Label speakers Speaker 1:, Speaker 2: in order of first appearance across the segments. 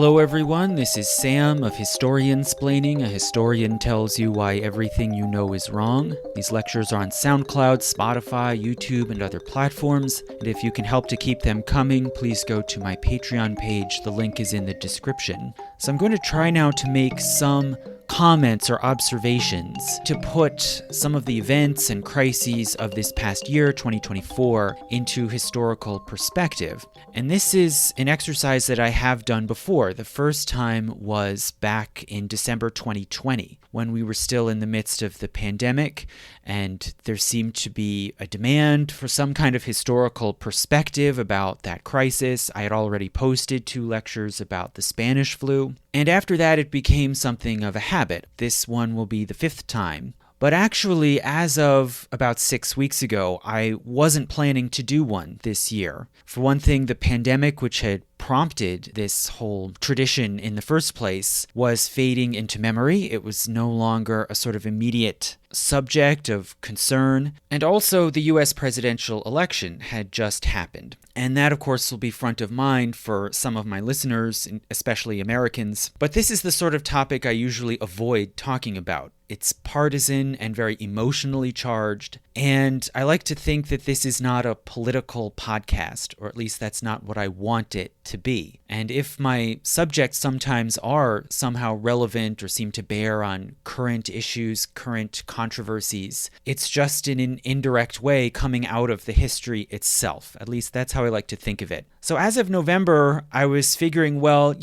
Speaker 1: Hello everyone, this is Sam of Historiansplaining. A historian tells you why everything you know is wrong. These lectures are on SoundCloud, Spotify, YouTube, and other platforms. And if you can help to keep them coming, please go to my Patreon page. The link is in the description. So I'm going to try now to make some comments or observations to put some of the events and crises of this past year, 2024, into historical perspective. And this is an exercise that I have done before. The first time was back in December 2020, when we were still in the midst of the pandemic, and there seemed to be a demand for some kind of historical perspective about that crisis. I had already posted 2 lectures about the Spanish flu, and after that it became something of a habit. This one will be the 5th time. But actually, as of about 6 weeks ago, I wasn't planning to do one this year. For one thing, the pandemic, which had prompted this whole tradition in the first place, was fading into memory. It was no longer a sort of immediate subject of concern. And also, the US presidential election had just happened. And that, of course, will be front of mind for some of my listeners, especially Americans. But this is the sort of topic I usually avoid talking about. It's partisan and very emotionally charged, and I like to think that this is not a political podcast, or at least that's not what I want it to be. And if my subjects sometimes are somehow relevant or seem to bear on current issues, current controversies, it's just in an indirect way coming out of the history itself. At least that's how I like to think of it. So as of November, I was figuring, well,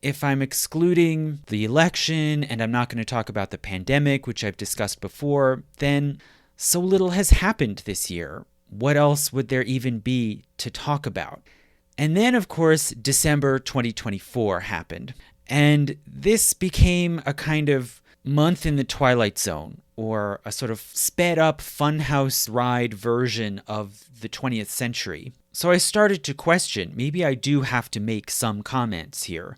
Speaker 1: if I'm excluding the election and I'm not going to talk about the pandemic, which I've discussed before, then so little has happened this year. What else would there even be to talk about? And then, of course, December 2024 happened. And this became a kind of month in the Twilight Zone, or a sort of sped up funhouse ride version of the 20th century. So I started to question, maybe I do have to make some comments here.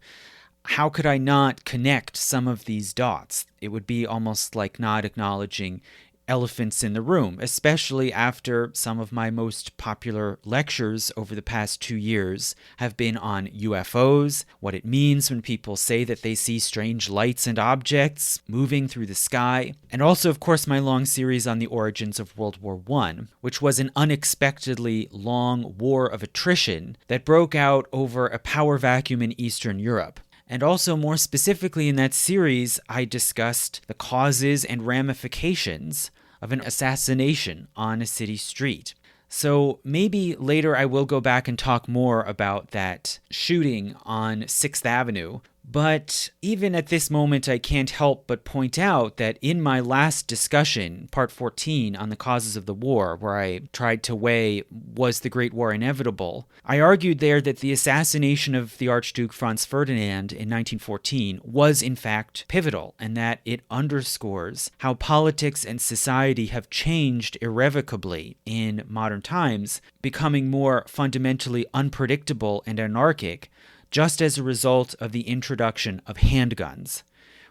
Speaker 1: How could I not connect some of these dots? It would be almost like not acknowledging elephants in the room, especially after some of my most popular lectures over the past 2 years have been on UFOs, what it means when people say that they see strange lights and objects moving through the sky, and also, of course, my long series on the origins of World War I, which was an unexpectedly long war of attrition that broke out over a power vacuum in Eastern Europe. And also, more specifically in that series, I discussed the causes and ramifications of an assassination on a city street. So maybe later I will go back and talk more about that shooting on 6th Avenue. But even at this moment, I can't help but point out that in my last discussion, part 14, on the causes of the war, where I tried to weigh, was the Great War inevitable, I argued there that the assassination of the Archduke Franz Ferdinand in 1914 was in fact pivotal, and that it underscores how politics and society have changed irrevocably in modern times, becoming more fundamentally unpredictable and anarchic, just as a result of the introduction of handguns,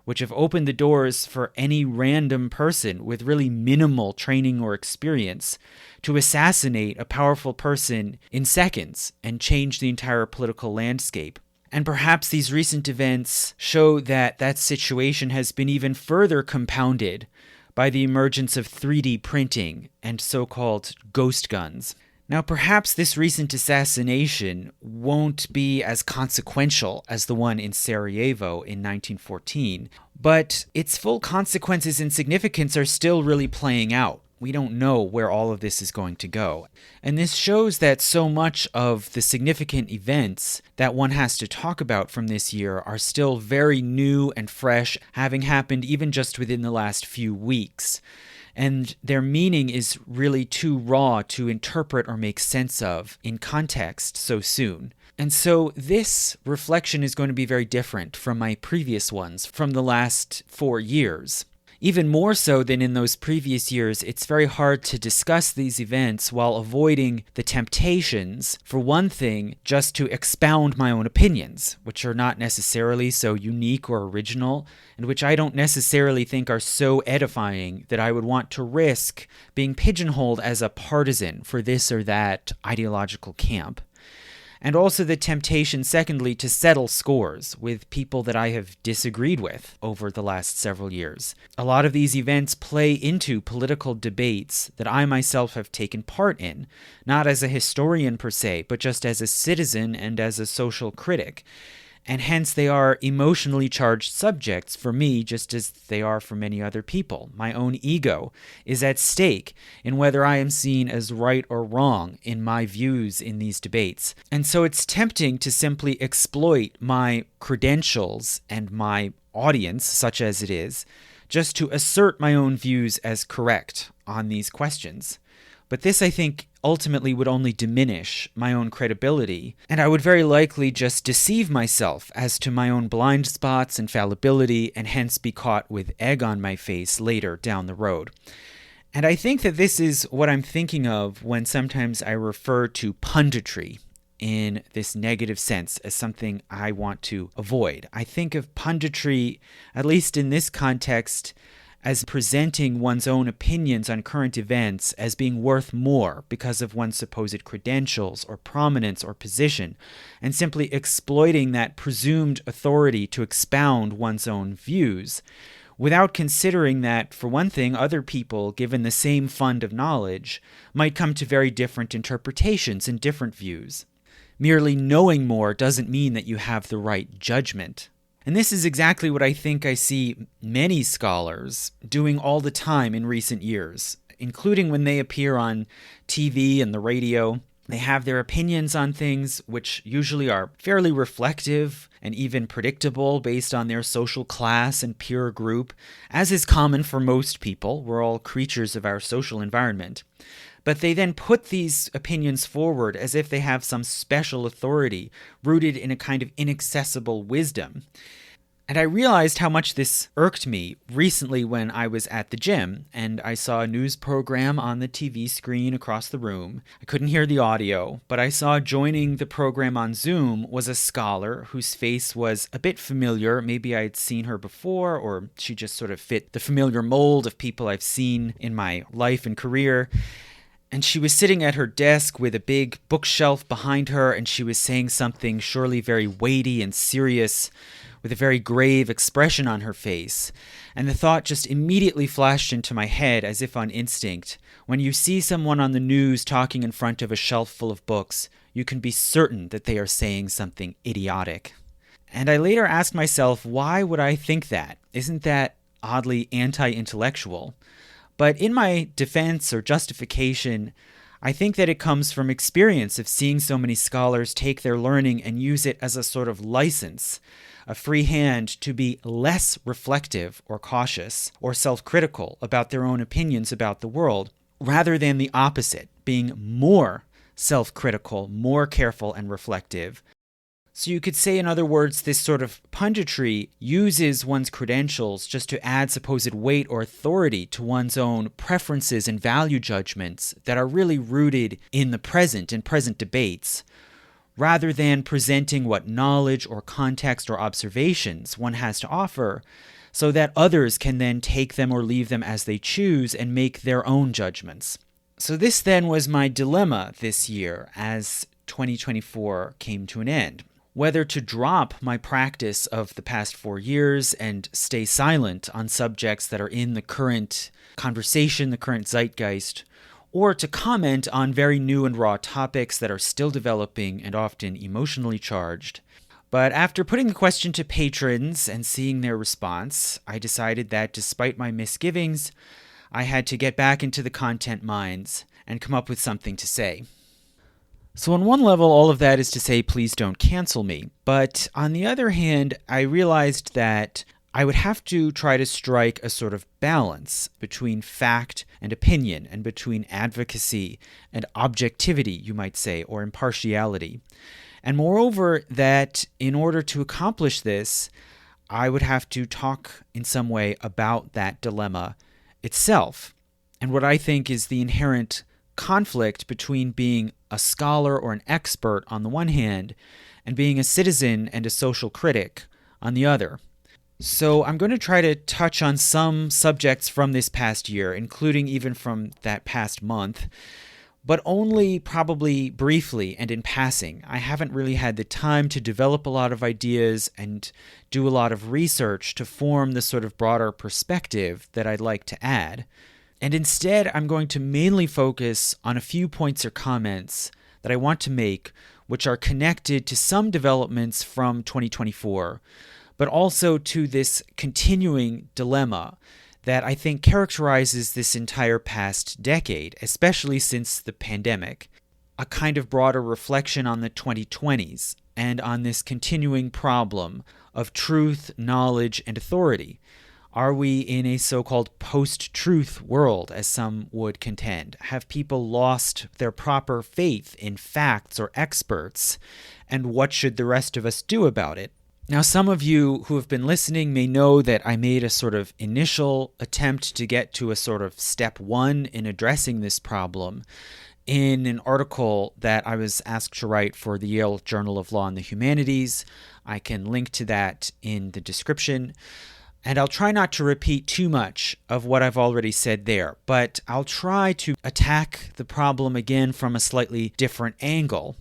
Speaker 1: which have opened the doors for any random person with really minimal training or experience to assassinate a powerful person in seconds and change the entire political landscape. And perhaps these recent events show that that situation has been even further compounded by the emergence of 3D printing and so-called ghost guns. Now, perhaps this recent assassination won't be as consequential as the one in Sarajevo in 1914, but its full consequences and significance are still really playing out. We don't know where all of this is going to go. And this shows that so much of the significant events that one has to talk about from this year are still very new and fresh, having happened even just within the last few weeks. And their meaning is really too raw to interpret or make sense of in context so soon. And so this reflection is going to be very different from my previous ones from the last 4 years. Even more so than in those previous years, it's very hard to discuss these events while avoiding the temptations, for one thing, just to expound my own opinions, which are not necessarily so unique or original, and which I don't necessarily think are so edifying that I would want to risk being pigeonholed as a partisan for this or that ideological camp. And also the temptation, secondly, to settle scores with people that I have disagreed with over the last several years. A lot of these events play into political debates that I myself have taken part in, not as a historian per se, but just as a citizen and as a social critic. And hence they are emotionally charged subjects for me, just as they are for many other people. My own ego is at stake in whether I am seen as right or wrong in my views in these debates. And so it's tempting to simply exploit my credentials and my audience, such as it is, just to assert my own views as correct on these questions. But this, I think, ultimately would only diminish my own credibility, and I would very likely just deceive myself as to my own blind spots and fallibility, and hence be caught with egg on my face later down the road. And I think that this is what I'm thinking of when sometimes I refer to punditry in this negative sense as something I want to avoid. I think of punditry, at least in this context, as presenting one's own opinions on current events as being worth more because of one's supposed credentials or prominence or position, and simply exploiting that presumed authority to expound one's own views, without considering that, for one thing, other people, given the same fund of knowledge, might come to very different interpretations and different views. Merely knowing more doesn't mean that you have the right judgment. And this is exactly what I think I see many scholars doing all the time in recent years, including when they appear on TV and the radio. They have their opinions on things which usually are fairly reflective and even predictable based on their social class and peer group, as is common for most people. We're all creatures of our social environment. But they then put these opinions forward as if they have some special authority rooted in a kind of inaccessible wisdom. And I realized how much this irked me recently when I was at the gym and I saw a news program on the TV screen across the room. I couldn't hear the audio, but I saw joining the program on Zoom was a scholar whose face was a bit familiar. Maybe I'd seen her before, or she just sort of fit the familiar mold of people I've seen in my life and career. And she was sitting at her desk with a big bookshelf behind her, and she was saying something surely very weighty and serious, with a very grave expression on her face. And the thought just immediately flashed into my head as if on instinct. When you see someone on the news talking in front of a shelf full of books, you can be certain that they are saying something idiotic. And I later asked myself, why would I think that? Isn't that oddly anti-intellectual? But in my defense or justification, I think that it comes from experience of seeing so many scholars take their learning and use it as a sort of license, a free hand to be less reflective or cautious or self-critical about their own opinions about the world, rather than the opposite, being more self-critical, more careful and reflective. So you could say, in other words, this sort of punditry uses one's credentials just to add supposed weight or authority to one's own preferences and value judgments that are really rooted in the present, in present debates, rather than presenting what knowledge or context or observations one has to offer, so that others can then take them or leave them as they choose and make their own judgments. So this then was my dilemma this year as 2024 came to an end. Whether to drop my practice of the past 4 years and stay silent on subjects that are in the current conversation, the current zeitgeist, or to comment on very new and raw topics that are still developing and often emotionally charged. But after putting the question to patrons and seeing their response, I decided that despite my misgivings, I had to get back into the content mines and come up with something to say. So on one level, all of that is to say, please don't cancel me. But on the other hand, I realized that I would have to try to strike a sort of balance between fact and opinion, and between advocacy and objectivity, you might say, or impartiality. And moreover, that in order to accomplish this, I would have to talk in some way about that dilemma itself, and what I think is the inherent conflict between being a scholar or an expert on the one hand, and being a citizen and a social critic on the other. So I'm going to try to touch on some subjects from this past year, including even from that past month, but only probably briefly and in passing. I haven't really had the time to develop a lot of ideas and do a lot of research to form the sort of broader perspective that I'd like to add. And instead, I'm going to mainly focus on a few points or comments that I want to make, which are connected to some developments from 2024, but also to this continuing dilemma that I think characterizes this entire past decade, especially since the pandemic, a kind of broader reflection on the 2020s and on this continuing problem of truth, knowledge, and authority. Are we in a so-called post-truth world, as some would contend? Have people lost their proper faith in facts or experts? And what should the rest of us do about it? Now, some of you who have been listening may know that I made a sort of initial attempt to get to a sort of step one in addressing this problem in an article that I was asked to write for the Yale Journal of Law and the Humanities. I can link to that in the description. And I'll try not to repeat too much of what I've already said there, but I'll try to attack the problem again from a slightly different angle.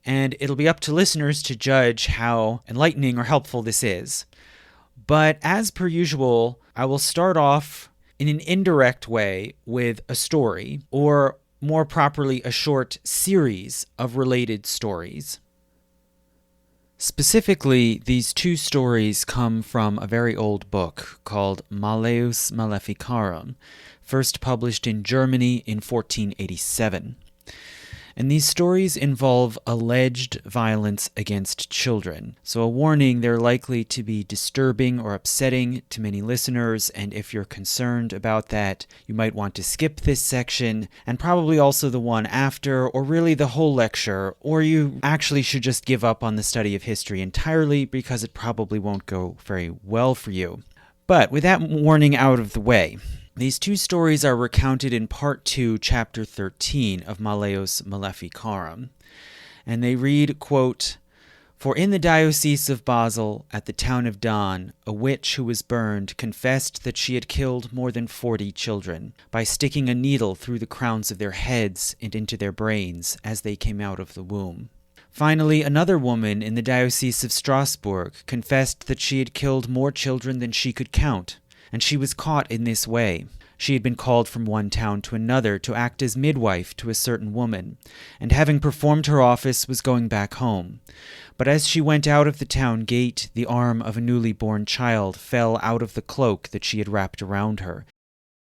Speaker 1: And it'll be up to listeners to judge how enlightening or helpful this is. But as per usual, I will start off in an indirect way with a story, or more properly, a short series of related stories. Specifically, these two stories come from a very old book called Malleus Maleficarum, first published in Germany in 1487. And these stories involve alleged violence against children. So a warning, they're likely to be disturbing or upsetting to many listeners, and if you're concerned about that, you might want to skip this section, and probably also the one after, or really the whole lecture, or you actually should just give up on the study of history entirely, because it probably won't go very well for you. But with that warning out of the way, these two stories are recounted in Part 2, Chapter 13 of Malleus Maleficarum, and they read, quote, "For in the diocese of Basel, at the town of Dahn, a witch who was burned confessed that she had killed more than 40 children, by sticking a needle through the crowns of their heads and into their brains as they came out of the womb. Finally, another woman in the diocese of Strasbourg confessed that she had killed more children than she could count, and she was caught in this way. She had been called from one town to another to act as midwife to a certain woman, and having performed her office was going back home. But as she went out of the town gate, the arm of a newly born child fell out of the cloak that she had wrapped around her.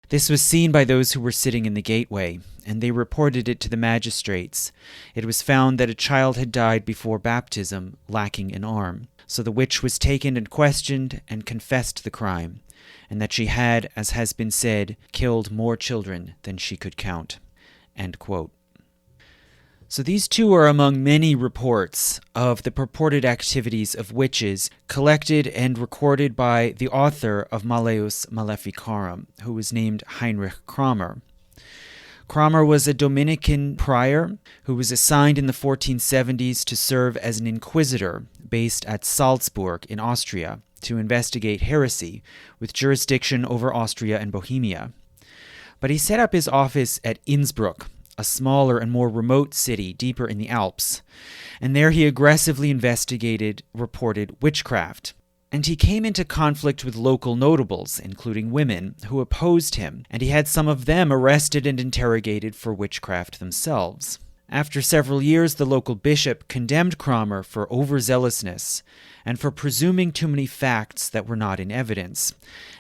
Speaker 1: This was seen by those who were sitting in the gateway, and they reported it to the magistrates. It was found that a child had died before baptism, lacking an arm. So the witch was taken and questioned and confessed the crime, and that she had, as has been said, killed more children than she could count." End quote. So these two are among many reports of the purported activities of witches collected and recorded by the author of Malleus Maleficarum, who was named Heinrich Kramer. Kramer was a Dominican prior who was assigned in the 1470s to serve as an inquisitor based at Salzburg in Austria to investigate heresy with jurisdiction over Austria and Bohemia. But he set up his office at Innsbruck, a smaller and more remote city deeper in the Alps, and there he aggressively investigated reported witchcraft. And he came into conflict with local notables, including women, who opposed him, and he had some of them arrested and interrogated for witchcraft themselves. After several years, the local bishop condemned Kramer for overzealousness and for presuming too many facts that were not in evidence,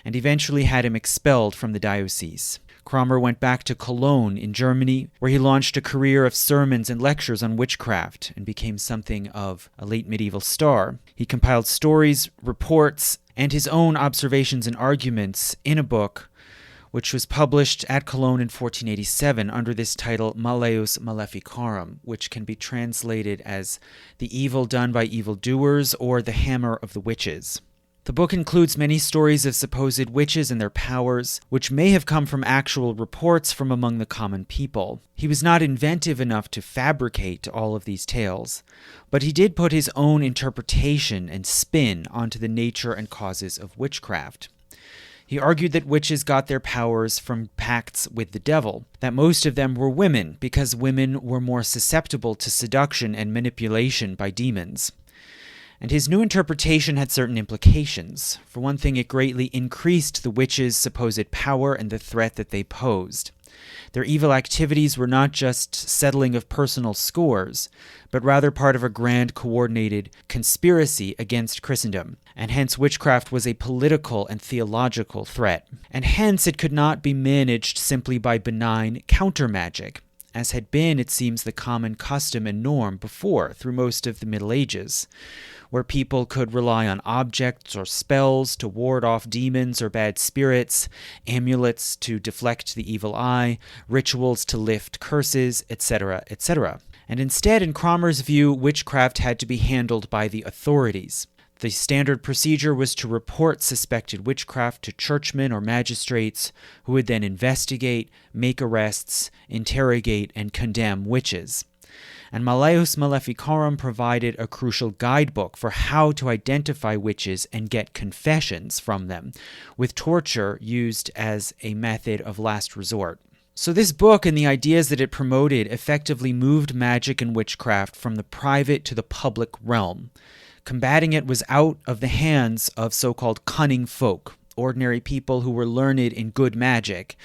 Speaker 1: and eventually had him expelled from the diocese. Kramer went back to Cologne in Germany, where he launched a career of sermons and lectures on witchcraft and became something of a late medieval star. He compiled stories, reports, and his own observations and arguments in a book which was published at Cologne in 1487 under this title Malleus Maleficarum, which can be translated as The Evil Done by Evildoers or The Hammer of the Witches. The book includes many stories of supposed witches and their powers, which may have come from actual reports from among the common people. He was not inventive enough to fabricate all of these tales, but he did put his own interpretation and spin onto the nature and causes of witchcraft. He argued that witches got their powers from pacts with the devil, that most of them were women because women were more susceptible to seduction and manipulation by demons. And his new interpretation had certain implications. For one thing, it greatly increased the witches' supposed power and the threat that they posed. Their evil activities were not just settling of personal scores, but rather part of a grand coordinated conspiracy against Christendom, and hence witchcraft was a political and theological threat. And hence it could not be managed simply by benign counter-magic, as had been, it seems, the common custom and norm before, through most of the Middle Ages, where people could rely on objects or spells to ward off demons or bad spirits, amulets to deflect the evil eye, rituals to lift curses, etc., etc. And instead, in Cromer's view, witchcraft had to be handled by the authorities. The standard procedure was to report suspected witchcraft to churchmen or magistrates, who would then investigate, make arrests, interrogate, and condemn witches. And Malleus Maleficarum provided a crucial guidebook for how to identify witches and get confessions from them, with torture used as a method of last resort. So this book and the ideas that it promoted effectively moved magic and witchcraft from the private to the public realm. Combating it was out of the hands of so-called cunning folk, ordinary people who were learned in good magic,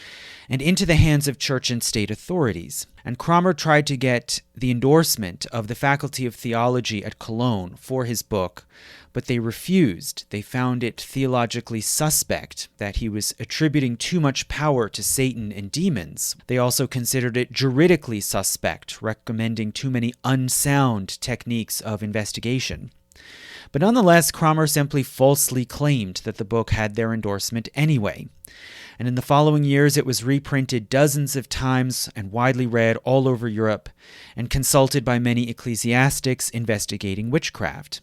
Speaker 1: and into the hands of church and state authorities. And Cromer tried to get the endorsement of the Faculty of Theology at Cologne for his book, but they refused. They found it theologically suspect that he was attributing too much power to Satan and demons. They also considered it juridically suspect, recommending too many unsound techniques of investigation. But nonetheless, Cromer simply falsely claimed that the book had their endorsement anyway. And in the following years, it was reprinted dozens of times and widely read all over Europe, and consulted by many ecclesiastics investigating witchcraft.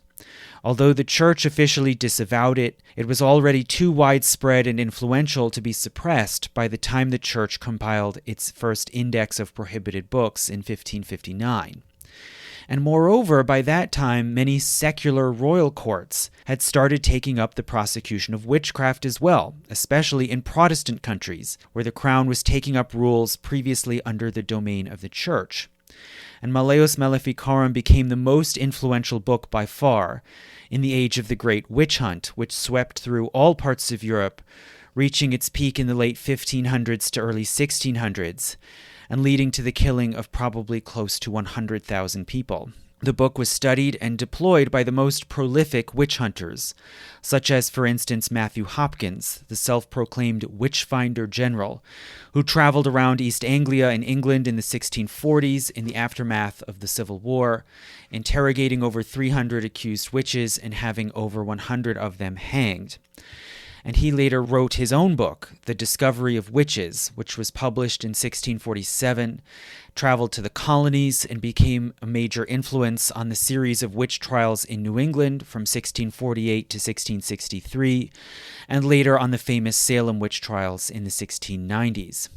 Speaker 1: Although the church officially disavowed it, it was already too widespread and influential to be suppressed by the time the church compiled its first index of prohibited books in 1559. And moreover, by that time, many secular royal courts had started taking up the prosecution of witchcraft as well, especially in Protestant countries, where the crown was taking up rules previously under the domain of the church. And Malleus Maleficarum became the most influential book by far in the age of the Great Witch Hunt, which swept through all parts of Europe, reaching its peak in the late 1500s to early 1600s, and leading to the killing of probably close to 100,000 people. The book was studied and deployed by the most prolific witch hunters, such as, for instance, Matthew Hopkins, the self-proclaimed witch-finder general, who traveled around East Anglia in England in the 1640s in the aftermath of the Civil War, interrogating over 300 accused witches and having over 100 of them hanged. And he later wrote his own book, The Discovery of Witches, which was published in 1647, traveled to the colonies, and became a major influence on the series of witch trials in New England from 1648 to 1663, and later on the famous Salem witch trials in the 1690s.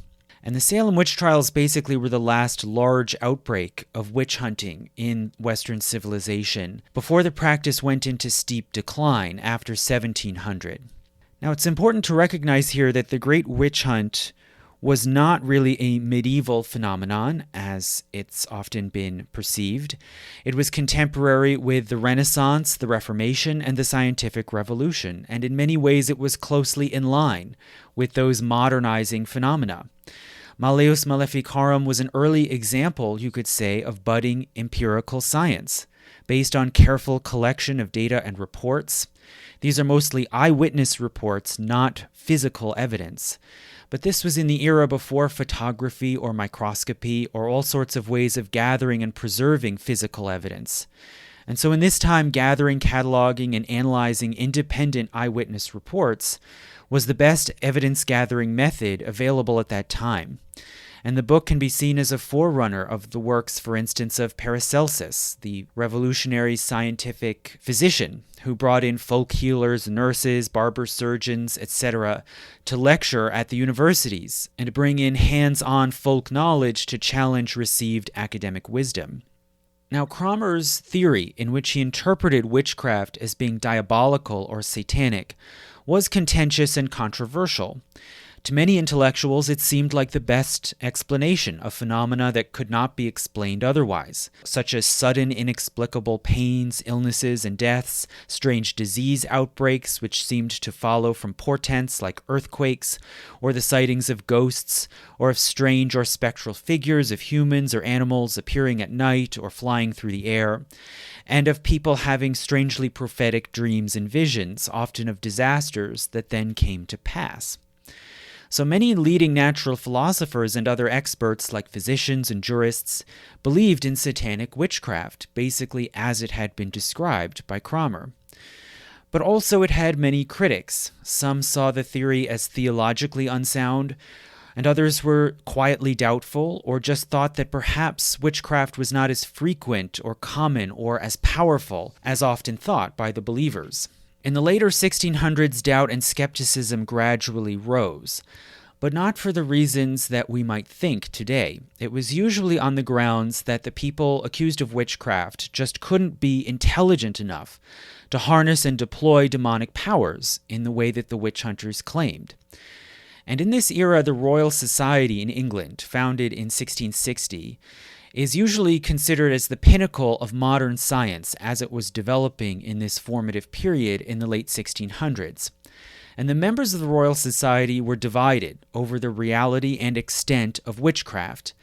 Speaker 1: And the Salem witch trials basically were the last large outbreak of witch hunting in Western civilization, before the practice went into steep decline after 1700. Now, it's important to recognize here that the Great Witch Hunt was not really a medieval phenomenon, as it's often been perceived. It was contemporary with the Renaissance, the Reformation, and the Scientific Revolution, and in many ways it was closely in line with those modernizing phenomena. Malleus Maleficarum was an early example, you could say, of budding empirical science, based on careful collection of data and reports. These are mostly eyewitness reports, not physical evidence. But this was in the era before photography or microscopy or all sorts of ways of gathering and preserving physical evidence. And so in this time, gathering, cataloging, and analyzing independent eyewitness reports was the best evidence-gathering method available at that time. And the book can be seen as a forerunner of the works, for instance, of Paracelsus, the revolutionary scientific physician who brought in folk healers, nurses, barber surgeons, etc., to lecture at the universities and to bring in hands-on folk knowledge to challenge received academic wisdom. Now, Cromer's theory, in which he interpreted witchcraft as being diabolical or satanic, was contentious and controversial. To many intellectuals, it seemed like the best explanation of phenomena that could not be explained otherwise, such as sudden inexplicable pains, illnesses, and deaths, strange disease outbreaks which seemed to follow from portents like earthquakes, or the sightings of ghosts, or of strange or spectral figures of humans or animals appearing at night or flying through the air, and of people having strangely prophetic dreams and visions, often of disasters that then came to pass. So many leading natural philosophers and other experts, like physicians and jurists, believed in satanic witchcraft, basically as it had been described by Cromer. But also it had many critics. Some saw the theory as theologically unsound, and others were quietly doubtful, or just thought that perhaps witchcraft was not as frequent or common or as powerful as often thought by the believers. In the later 1600s, doubt and skepticism gradually rose, but not for the reasons that we might think today. It was usually on the grounds that the people accused of witchcraft just couldn't be intelligent enough to harness and deploy demonic powers in the way that the witch hunters claimed. And in this era, the Royal Society in England, founded in 1660, is usually considered as the pinnacle of modern science as it was developing in this formative period in the late 1600s. And the members of the Royal Society were divided over the reality and extent of witchcraft.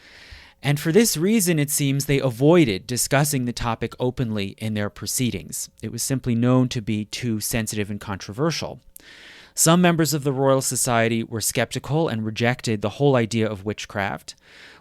Speaker 1: And for this reason, it seems they avoided discussing the topic openly in their proceedings. It was simply known to be too sensitive and controversial. Some members of the Royal Society were skeptical and rejected the whole idea of witchcraft,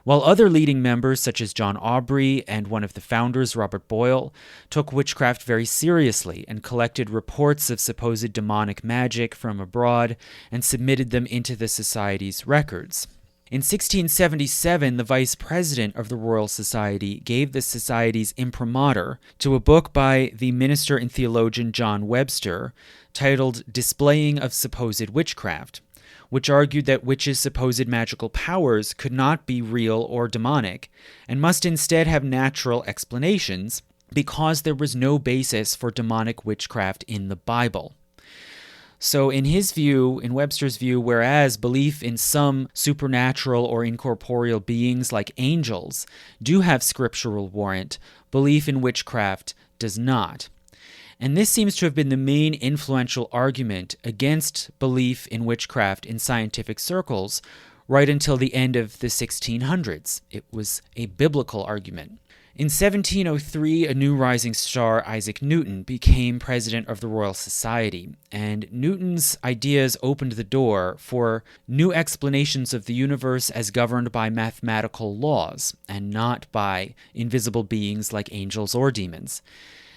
Speaker 1: while other leading members, such as John Aubrey and one of the founders, Robert Boyle, took witchcraft very seriously and collected reports of supposed demonic magic from abroad and submitted them into the Society's records. In 1677, the vice president of the Royal Society gave the Society's imprimatur to a book by the minister and theologian John Webster titled Displaying of Supposed Witchcraft, which argued that witches' supposed magical powers could not be real or demonic and must instead have natural explanations because there was no basis for demonic witchcraft in the Bible. So in his view, in Webster's view, whereas belief in some supernatural or incorporeal beings like angels do have scriptural warrant, belief in witchcraft does not. And this seems to have been the main influential argument against belief in witchcraft in scientific circles right until the end of the 1600s. It was a biblical argument. In 1703, a new rising star, Isaac Newton, became president of the Royal Society, and Newton's ideas opened the door for new explanations of the universe as governed by mathematical laws, and not by invisible beings like angels or demons.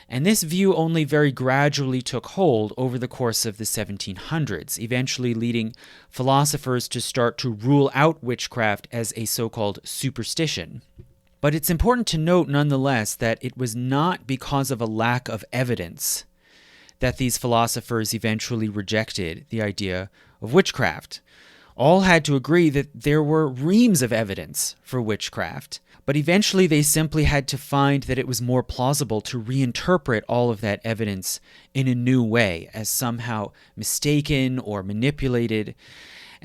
Speaker 1: And this view only very gradually took hold over the course of the 1700s, eventually leading philosophers to start to rule out witchcraft as a so-called superstition. But it's important to note, nonetheless, that it was not because of a lack of evidence that these philosophers eventually rejected the idea of witchcraft. All had to agree that there were reams of evidence for witchcraft, but eventually they simply had to find that it was more plausible to reinterpret all of that evidence in a new way, as somehow mistaken or manipulated.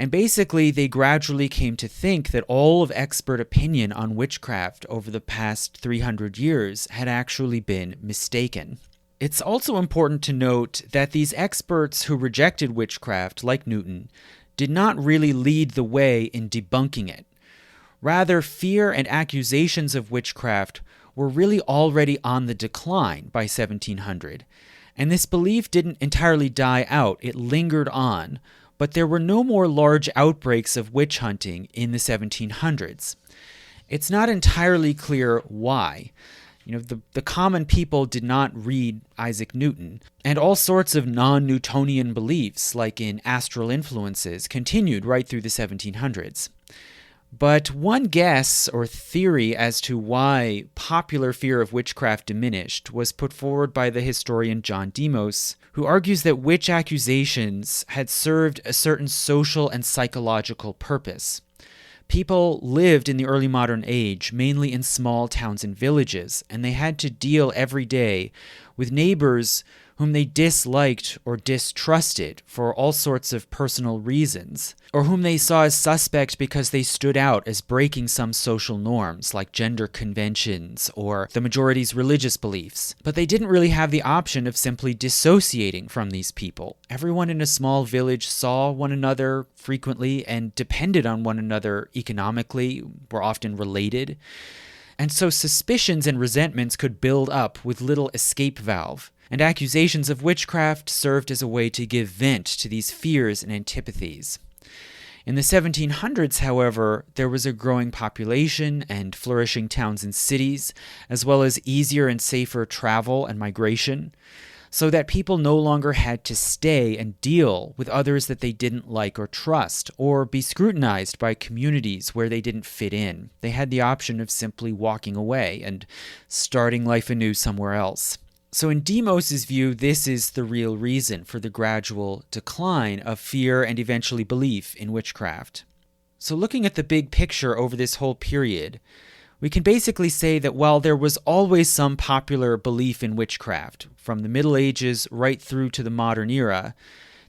Speaker 1: And basically, they gradually came to think that all of expert opinion on witchcraft over the past 300 years had actually been mistaken. It's also important to note that these experts who rejected witchcraft, like Newton, did not really lead the way in debunking it. Rather, fear and accusations of witchcraft were really already on the decline by 1700, and this belief didn't entirely die out, it lingered on, but there were no more large outbreaks of witch hunting in the 1700s. It's not entirely clear why. The common people did not read Isaac Newton, and all sorts of non-Newtonian beliefs, like in astral influences, continued right through the 1700s. But one guess or theory as to why popular fear of witchcraft diminished was put forward by the historian John Demos, who argues that witch accusations had served a certain social and psychological purpose. People lived in the early modern age mainly in small towns and villages, and they had to deal every day with neighbors whom they disliked or distrusted for all sorts of personal reasons, or whom they saw as suspect because they stood out as breaking some social norms like gender conventions or the majority's religious beliefs. But they didn't really have the option of simply dissociating from these people. Everyone in a small village saw one another frequently and depended on one another economically, were often related. And so suspicions and resentments could build up with little escape valve, and accusations of witchcraft served as a way to give vent to these fears and antipathies. In the 1700s, however, there was a growing population and flourishing towns and cities, as well as easier and safer travel and migration, so that people no longer had to stay and deal with others that they didn't like or trust, or be scrutinized by communities where they didn't fit in. They had the option of simply walking away and starting life anew somewhere else. So in Demos's view, this is the real reason for the gradual decline of fear and eventually belief in witchcraft. So looking at the big picture over this whole period, we can basically say that while there was always some popular belief in witchcraft, from the Middle Ages right through to the modern era,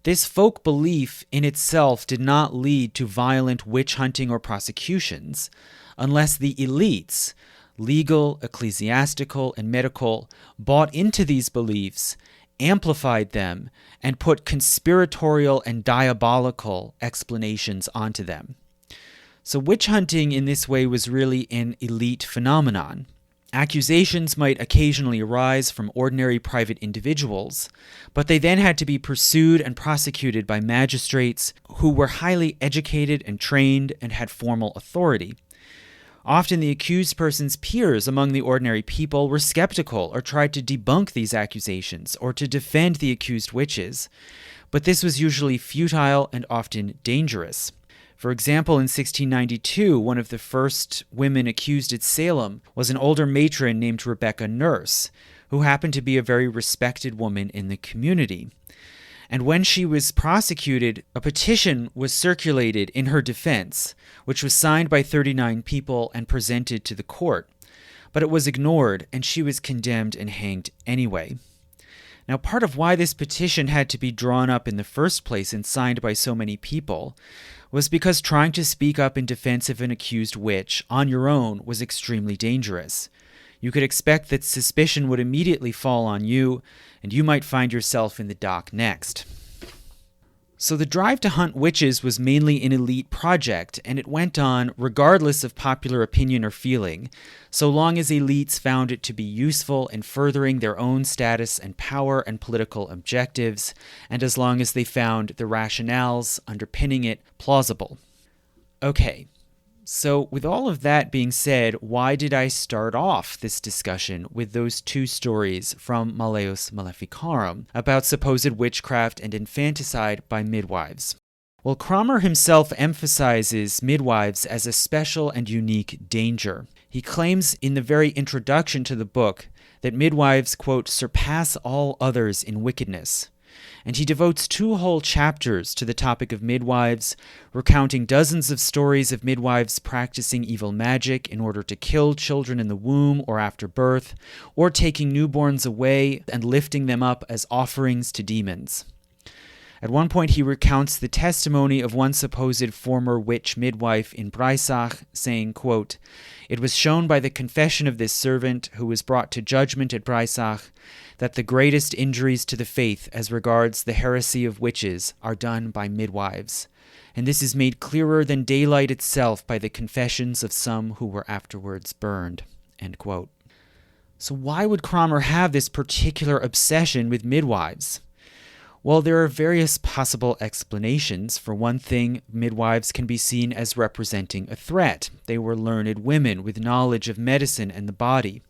Speaker 1: this folk belief in itself did not lead to violent witch hunting or prosecutions, unless the elites, legal, ecclesiastical, and medical, bought into these beliefs, amplified them, and put conspiratorial and diabolical explanations onto them. So witch hunting in this way was really an elite phenomenon. Accusations might occasionally arise from ordinary private individuals, but they then had to be pursued and prosecuted by magistrates who were highly educated and trained and had formal authority. Often the accused person's peers among the ordinary people were skeptical or tried to debunk these accusations or to defend the accused witches, but this was usually futile and often dangerous. For example, in 1692, one of the first women accused at Salem was an older matron named Rebecca Nurse, who happened to be a very respected woman in the community. And when she was prosecuted, a petition was circulated in her defense, which was signed by 39 people and presented to the court. But it was ignored, and she was condemned and hanged anyway. Now, part of why this petition had to be drawn up in the first place and signed by so many people was because trying to speak up in defense of an accused witch on your own was extremely dangerous. You could expect that suspicion would immediately fall on you, and you might find yourself in the dock next. So the drive to hunt witches was mainly an elite project, and it went on regardless of popular opinion or feeling, so long as elites found it to be useful in furthering their own status and power and political objectives, and as long as they found the rationales underpinning it plausible. Okay, so with all of that being said, why did I start off this discussion with those two stories from Malleus Maleficarum about supposed witchcraft and infanticide by midwives? Well, Cromer himself emphasizes midwives as a special and unique danger. He claims in the very introduction to the book that midwives, quote, surpass all others in wickedness. And he devotes 2 whole chapters to the topic of midwives, recounting dozens of stories of midwives practicing evil magic in order to kill children in the womb or after birth, or taking newborns away and lifting them up as offerings to demons. At one point, he recounts the testimony of one supposed former witch midwife in Breisach, saying, quote, "It was shown by the confession of this servant, who was brought to judgment at Breisach, that the greatest injuries to the faith as regards the heresy of witches are done by midwives. And this is made clearer than daylight itself by the confessions of some who were afterwards burned." End quote. So why would Cromer have this particular obsession with midwives? Well, there are various possible explanations. For one thing, midwives can be seen as representing a threat. They were learned women with knowledge of medicine and the body.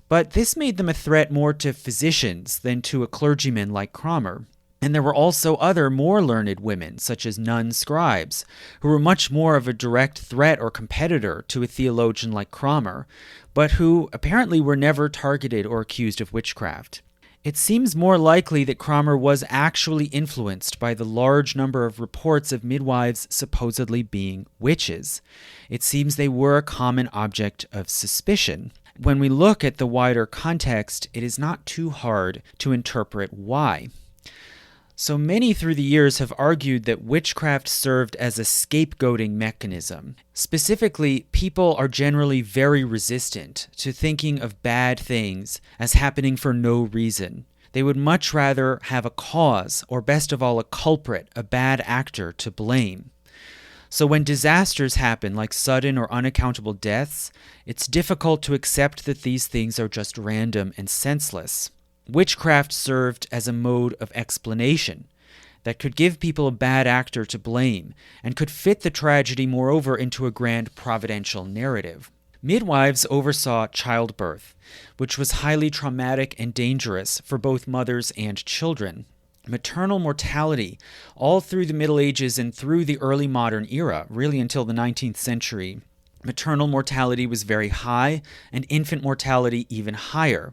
Speaker 1: But this made them a threat more to physicians than to a clergyman like Cromer. And there were also other more learned women, such as nun scribes, who were much more of a direct threat or competitor to a theologian like Cromer, but who apparently were never targeted or accused of witchcraft. It seems more likely that Cromer was actually influenced by the large number of reports of midwives supposedly being witches. It seems they were a common object of suspicion. When we look at the wider context, it is not too hard to interpret why. So many through the years have argued that witchcraft served as a scapegoating mechanism. Specifically, people are generally very resistant to thinking of bad things as happening for no reason. They would much rather have a cause, or best of all, a culprit, a bad actor to blame. So when disasters happen, like sudden or unaccountable deaths, it's difficult to accept that these things are just random and senseless. Witchcraft served as a mode of explanation that could give people a bad actor to blame and could fit the tragedy, moreover, into a grand providential narrative. Midwives oversaw childbirth, which was highly traumatic and dangerous for both mothers and children. Maternal mortality, all through the Middle Ages and through the early modern era, really until the 19th century, maternal mortality was very high and infant mortality even higher.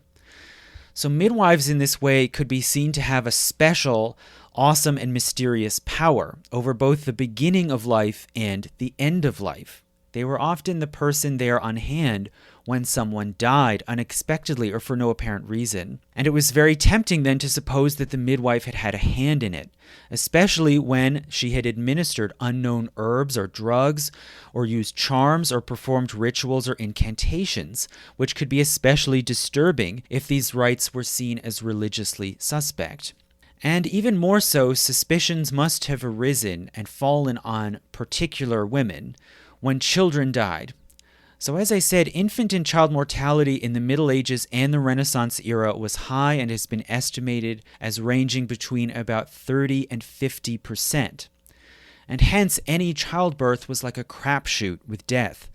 Speaker 1: So midwives in this way could be seen to have a special, awesome, and mysterious power over both the beginning of life and the end of life. They were often the person there on hand when someone died unexpectedly or for no apparent reason. And it was very tempting then to suppose that the midwife had had a hand in it, especially when she had administered unknown herbs or drugs, or used charms or performed rituals or incantations, which could be especially disturbing if these rites were seen as religiously suspect. And even more so, suspicions must have arisen and fallen on particular women when children died. So as I said, infant and child mortality in the Middle Ages and the Renaissance era was high and has been estimated as ranging between about 30 and 50%. And hence, any childbirth was like a crapshoot with death.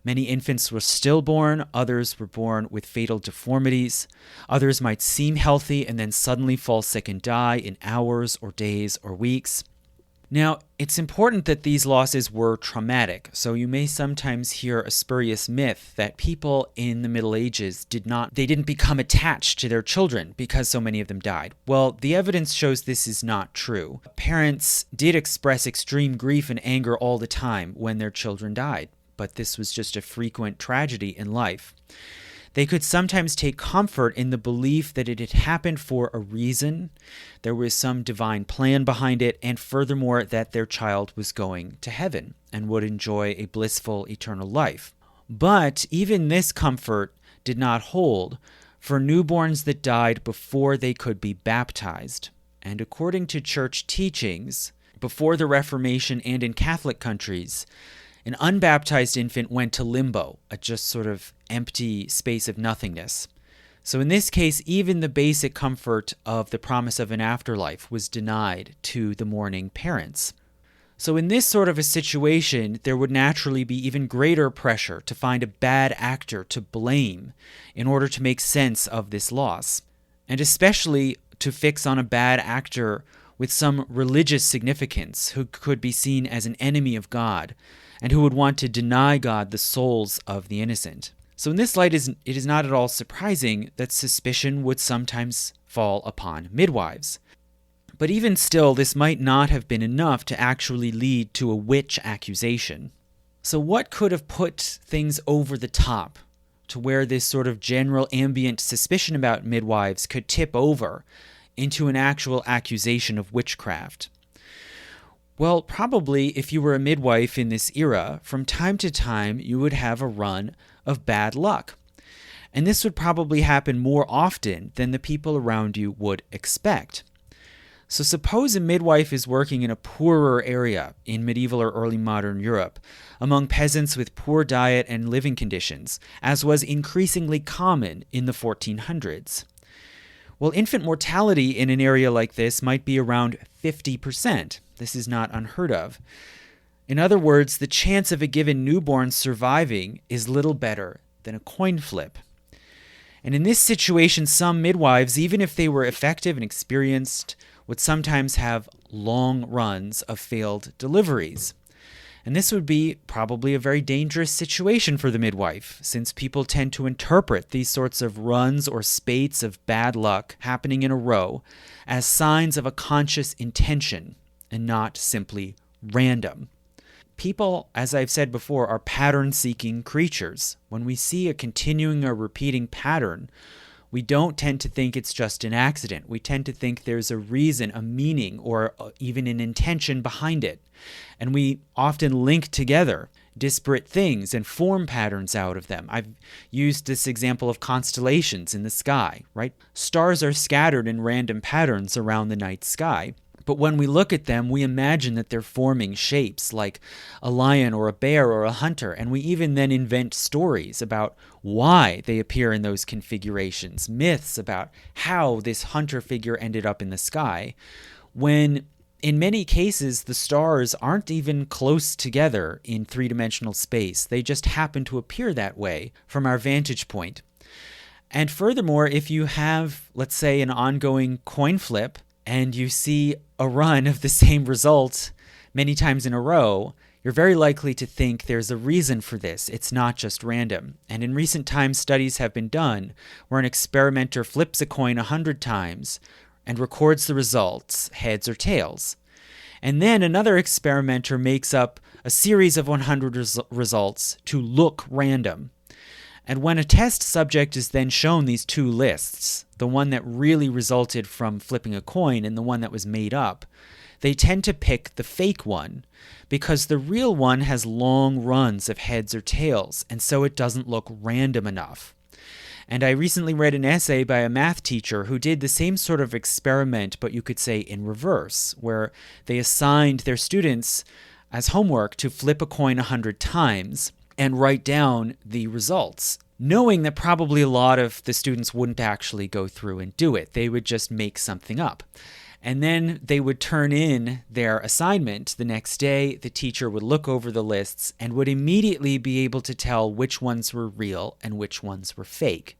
Speaker 1: Many infants were stillborn, others were born with fatal deformities, others might seem healthy and then suddenly fall sick and die in hours or days or weeks. Now, it's important that these losses were traumatic, so you may sometimes hear a spurious myth that people in the Middle Ages didn't become attached to their children because so many of them died. Well, the evidence shows this is not true. Parents did express extreme grief and anger all the time when their children died, but this was just a frequent tragedy in life. They could sometimes take comfort in the belief that it had happened for a reason, there was some divine plan behind it, and furthermore, that their child was going to heaven and would enjoy a blissful eternal life. But even this comfort did not hold for newborns that died before they could be baptized. And according to church teachings, before the Reformation and in Catholic countries, an unbaptized infant went to limbo, a just sort of empty space of nothingness. So in this case, even the basic comfort of the promise of an afterlife was denied to the mourning parents. So in this sort of a situation, there would naturally be even greater pressure to find a bad actor to blame in order to make sense of this loss, and especially to fix on a bad actor with some religious significance who could be seen as an enemy of God, and who would want to deny God the souls of the innocent. So in this light, it is not at all surprising that suspicion would sometimes fall upon midwives. But even still, this might not have been enough to actually lead to a witch accusation. So what could have put things over the top to where this sort of general ambient suspicion about midwives could tip over into an actual accusation of witchcraft? Well, probably if you were a midwife in this era, from time to time you would have a run of bad luck. And this would probably happen more often than the people around you would expect. So suppose a midwife is working in a poorer area in medieval or early modern Europe, among peasants with poor diet and living conditions, as was increasingly common in the 1400s. Well, infant mortality in an area like this might be around 50%. This is not unheard of. In other words, the chance of a given newborn surviving is little better than a coin flip. And in this situation, some midwives, even if they were effective and experienced, would sometimes have long runs of failed deliveries. And this would be probably a very dangerous situation for the midwife, since people tend to interpret these sorts of runs or spates of bad luck happening in a row as signs of a conscious intention and not simply random. People, as I've said before, are pattern-seeking creatures. When we see a continuing or repeating pattern, we don't tend to think it's just an accident. We tend to think there's a reason, a meaning, or even an intention behind it. And we often link together disparate things and form patterns out of them. I've used this example of constellations in the sky, right? Stars are scattered in random patterns around the night sky. But when we look at them, we imagine that they're forming shapes like a lion or a bear or a hunter, and we even then invent stories about why they appear in those configurations, myths about how this hunter figure ended up in the sky, when in many cases the stars aren't even close together in three-dimensional space. They just happen to appear that way from our vantage point. And furthermore, if you have, let's say, an ongoing coin flip, and you see a run of the same result many times in a row, you're very likely to think there's a reason for this. It's not just random. And in recent times, studies have been done where an experimenter flips a coin 100 times and records the results, heads or tails. And then another experimenter makes up a series of 100 results to look random. And when a test subject is then shown these two lists, the one that really resulted from flipping a coin and the one that was made up, they tend to pick the fake one because the real one has long runs of heads or tails, and so it doesn't look random enough. And I recently read an essay by a math teacher who did the same sort of experiment, but you could say in reverse, where they assigned their students as homework to flip a coin 100 times and write down the results, knowing that probably a lot of the students wouldn't actually go through and do it. They would just make something up. And then they would turn in their assignment the next day. The teacher would look over the lists and would immediately be able to tell which ones were real and which ones were fake.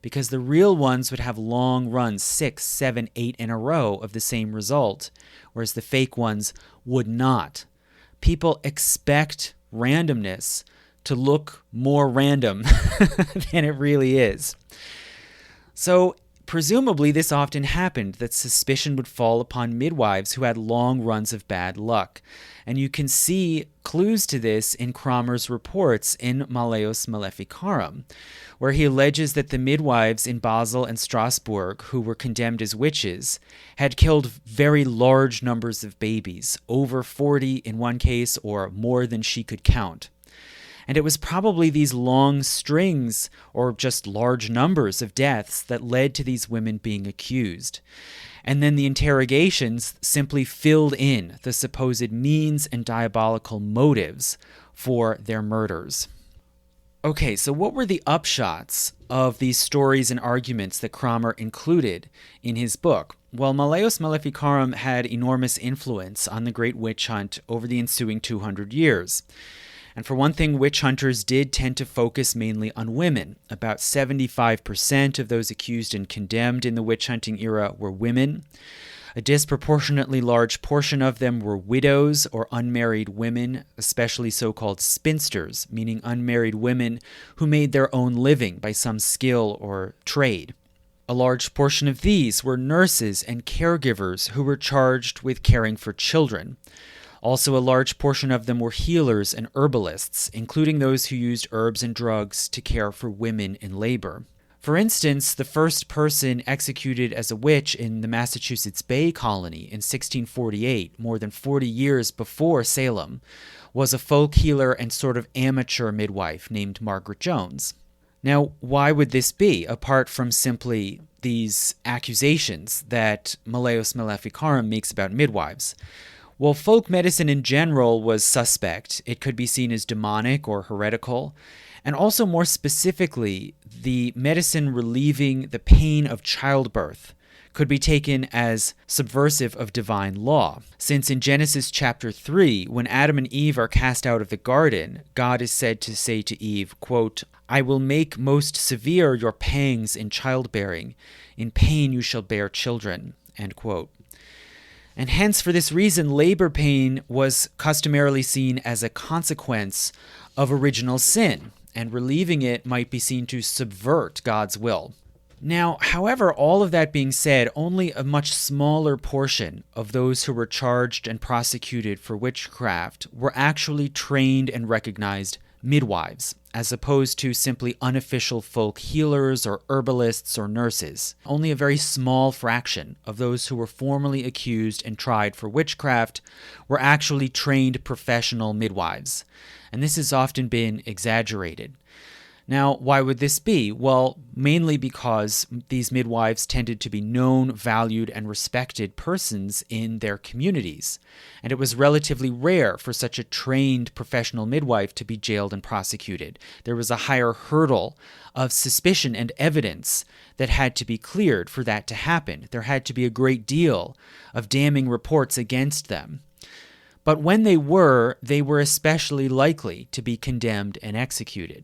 Speaker 1: Because the real ones would have long runs, 6, 7, 8 in a row of the same result, whereas the fake ones would not. People expect randomness to look more random than it really is. So presumably this often happened, that suspicion would fall upon midwives who had long runs of bad luck. And you can see clues to this in Cromer's reports in Malleus Maleficarum, where he alleges that the midwives in Basel and Strasbourg who were condemned as witches had killed very large numbers of babies, over 40 in one case or more than she could count. And it was probably these long strings or just large numbers of deaths that led to these women being accused. And then the interrogations simply filled in the supposed means and diabolical motives for their murders. Okay, so what were the upshots of these stories and arguments that Cromer included in his book? Well, Malleus Maleficarum had enormous influence on the Great Witch Hunt over the ensuing 200 years. And for one thing, witch hunters did tend to focus mainly on women. About 75% of those accused and condemned in the witch hunting era were women. A disproportionately large portion of them were widows or unmarried women, especially so-called spinsters, meaning unmarried women who made their own living by some skill or trade. A large portion of these were nurses and caregivers who were charged with caring for children. Also, a large portion of them were healers and herbalists, including those who used herbs and drugs to care for women in labor. For instance, the first person executed as a witch in the Massachusetts Bay Colony in 1648, more than 40 years before Salem, was a folk healer and sort of amateur midwife named Margaret Jones. Now, why would this be, apart from simply these accusations that Malleus Maleficarum makes about midwives? Well, folk medicine in general was suspect. It could be seen as demonic or heretical. And also more specifically, the medicine relieving the pain of childbirth could be taken as subversive of divine law. Since in Genesis chapter 3, when Adam and Eve are cast out of the garden, God is said to say to Eve, quote, "I will make most severe your pangs in childbearing. In pain you shall bear children," end quote. And hence, for this reason, labor pain was customarily seen as a consequence of original sin, and relieving it might be seen to subvert God's will. Now, however, all of that being said, only a much smaller portion of those who were charged and prosecuted for witchcraft were actually trained and recognized midwives, as opposed to simply unofficial folk healers or herbalists or nurses. Only a very small fraction of those who were formally accused and tried for witchcraft were actually trained professional midwives, and this has often been exaggerated. Now, why would this be? Well, mainly because these midwives tended to be known, valued, and respected persons in their communities, and it was relatively rare for such a trained professional midwife to be jailed and prosecuted. There was a higher hurdle of suspicion and evidence that had to be cleared for that to happen. There had to be a great deal of damning reports against them. But when they were especially likely to be condemned and executed.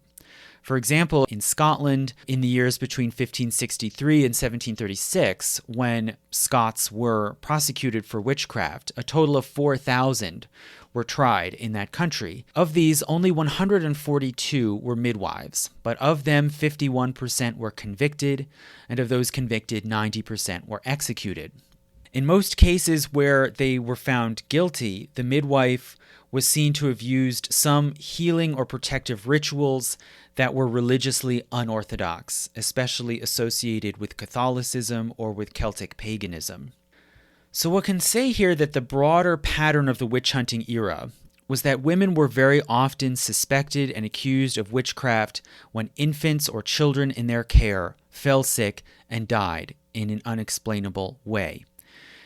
Speaker 1: For example, in Scotland, in the years between 1563 and 1736, when Scots were prosecuted for witchcraft, a total of 4,000 were tried in that country. Of these, only 142 were midwives, but of them, 51% were convicted, and of those convicted, 90% were executed. In most cases where they were found guilty, the midwife was seen to have used some healing or protective rituals that were religiously unorthodox, especially associated with Catholicism or with Celtic paganism. So one can say here that the broader pattern of the witch-hunting era was that women were very often suspected and accused of witchcraft when infants or children in their care fell sick and died in an unexplainable way.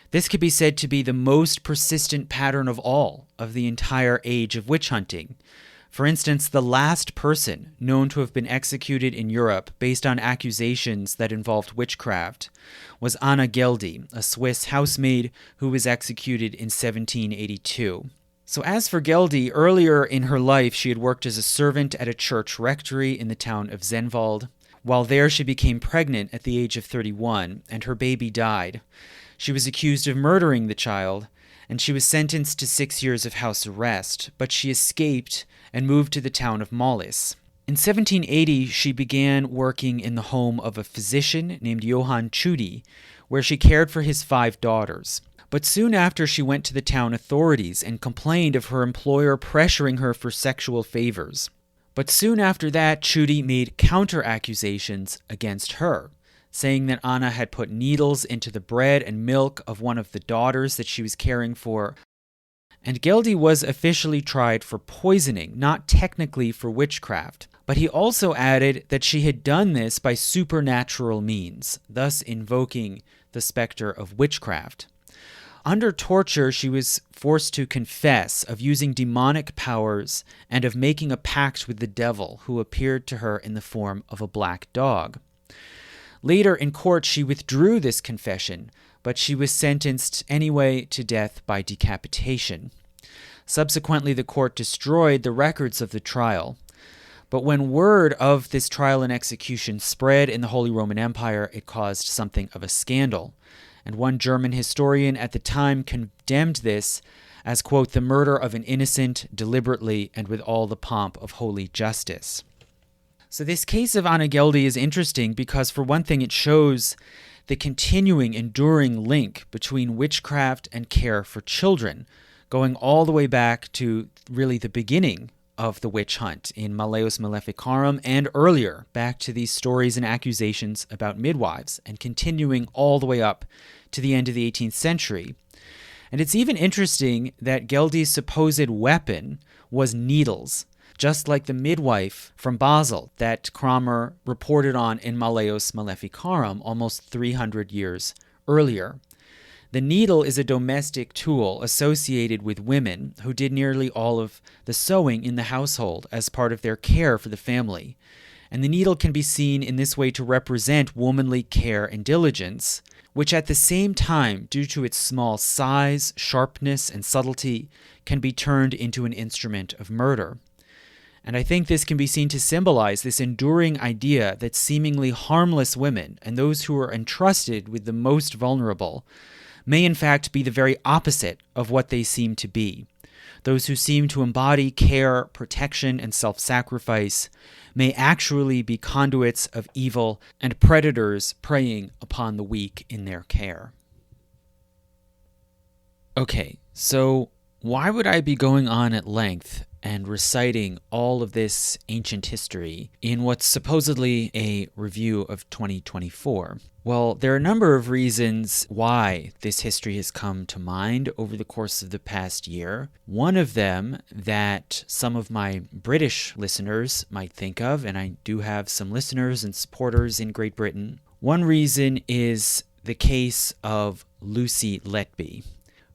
Speaker 1: This could be said to be the most persistent pattern of all of the entire age of witch hunting. For instance, the last person known to have been executed in Europe based on accusations that involved witchcraft was Anna Geldi, a Swiss housemaid who was executed in 1782. So as for Geldi, earlier in her life she had worked as a servant at a church rectory in the town of Zenwald. While there she became pregnant at the age of 31, and her baby died. She was accused of murdering the child, and she was sentenced to 6 years of house arrest, but she escaped and moved to the town of Mollis. In 1780, she began working in the home of a physician named Johann Tschudi, where she cared for his 5 daughters. But soon after, she went to the town authorities and complained of her employer pressuring her for sexual favors. But soon after that, Tschudi made counter-accusations against her, saying that Anna had put needles into the bread and milk of one of the daughters that she was caring for. And Geldi was officially tried for poisoning, not technically for witchcraft. But he also added that she had done this by supernatural means, thus invoking the specter of witchcraft. Under torture, she was forced to confess of using demonic powers and of making a pact with the devil, who appeared to her in the form of a black dog. Later in court, she withdrew this confession, but she was sentenced anyway to death by decapitation. Subsequently, the court destroyed the records of the trial. But when word of this trial and execution spread in the Holy Roman Empire, it caused something of a scandal. And one German historian at the time condemned this as, quote, the murder of an innocent deliberately and with all the pomp of holy justice. So this case of Anna Geldi is interesting because, for one thing, it shows the continuing, enduring link between witchcraft and care for children, going all the way back to really the beginning of the witch hunt in Malleus Maleficarum and earlier, back to these stories and accusations about midwives, and continuing all the way up to the end of the 18th century. And it's even interesting that Geldi's supposed weapon was needles, just like the midwife from Basel that Kramer reported on in Malleus Maleficarum almost 300 years earlier. The needle is a domestic tool associated with women who did nearly all of the sewing in the household as part of their care for the family. And the needle can be seen in this way to represent womanly care and diligence, which at the same time, due to its small size, sharpness, and subtlety, can be turned into an instrument of murder. And I think this can be seen to symbolize this enduring idea that seemingly harmless women and those who are entrusted with the most vulnerable may in fact be the very opposite of what they seem to be. those who seem to embody care, protection, and self-sacrifice, may actually be conduits of evil and predators preying upon the weak in their care. Okay, so why would I be going on at length and reciting all of this ancient history in what's supposedly a review of 2024? Well, there are a number of reasons why this history has come to mind over the course of the past year. One of them that some of my British listeners might think of, and I do have some listeners and supporters in Great Britain. One reason is the case of Lucy Letby,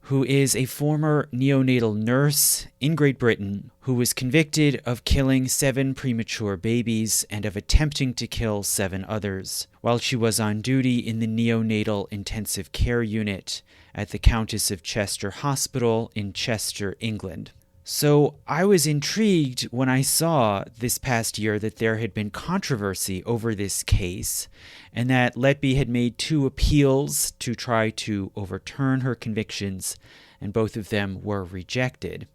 Speaker 1: who is a former neonatal nurse in Great Britain who was convicted of killing 7 premature babies and of attempting to kill 7 others while she was on duty in the neonatal intensive care unit at the Countess of Chester Hospital in Chester, England. So I was intrigued when I saw this past year that there had been controversy over this case and that Letby had made 2 appeals to try to overturn her convictions, and both of them were rejected.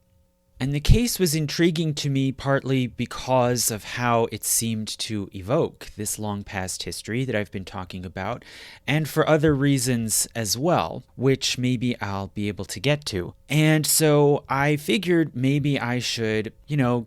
Speaker 1: And the case was intriguing to me partly because of how it seemed to evoke this long past history that I've been talking about, and for other reasons as well, which maybe I'll be able to get to. And so I figured maybe I should,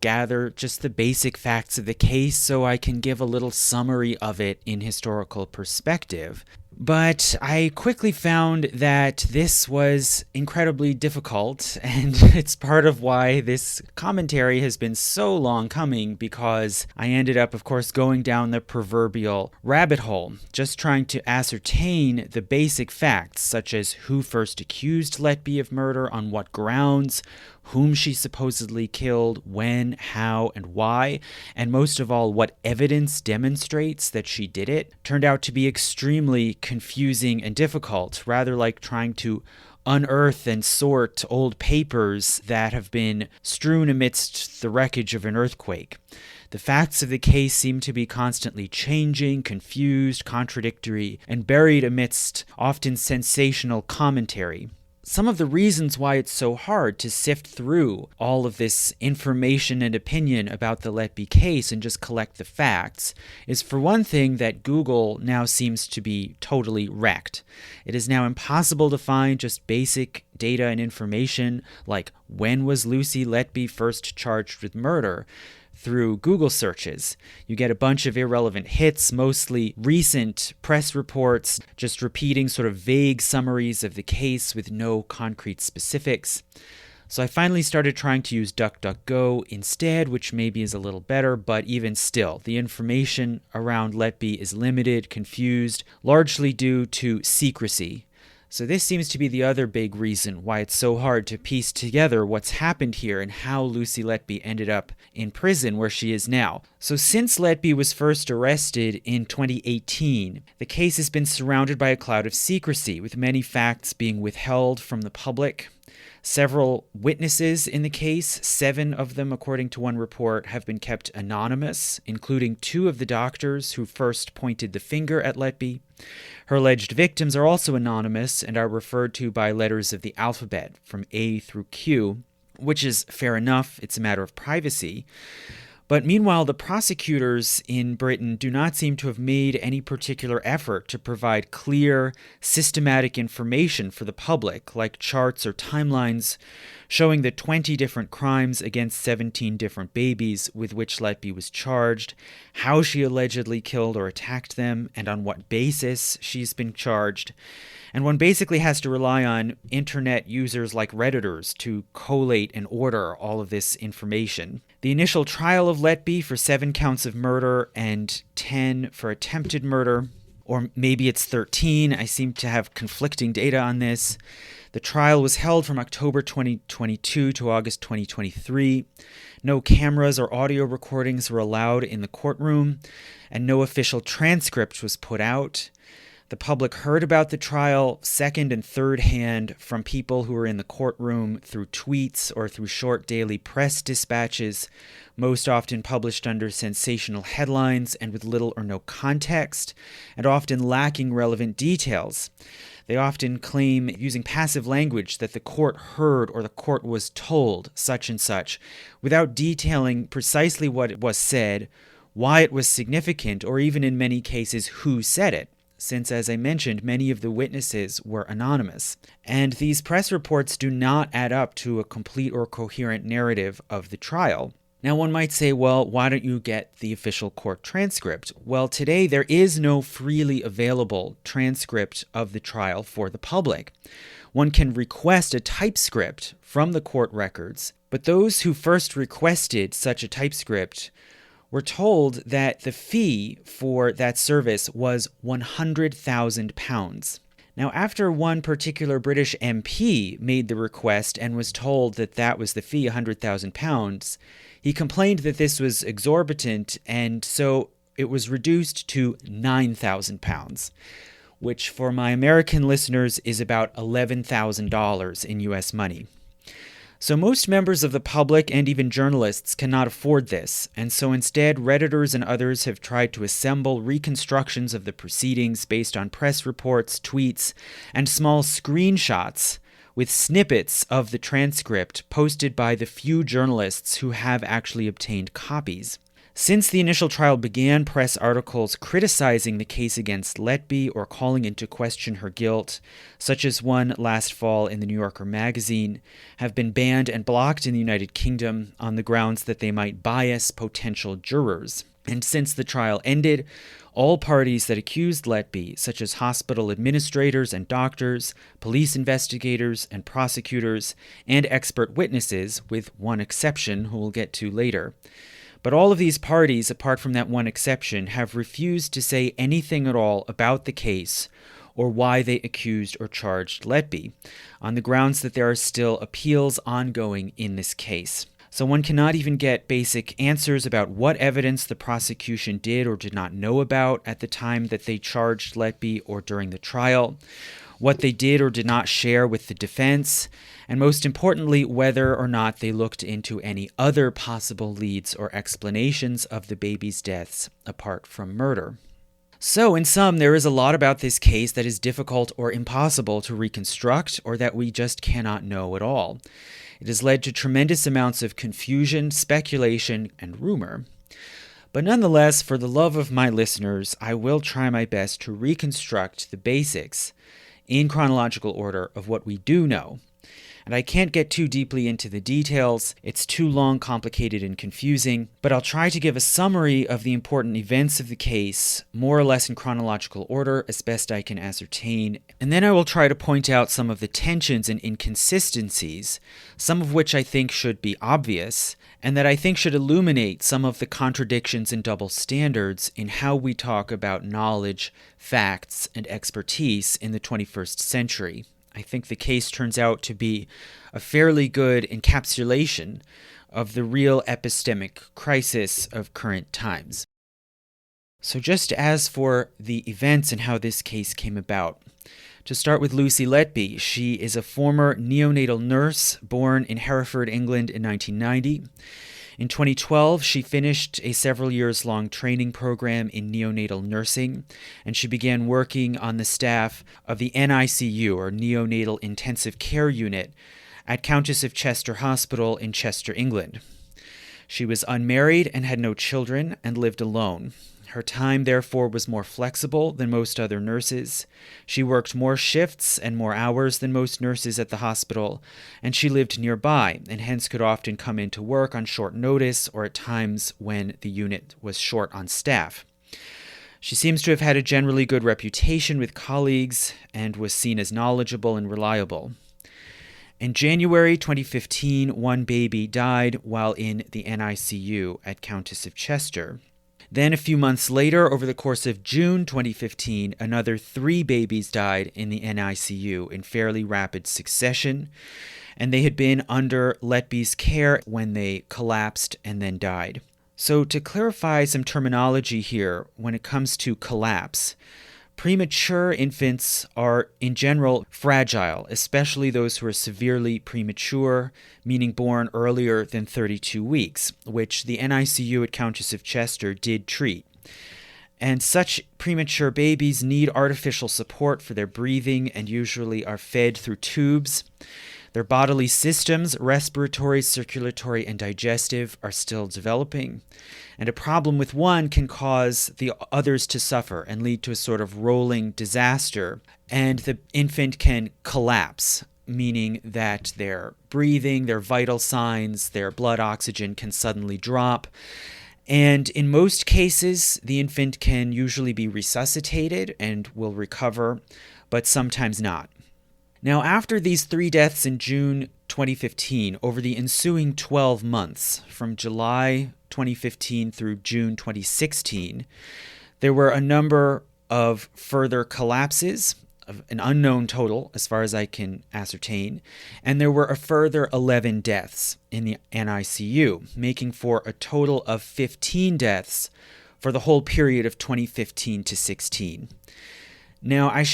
Speaker 1: gather just the basic facts of the case so I can give a little summary of it in historical perspective. But I quickly found that this was incredibly difficult, and it's part of why this commentary has been so long coming, because I ended up, of course, going down the proverbial rabbit hole, just trying to ascertain the basic facts, such as who first accused Letby of murder, on what grounds, whom she supposedly killed, when, how, and why, and most of all, what evidence demonstrates that she did it, turned out to be extremely confusing and difficult, rather like trying to unearth and sort old papers that have been strewn amidst the wreckage of an earthquake. The facts of the case seem to be constantly changing, confused, contradictory, and buried amidst often sensational commentary. Some of the reasons why it's so hard to sift through all of this information and opinion about the Letby case and just collect the facts is, for one thing, that Google now seems to be totally wrecked. It is now impossible to find just basic data and information like when was Lucy Letby first charged with murder through Google searches. You get a bunch of irrelevant hits, mostly recent press reports, just repeating sort of vague summaries of the case with no concrete specifics. So I finally started trying to use DuckDuckGo instead, which maybe is a little better, but even still, the information around Letby is limited, confused, largely due to secrecy. So this seems to be the other big reason why it's so hard to piece together what's happened here and how Lucy Letby ended up in prison where she is now. So since Letby was first arrested in 2018, the case has been surrounded by a cloud of secrecy, with many facts being withheld from the public. Several witnesses in the case, 7 of them according to one report, have been kept anonymous, including 2 of the doctors who first pointed the finger at Letby. Her alleged victims are also anonymous and are referred to by letters of the alphabet from A through Q, which is fair enough, it's a matter of privacy. But meanwhile, the prosecutors in Britain do not seem to have made any particular effort to provide clear, systematic information for the public, like charts or timelines showing the 20 different crimes against 17 different babies with which Letby was charged, how she allegedly killed or attacked them, and on what basis she's been charged. And one basically has to rely on internet users like Redditors to collate and order all of this information. The initial trial of Letby for 7 counts of murder and 10 for attempted murder, or maybe it's 13, I seem to have conflicting data on this. The trial was held from October 2022 to August 2023. No cameras or audio recordings were allowed in the courtroom, and no official transcript was put out. The public heard about the trial second and third hand from people who were in the courtroom through tweets or through short daily press dispatches, most often published under sensational headlines and with little or no context, and often lacking relevant details. They often claim, using passive language, that the court heard or the court was told such and such, without detailing precisely what was said, why it was significant, or even in many cases who said it, since, as I mentioned, many of the witnesses were anonymous. And these press reports do not add up to a complete or coherent narrative of the trial. Now, one might say, well, why don't you get the official court transcript? Well, today there is no freely available transcript of the trial for the public. One can request a typescript from the court records, but those who first requested such a typescript were told that the fee for that service was £100,000. Now, after one particular British MP made the request and was told that that was the fee, £100,000, he complained that this was exorbitant, and so it was reduced to £9,000, which for my American listeners is about $11,000 in US money. So most members of the public and even journalists cannot afford this, and so instead Redditors and others have tried to assemble reconstructions of the proceedings based on press reports, tweets, and small screenshots with snippets of the transcript posted by the few journalists who have actually obtained copies. Since the initial trial began, press articles criticizing the case against Letby or calling into question her guilt, such as one last fall in the New Yorker magazine, have been banned and blocked in the United Kingdom on the grounds that they might bias potential jurors. And since the trial ended, all parties that accused Letby, such as hospital administrators and doctors, police investigators and prosecutors, and expert witnesses, with one exception who we'll get to later, but all of these parties, apart from that one exception, have refused to say anything at all about the case or why they accused or charged Letby, on the grounds that there are still appeals ongoing in this case. So one cannot even get basic answers about what evidence the prosecution did or did not know about at the time that they charged Letby or during the trial, what they did or did not share with the defense, and most importantly, whether or not they looked into any other possible leads or explanations of the baby's deaths apart from murder. So, in sum, there is a lot about this case that is difficult or impossible to reconstruct, or that we just cannot know at all. It has led to tremendous amounts of confusion, speculation, and rumor. But nonetheless, for the love of my listeners, I will try my best to reconstruct the basics in chronological order of what we do know. And I can't get too deeply into the details, it's too long, complicated, and confusing, but I'll try to give a summary of the important events of the case, more or less in chronological order, as best I can ascertain, and then I will try to point out some of the tensions and inconsistencies, some of which I think should be obvious, and that I think should illuminate some of the contradictions and double standards in how we talk about knowledge, facts, and expertise in the 21st century. I think the case turns out to be a fairly good encapsulation of the real epistemic crisis of current times. So just as for the events and how this case came about, to start with Lucy Letby, she is a former neonatal nurse born in Hereford, England in 1990. In 2012, she finished a several years long training program in neonatal nursing, and she began working on the staff of the NICU, or Neonatal Intensive Care Unit, at Countess of Chester Hospital in Chester, England. She was unmarried and had no children and lived alone. Her time, therefore, was more flexible than most other nurses. She worked more shifts and more hours than most nurses at the hospital, and she lived nearby, and hence could often come into work on short notice or at times when the unit was short on staff. She seems to have had a generally good reputation with colleagues and was seen as knowledgeable and reliable. In January 2015, one baby died while in the NICU at Countess of Chester. Then a few months later, over the course of June 2015, another 3 babies died in the NICU in fairly rapid succession, and they had been under Letby's care when they collapsed and then died. So to clarify some terminology here, when it comes to collapse, Premature infants are, in general, fragile, especially those who are severely premature, meaning born earlier than 32 weeks, which the NICU at Countess of Chester did treat. And such premature babies need artificial support for their breathing and usually are fed through tubes. Their bodily systems, respiratory, circulatory, and digestive, are still developing. And a problem with one can cause the others to suffer and lead to a sort of rolling disaster. And the infant can collapse, meaning that their breathing, their vital signs, their blood oxygen can suddenly drop. And in most cases, the infant can usually be resuscitated and will recover, but sometimes not. Now, after these 3 deaths in June 2015, over the ensuing 12 months, from July 2015 through June 2016, there were a number of further collapses, of an unknown total as far as I can ascertain, and there were a further 11 deaths in the NICU, making for a total of 15 deaths for the whole period of 2015 to 16. Now, I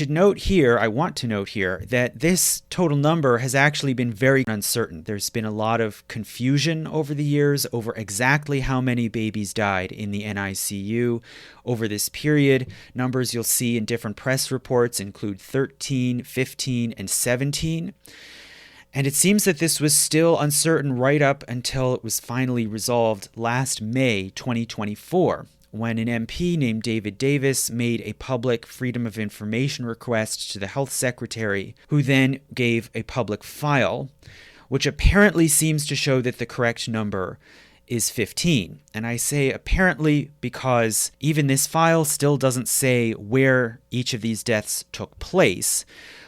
Speaker 1: want to note here, that this total number has actually been very uncertain. There's been a lot of confusion over the years over exactly how many babies died in the NICU over this period. Numbers you'll see in different press reports include 13, 15, and 17. And it seems that this was still uncertain right up until it was finally resolved last May 2024. When an MP named David Davis made a public Freedom of Information request to the Health Secretary, who then gave a public file, which apparently seems to show that the correct number is 15. And I say apparently because even this file still doesn't say where each of these deaths took place,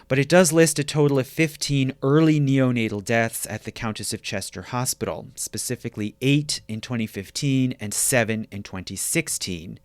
Speaker 1: but it does list a total of 15 early neonatal deaths at the Countess of Chester Hospital, specifically 8 in 2015 and 7 in 2016.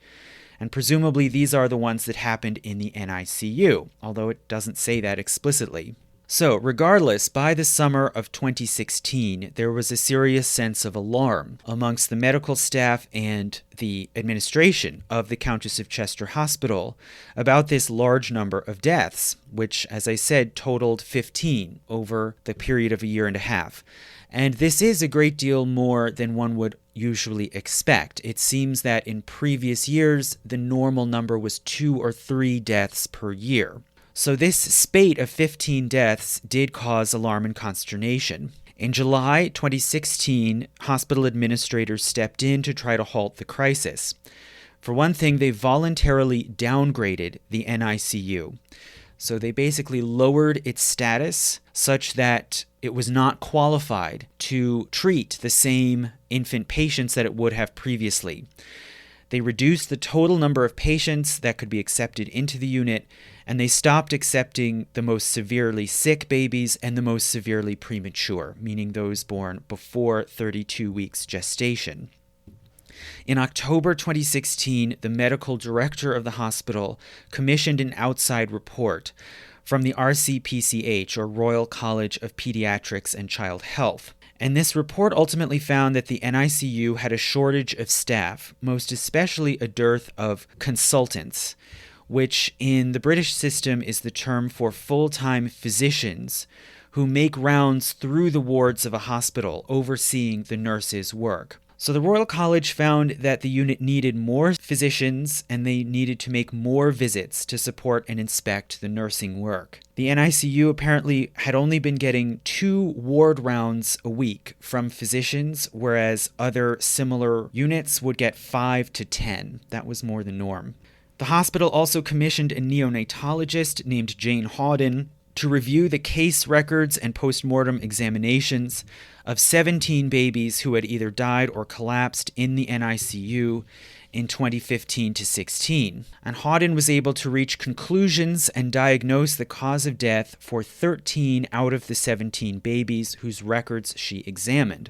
Speaker 1: And presumably these are the ones that happened in the NICU, although it doesn't say that explicitly. So, regardless, by the summer of 2016, there was a serious sense of alarm amongst the medical staff and the administration of the Countess of Chester Hospital about this large number of deaths, which, as I said, totaled 15 over the period of a year and a half. And this is a great deal more than one would usually expect. It seems that in previous years, the normal number was 2 or 3 deaths per year. So this spate of 15 deaths did cause alarm and consternation. In July 2016, hospital administrators stepped in to try to halt the crisis. For one thing, they voluntarily downgraded the NICU. So they basically lowered its status such that it was not qualified to treat the same infant patients that it would have previously. They reduced the total number of patients that could be accepted into the unit, and they stopped accepting the most severely sick babies and the most severely premature, meaning those born before 32 weeks gestation. In October 2016, the medical director of the hospital commissioned an outside report from the RCPCH, or Royal College of Pediatrics and Child Health. And this report ultimately found that the NICU had a shortage of staff, most especially a dearth of consultants, which in the British system is the term for full-time physicians who make rounds through the wards of a hospital, overseeing the nurses' work. So the Royal College found that the unit needed more physicians and they needed to make more visits to support and inspect the nursing work. The NICU apparently had only been getting 2 ward rounds a week from physicians, whereas other similar units would get 5 to 10. That was more the norm. The hospital also commissioned a neonatologist named Jane Hawdon to review the case records and post-mortem examinations of 17 babies who had either died or collapsed in the NICU in 2015 to 16. And Hawdon was able to reach conclusions and diagnose the cause of death for 13 out of the 17 babies whose records she examined.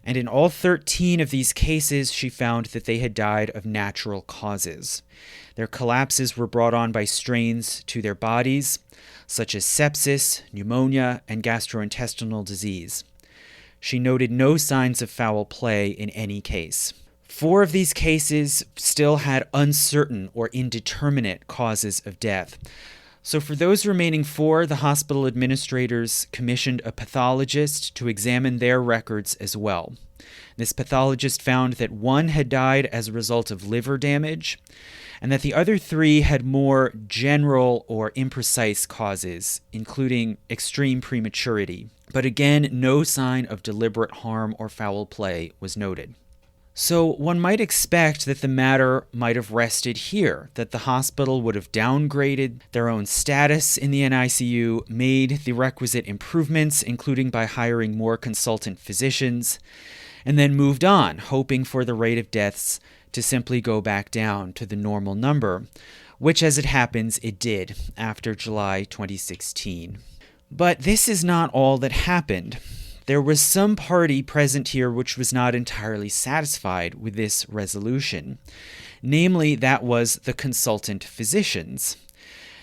Speaker 1: And in all 13 of these cases, she found that they had died of natural causes. Their collapses were brought on by strains to their bodies, such as sepsis, pneumonia, and gastrointestinal disease. She noted no signs of foul play in any case. 4 of these cases still had uncertain or indeterminate causes of death. So for those remaining 4, the hospital administrators commissioned a pathologist to examine their records as well. This pathologist found that 1 had died as a result of liver damage, and that the other 3 had more general or imprecise causes, including extreme prematurity. But again, no sign of deliberate harm or foul play was noted. So one might expect that the matter might have rested here, that the hospital would have downgraded their own status in the NICU, made the requisite improvements, including by hiring more consultant physicians, and then moved on, hoping for the rate of deaths to simply go back down to the normal number, which, as it happens, it did after July 2016. But this is not all that happened. There was some party present here which was not entirely satisfied with this resolution. Namely, that was the consultant physicians.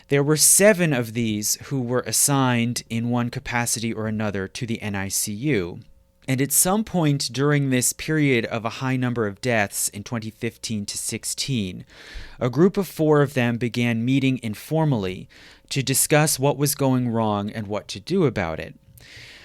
Speaker 1: There were 7 of these who were assigned in one capacity or another to the NICU. And at some point during this period of a high number of deaths in 2015 to 16, a group of 4 of them began meeting informally to discuss what was going wrong and what to do about it.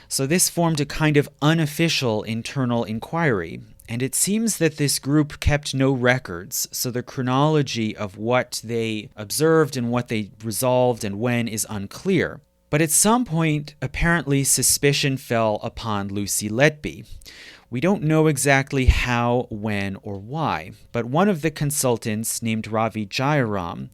Speaker 1: So this formed a kind of unofficial internal inquiry, and it seems that this group kept no records, so the chronology of what they observed and what they resolved and when is unclear. But at some point, apparently suspicion fell upon Lucy Letby. We don't know exactly how, when, or why, but one of the consultants, named Ravi Jayaram,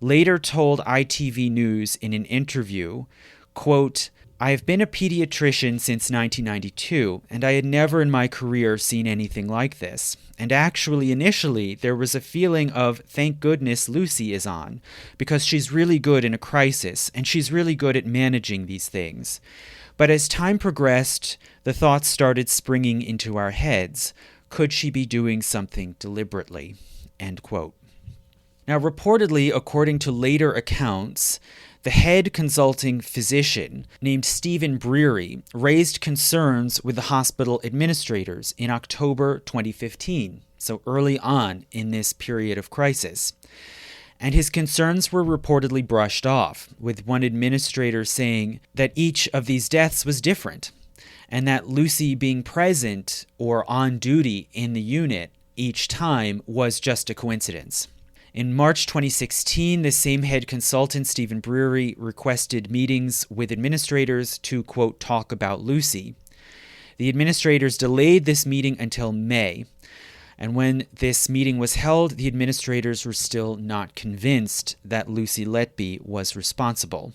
Speaker 1: later told ITV News in an interview, quote, "I have been a pediatrician since 1992, and I had never in my career seen anything like this. And actually, initially, there was a feeling of, thank goodness Lucy is on, because she's really good in a crisis, and she's really good at managing these things. But as time progressed, the thoughts started springing into our heads. Could she be doing something deliberately?" End quote. Now, reportedly, according to later accounts, the head consulting physician, named Stephen Breary, raised concerns with the hospital administrators in October 2015, so early on in this period of crisis. And his concerns were reportedly brushed off, with one administrator saying that each of these deaths was different, and that Lucy being present or on duty in the unit each time was just a coincidence. In March 2016, the same head consultant, Stephen Breary, requested meetings with administrators to, quote, talk about Lucy. The administrators delayed this meeting until May, and when this meeting was held, the administrators were still not convinced that Lucy Letby was responsible.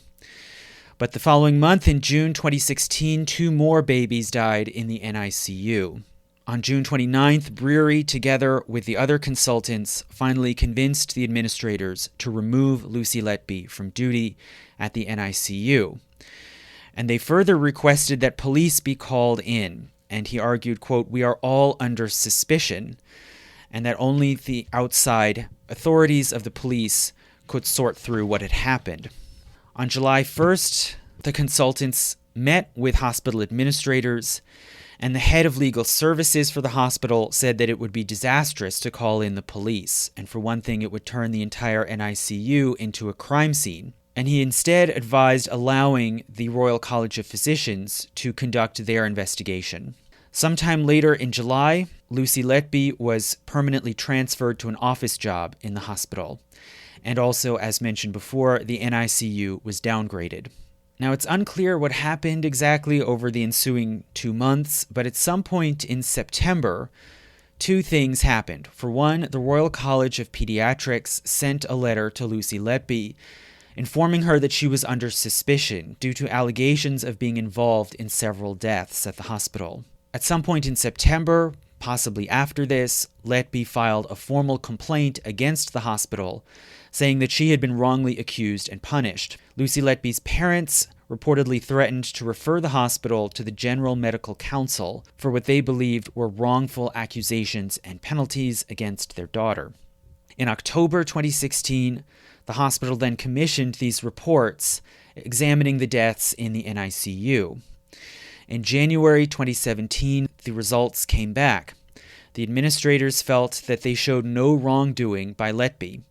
Speaker 1: But the following month, in June 2016, 2 more babies died in the NICU. On June 29th, Breary, together with the other consultants, finally convinced the administrators to remove Lucy Letby from duty at the NICU. And they further requested that police be called in. And he argued, quote, "We are all under suspicion," and that only the outside authorities of the police could sort through what had happened. On July 1st, the consultants met with hospital administrators, and the head of legal services for the hospital said that it would be disastrous to call in the police, and for one thing, it would turn the entire NICU into a crime scene. And he instead advised allowing the Royal College of Physicians to conduct their investigation. Sometime later in July, Lucy Letby was permanently transferred to an office job in the hospital. And also, as mentioned before, the NICU was downgraded. Now, it's unclear what happened exactly over the ensuing 2 months, but at some point in September, 2 things happened. For one, the Royal College of Pediatrics sent a letter to Lucy Letby informing her that she was under suspicion due to allegations of being involved in several deaths at the hospital. At some point in September, possibly after this, Letby filed a formal complaint against the hospital, saying that she had been wrongly accused and punished. Lucy Letby's parents reportedly threatened to refer the hospital to the General Medical Council for what they believed were wrongful accusations and penalties against their daughter. In October 2016, the hospital then commissioned these reports examining the deaths in the NICU. In January 2017, the results came back. The administrators felt that they showed no wrongdoing by Letby.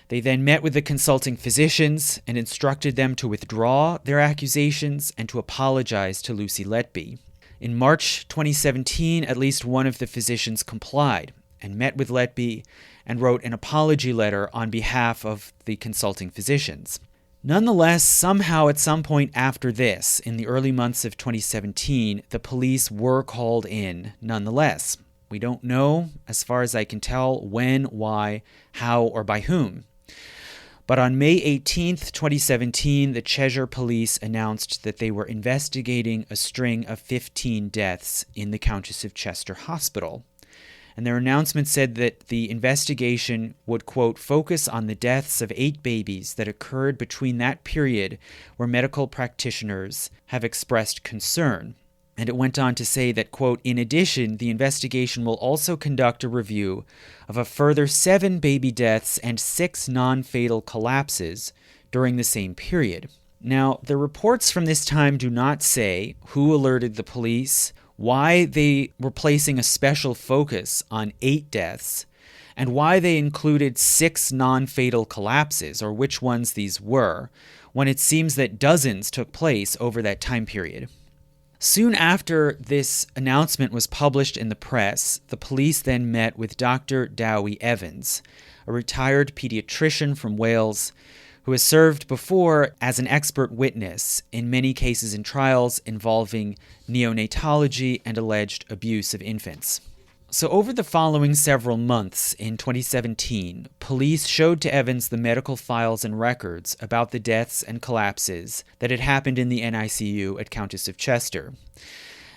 Speaker 1: They then met with the consulting physicians and instructed them to withdraw their accusations and to apologize to Lucy Letby. In March 2017, at least one of the physicians complied and met with Letby and wrote an apology letter on behalf of the consulting physicians. Nonetheless, somehow at some point after this, in the early months of 2017, the police were called in nonetheless. We don't know, as far as I can tell, when, why, how, or by whom. But on May 18th, 2017, the Cheshire police announced that they were investigating a string of 15 deaths in the Countess of Chester Hospital. And their announcement said that the investigation would, quote, focus on the deaths of 8 babies that occurred between that period where medical practitioners have expressed concern. And it went on to say that, quote, in addition, the investigation will also conduct a review of a further 7 baby deaths and 6 non-fatal collapses during the same period. Now, the reports from this time do not say who alerted the police, why they were placing a special focus on 8 deaths, and why they included 6 non-fatal collapses, or which ones these were, when it seems that dozens took place over that time period. Soon after this announcement was published in the press, the police then met with Dr. Dowie Evans, a retired pediatrician from Wales, who has served before as an expert witness in many cases in trials involving neonatology and alleged abuse of infants. So over the following several months in 2017, police showed to Evans the medical files and records about the deaths and collapses that had happened in the NICU at Countess of Chester.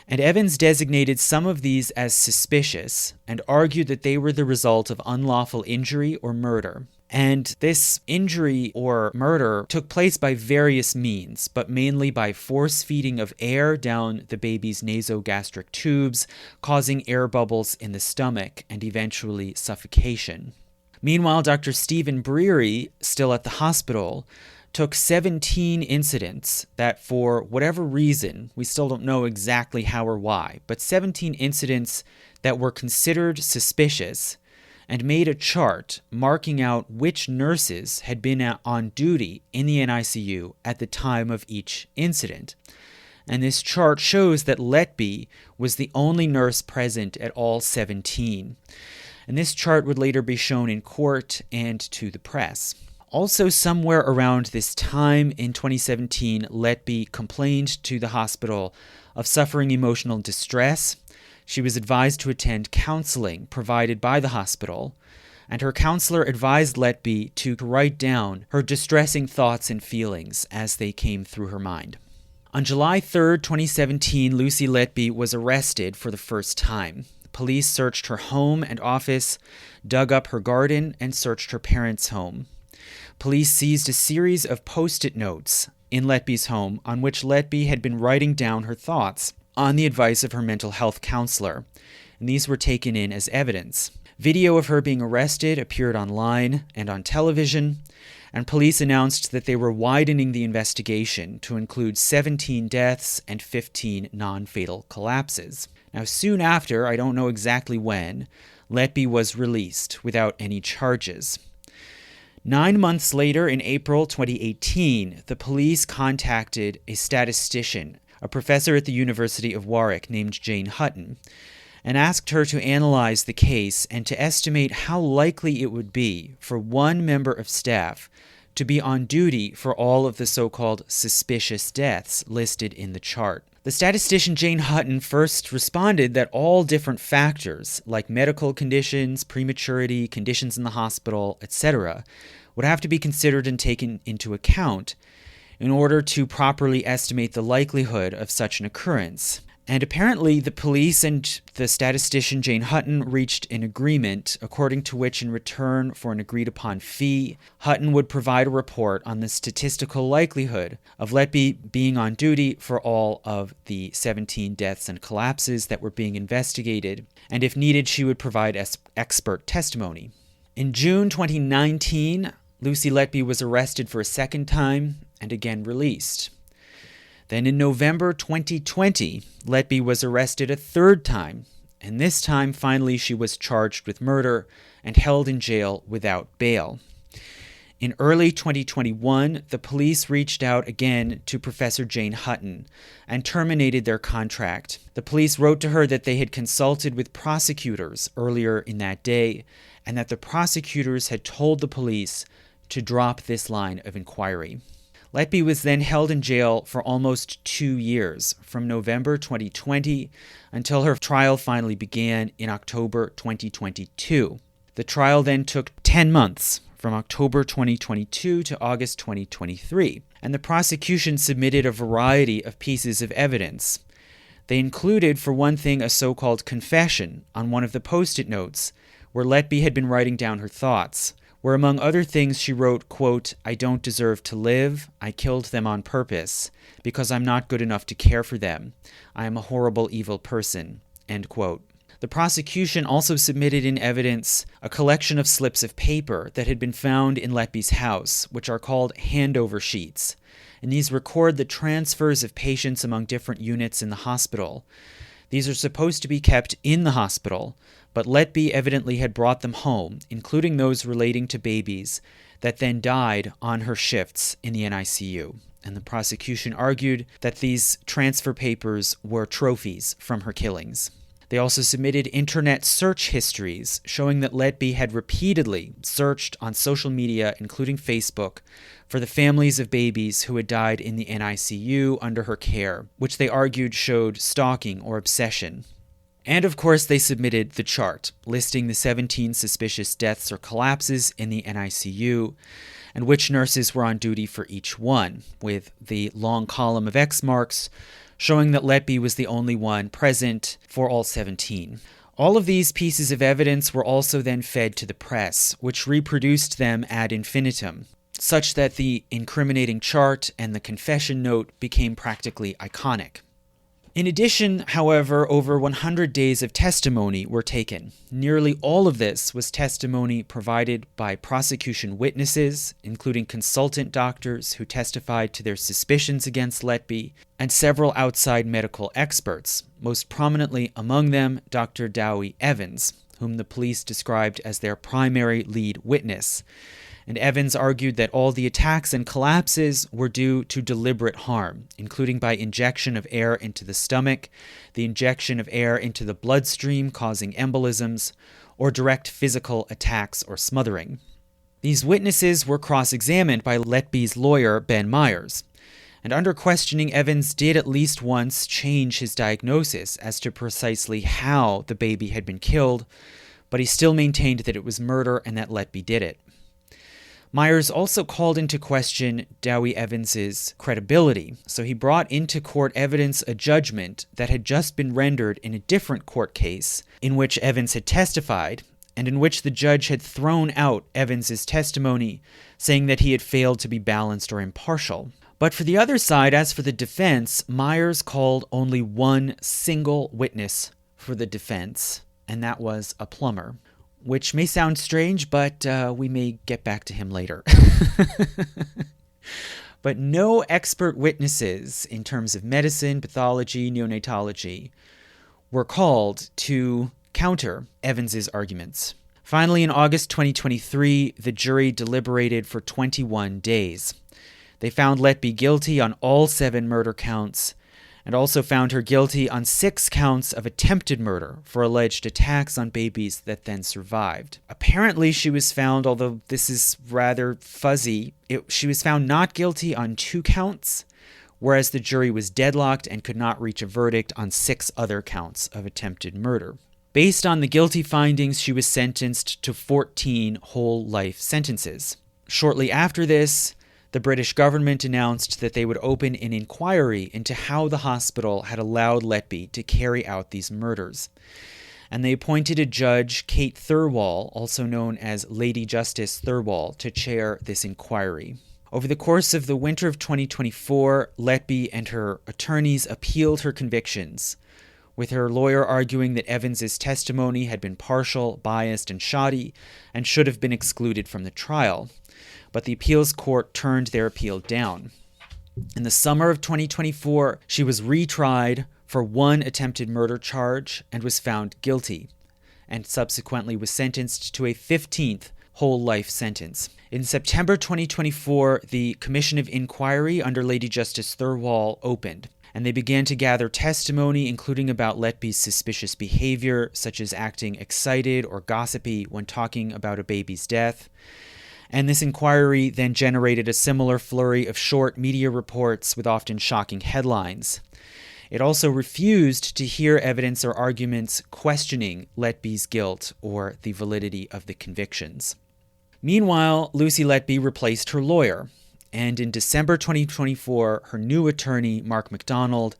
Speaker 1: And Evans designated some of these as suspicious and argued that they were the result of unlawful injury or murder. And this injury or murder took place by various means, but mainly by force feeding of air down the baby's nasogastric tubes, causing air bubbles in the stomach and eventually suffocation. Meanwhile, Dr. Stephen Breary, still at the hospital, took 17 incidents that, for whatever reason, we still don't know exactly how or why, but 17 incidents that were considered suspicious, and made a chart marking out which nurses had been on duty in the NICU at the time of each incident. And this chart shows that Letby was the only nurse present at all 17. And this chart would later be shown in court and to the press. Also, somewhere around this time in 2017, Letby complained to the hospital of suffering emotional distress. She was advised to attend counseling provided by the hospital, and her counselor advised Letby to write down her distressing thoughts and feelings as they came through her mind. On July 3rd, 2017, Lucy Letby was arrested for the first time. Police searched her home and office, dug up her garden, and searched her parents' home. Police seized a series of Post-it notes in Letby's home on which Letby had been writing down her thoughts on the advice of her mental health counselor, and these were taken in as evidence. Video of her being arrested appeared online and on television, and police announced that they were widening the investigation to include 17 deaths and 15 non-fatal collapses. Now, soon after, I don't know exactly when, Letby was released without any charges. 9 months later, in April 2018, the police contacted a statistician, a professor at the University of Warwick named Jane Hutton, and asked her to analyze the case and to estimate how likely it would be for one member of staff to be on duty for all of the so-called suspicious deaths listed in the chart. The statistician Jane Hutton first responded that all different factors, like medical conditions, prematurity, conditions in the hospital, etc., would have to be considered and taken into account in order to properly estimate the likelihood of such an occurrence. And apparently the police and the statistician Jane Hutton reached an agreement, according to which in return for an agreed-upon fee, Hutton would provide a report on the statistical likelihood of Letby being on duty for all of the 17 deaths and collapses that were being investigated, and if needed, she would provide expert testimony. In June 2019, Lucy Letby was arrested for a second time and again released. Then in November 2020, Letby was arrested a third time and this time, finally, she was charged with murder and held in jail without bail. In early 2021, the police reached out again to Professor Jane Hutton and terminated their contract. The police wrote to her that they had consulted with prosecutors earlier in that day and that the prosecutors had told the police to drop this line of inquiry. Letby was then held in jail for almost 2 years, from November 2020 until her trial finally began in October 2022. The trial then took 10 months, from October 2022 to August 2023, and the prosecution submitted a variety of pieces of evidence. They included, for one thing, a so-called confession on one of the post-it notes, where Letby had been writing down her thoughts, where among other things she wrote, quote, "I don't deserve to live. I killed them on purpose, because I'm not good enough to care for them. I am a horrible, evil person," end quote. The prosecution also submitted in evidence a collection of slips of paper that had been found in Letby's house, which are called handover sheets. And these record the transfers of patients among different units in the hospital. These are supposed to be kept in the hospital, but Letby evidently had brought them home, including those relating to babies that then died on her shifts in the NICU. And the prosecution argued that these transfer papers were trophies from her killings. They also submitted internet search histories showing that Letby had repeatedly searched on social media, including Facebook, for the families of babies who had died in the NICU under her care, which they argued showed stalking or obsession. And of course, they submitted the chart, listing the 17 suspicious deaths or collapses in the NICU, and which nurses were on duty for each one, with the long column of X marks showing that Letby was the only one present for all 17. All of these pieces of evidence were also then fed to the press, which reproduced them ad infinitum, such that the incriminating chart and the confession note became practically iconic. In addition, however, over 100 days of testimony were taken. Nearly all of this was testimony provided by prosecution witnesses, including consultant doctors who testified to their suspicions against Letby, and several outside medical experts, most prominently among them Dr. Dowie Evans, whom the police described as their primary lead witness. And Evans argued that all the attacks and collapses were due to deliberate harm, including by injection of air into the stomach, the injection of air into the bloodstream causing embolisms, or direct physical attacks or smothering. These witnesses were cross-examined by Letby's lawyer, Ben Myers. And under questioning, Evans did at least once change his diagnosis as to precisely how the baby had been killed, but he still maintained that it was murder and that Letby did it. Myers also called into question Dowie Evans's credibility, so he brought into court evidence a judgment that had just been rendered in a different court case in which Evans had testified, and in which the judge had thrown out Evans's testimony, saying that he had failed to be balanced or impartial. But for the other side, as for the defense, Myers called only one single witness for the defense, and that was a plumber. Which may sound strange, but we may get back to him later. But no expert witnesses in terms of medicine, pathology, neonatology were called to counter Evans's arguments. Finally, in August 2023, the jury deliberated for 21 days. They found Letby guilty on all 7 murder counts, and also found her guilty on 6 counts of attempted murder for alleged attacks on babies that then survived. Apparently, she was found, although this is rather fuzzy, she was found not guilty on 2 counts, whereas the jury was deadlocked and could not reach a verdict on 6 other counts of attempted murder. Based on the guilty findings, she was sentenced to 14 whole life sentences. Shortly after this, the British government announced that they would open an inquiry into how the hospital had allowed Letby to carry out these murders. And they appointed a judge, Kate Thirlwall, also known as Lady Justice Thirlwall, to chair this inquiry. Over the course of the winter of 2024, Letby and her attorneys appealed her convictions, with her lawyer arguing that Evans's testimony had been partial, biased, and shoddy, and should have been excluded from the trial. But the appeals court turned their appeal down. In the summer of 2024, she was retried for one attempted murder charge and was found guilty, and subsequently was sentenced to a 15th whole life sentence. In September 2024, the Commission of Inquiry under Lady Justice Thirlwall opened, and they began to gather testimony, including about Letby's suspicious behavior, such as acting excited or gossipy when talking about a baby's death. And this inquiry then generated a similar flurry of short media reports with often shocking headlines. It also refused to hear evidence or arguments questioning Letby's guilt or the validity of the convictions. Meanwhile, Lucy Letby replaced her lawyer, and in December 2024, her new attorney, Mark MacDonald,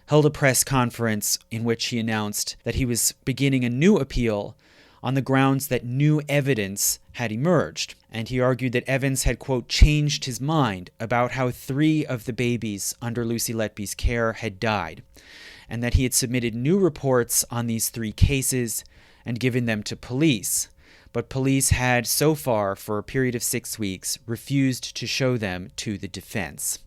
Speaker 1: held a press conference in which he announced that he was beginning a new appeal on the grounds that new evidence had emerged. And he argued that Evans had, quote, changed his mind about how 3 of the babies under Lucy Letby's care had died, and that he had submitted new reports on these 3 cases and given them to police. But police had so far, for a period of 6 weeks, refused to show them to the defense.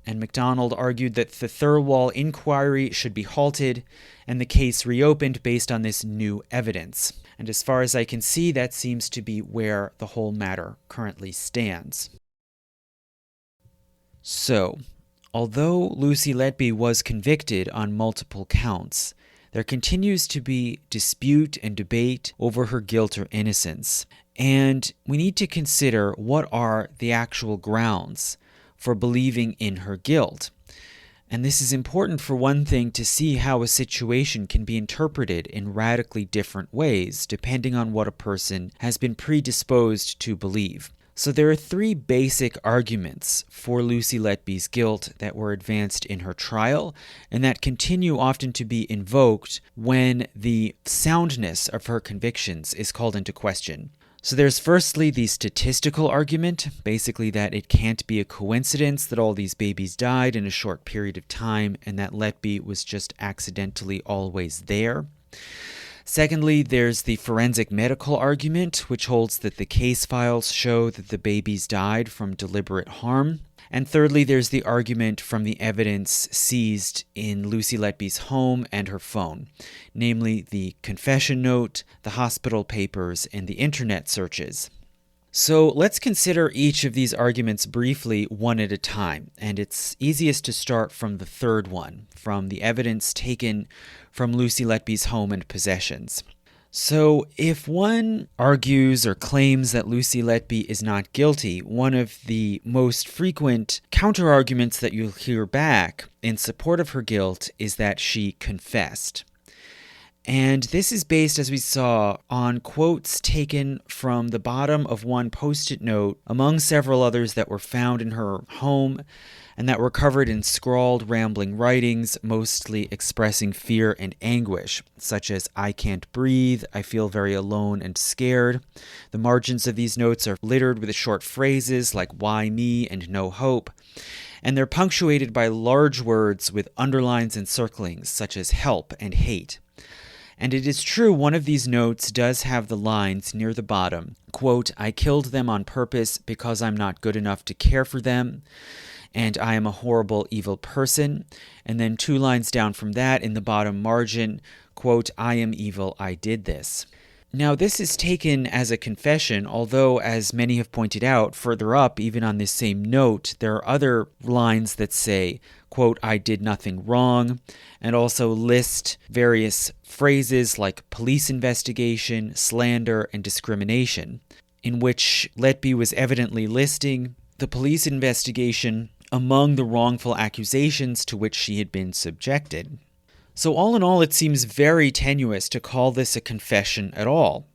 Speaker 1: And MacDonald argued that the Thirlwall inquiry should be halted and the case reopened based on this new evidence. And as far as I can see, that seems to be where the whole matter currently stands. So, although Lucy Letby was convicted on multiple counts, there continues to be dispute and debate over her guilt or innocence. And we need to consider what are the actual grounds for believing in her guilt. And this is important, for one thing, to see how a situation can be interpreted in radically different ways depending on what a person has been predisposed to believe. So there are 3 basic arguments for Lucy Letby's guilt that were advanced in her trial and that continue often to be invoked when the soundness of her convictions is called into question. So there's firstly the statistical argument, basically that it can't be a coincidence that all these babies died in a short period of time and that Letby was just accidentally always there. Secondly, there's the forensic medical argument, which holds that the case files show that the babies died from deliberate harm. And thirdly, there's the argument from the evidence seized in Lucy Letby's home and her phone, namely the confession note, the hospital papers, and the internet searches. So let's consider each of these arguments briefly one at a time, and it's easiest to start from the third one, from the evidence taken from Lucy Letby's home and possessions. So if one argues or claims that Lucy Letby is not guilty, one of the most frequent counterarguments that you'll hear back in support of her guilt is that she confessed. And this is based, as we saw, on quotes taken from the bottom of one Post-it note, among several others that were found in her home and that were covered in scrawled, rambling writings, mostly expressing fear and anguish, such as, "I can't breathe, I feel very alone and scared." The margins of these notes are littered with short phrases like "why me" and "no hope," and they're punctuated by large words with underlines and circlings, such as "help" and "hate." And it is true, one of these notes does have the lines near the bottom, quote, "I killed them on purpose because I'm not good enough to care for them, and I am a horrible, evil person." And then 2 lines down from that in the bottom margin, quote, "I am evil, I did this." Now, this is taken as a confession, although, as many have pointed out, further up, even on this same note, there are other lines that say, quote, "I did nothing wrong," and also list various phrases like police investigation, slander, and discrimination, in which Letby was evidently listing the police investigation among the wrongful accusations to which she had been subjected. So all in all, it seems very tenuous to call this a confession at all.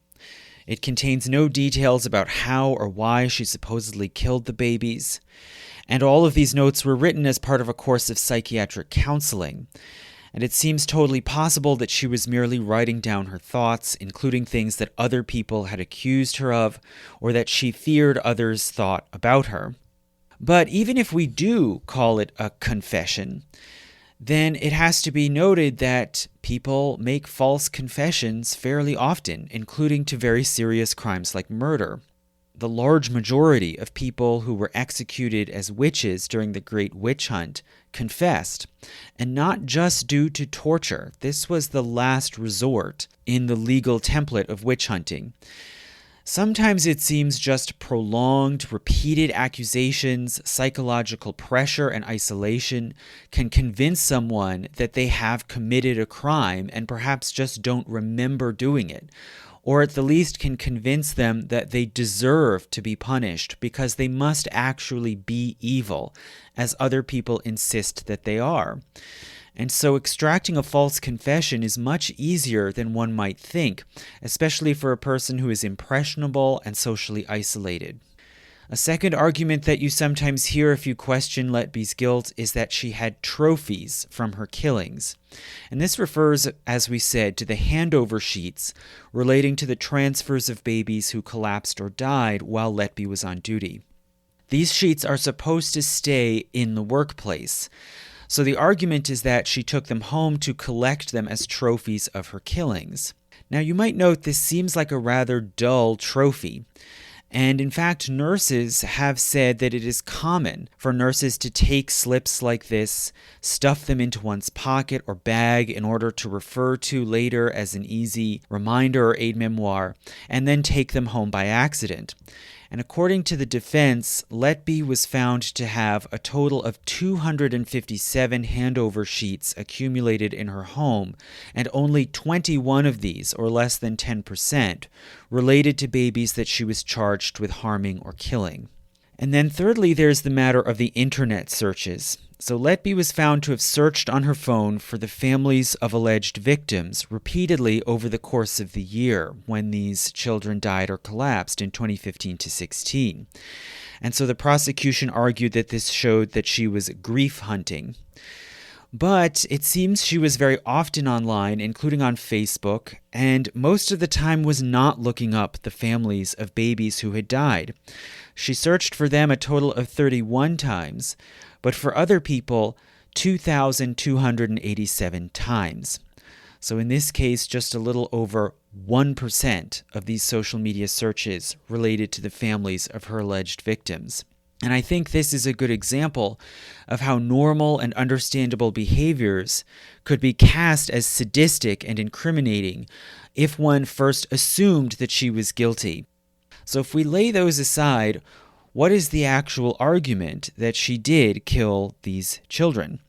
Speaker 1: It contains no details about how or why she supposedly killed the babies, and all of these notes were written as part of a course of psychiatric counseling. And it seems totally possible that she was merely writing down her thoughts, including things that other people had accused her of, or that she feared others thought about her. But even if we do call it a confession, then it has to be noted that people make false confessions fairly often, including to very serious crimes like murder. the large majority of people who were executed as witches during the Great Witch Hunt confessed, and not just due to torture. This was the last resort in the legal template of witch hunting. Sometimes it seems just prolonged, repeated accusations, psychological pressure, and isolation can convince someone that they have committed a crime and perhaps just don't remember doing it, or at the least can convince them that they deserve to be punished because they must actually be evil, as other people insist that they are. And so extracting a false confession is much easier than one might think, especially for a person who is impressionable and socially isolated. A second argument that you sometimes hear if you question Letby's guilt is that she had trophies from her killings. And this refers, as we said, to the handover sheets relating to the transfers of babies who collapsed or died while Letby was on duty. These sheets are supposed to stay in the workplace. So the argument is that she took them home to collect them as trophies of her killings. Now you might note this seems like a rather dull trophy. And in fact, nurses have said that it is common for nurses to take slips like this, stuff them into one's pocket or bag in order to refer to later as an easy reminder or aide-memoire, and then take them home by accident. And according to the defense, Letby was found to have a total of 257 handover sheets accumulated in her home, and only 21 of these, or less than 10%, related to babies that she was charged with harming or killing. And then thirdly, there's the matter of the internet searches. So Letby was found to have searched on her phone for the families of alleged victims repeatedly over the course of the year when these children died or collapsed in 2015 to 16. And so the prosecution argued that this showed that she was grief hunting. But it seems she was very often online, including on Facebook, and most of the time was not looking up the families of babies who had died. She searched for them a total of 31 times, but for other people, 2,287 times. So in this case, just a little over 1% of these social media searches related to the families of her alleged victims. And I think this is a good example of how normal and understandable behaviors could be cast as sadistic and incriminating if one first assumed that she was guilty. So if we lay those aside, what is the actual argument that she did kill these children?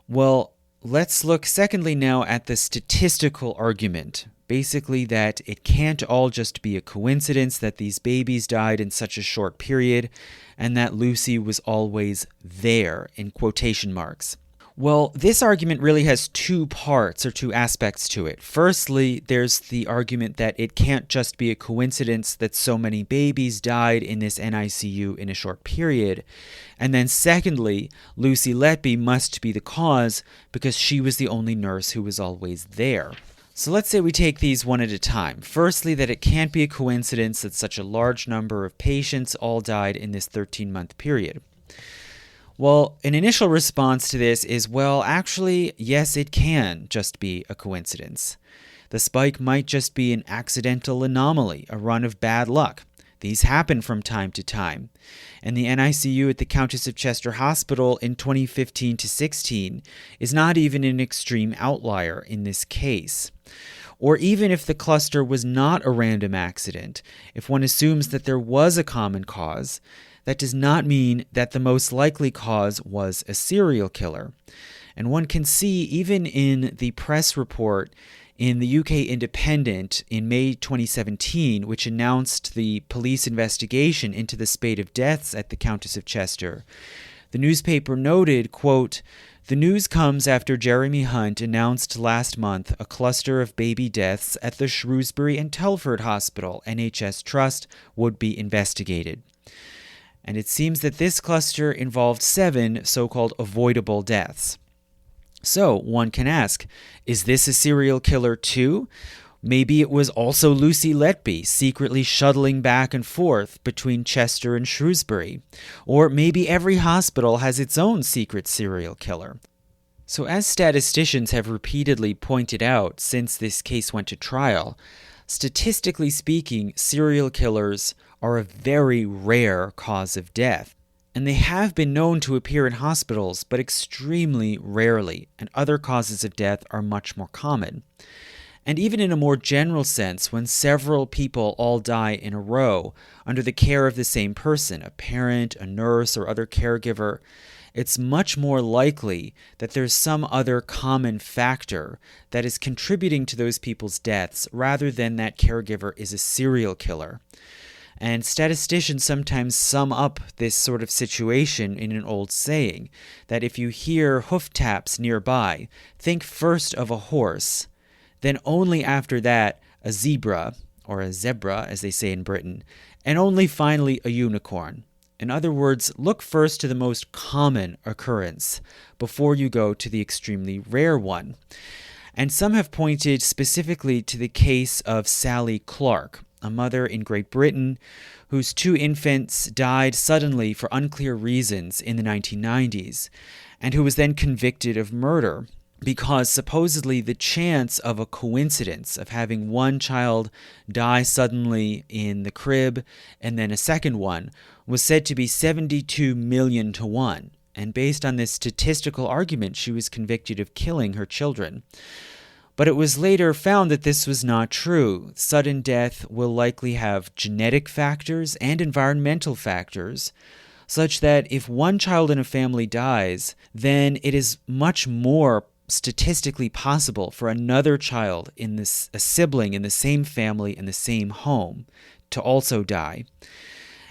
Speaker 1: Well, let's look secondly now at the statistical argument. Basically that it can't all just be a coincidence that these babies died in such a short period and that Lucy was always there, in quotation marks. Well, this argument really has two parts or two aspects to it. Firstly, there's the argument that it can't just be a coincidence that so many babies died in this NICU in a short period. And then secondly, Lucy Letby must be the cause because she was the only nurse who was always there. So let's say we take these one at a time. Firstly, that it can't be a coincidence that such a large number of patients all died in this 13-month period. Well, an initial response to this is, well, actually, yes, it can just be a coincidence. The spike might just be an accidental anomaly, a run of bad luck. These happen from time to time. And the NICU at the Countess of Chester Hospital in 2015 to 16 is not even an extreme outlier in this case. Or even if the cluster was not a random accident, if one assumes that there was a common cause, that does not mean that the most likely cause was a serial killer. And one can see even in the press report in the UK Independent in May 2017, which announced the police investigation into the spate of deaths at the Countess of Chester, the newspaper noted, quote, "The news comes after Jeremy Hunt announced last month a cluster of baby deaths at the Shrewsbury and Telford Hospital NHS Trust would be investigated." And it seems that this cluster involved 7 so-called avoidable deaths. So one can ask, is this a serial killer too? Maybe it was also Lucy Letby secretly shuttling back and forth between Chester and Shrewsbury. Or maybe every hospital has its own secret serial killer. So as statisticians have repeatedly pointed out since this case went to trial, statistically speaking, serial killers are a very rare cause of death. And they have been known to appear in hospitals, but extremely rarely, and other causes of death are much more common. And even in a more general sense, when several people all die in a row under the care of the same person, a parent, a nurse, or other caregiver, it's much more likely that there's some other common factor that is contributing to those people's deaths rather than that caregiver is a serial killer. And statisticians sometimes sum up this sort of situation in an old saying, that if you hear hoof taps nearby, think first of a horse, then only after that a zebra, or a zebra as they say in Britain, and only finally a unicorn. In other words, look first to the most common occurrence before you go to the extremely rare one. And some have pointed specifically to the case of Sally Clark, a mother in Great Britain whose 2 infants died suddenly for unclear reasons in the 1990s, and who was then convicted of murder because supposedly the chance of a coincidence of having one child die suddenly in the crib and then a second one was said to be 72 million to 1. And based on this statistical argument, she was convicted of killing her children. But it was later found that this was not true. Sudden death will likely have genetic factors and environmental factors, such that if one child in a family dies, then it is much more statistically possible for another child a sibling in the same family in the same home to also die.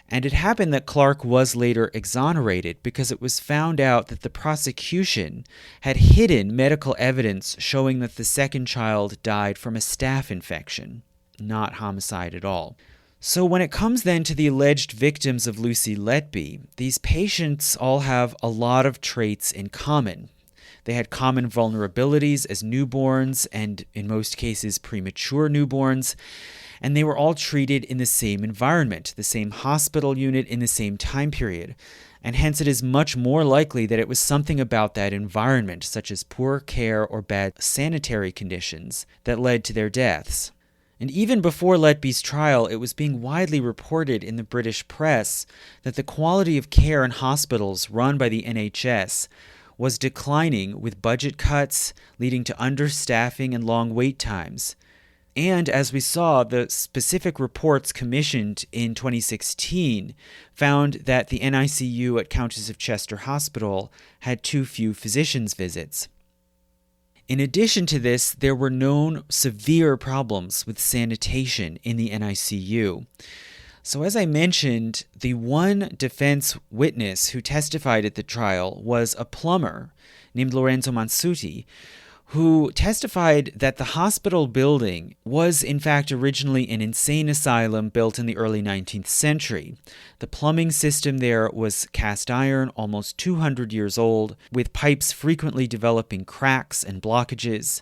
Speaker 1: And it happened that Clark was later exonerated because it was found out that the prosecution had hidden medical evidence showing that the second child died from a staph infection, not homicide at all. So when it comes then to the alleged victims of Lucy Letby, these patients all have a lot of traits in common. They had common vulnerabilities as newborns and, in most cases, premature newborns, and they were all treated in the same environment, the same hospital unit in the same time period. And hence it is much more likely that it was something about that environment, such as poor care or bad sanitary conditions, that led to their deaths. And even before Letby's trial, it was being widely reported in the British press that the quality of care in hospitals run by the NHS was declining, with budget cuts leading to understaffing and long wait times. And as we saw, the specific reports commissioned in 2016 found that the NICU at Countess of Chester Hospital had too few physicians' visits. In addition to this, there were known severe problems with sanitation in the NICU. So as I mentioned, the one defense witness who testified at the trial was a plumber named Lorenzo Mansuti, who testified that the hospital building was in fact originally an insane asylum built in the early 19th century. The plumbing system there was cast iron, almost 200 years old, with pipes frequently developing cracks and blockages.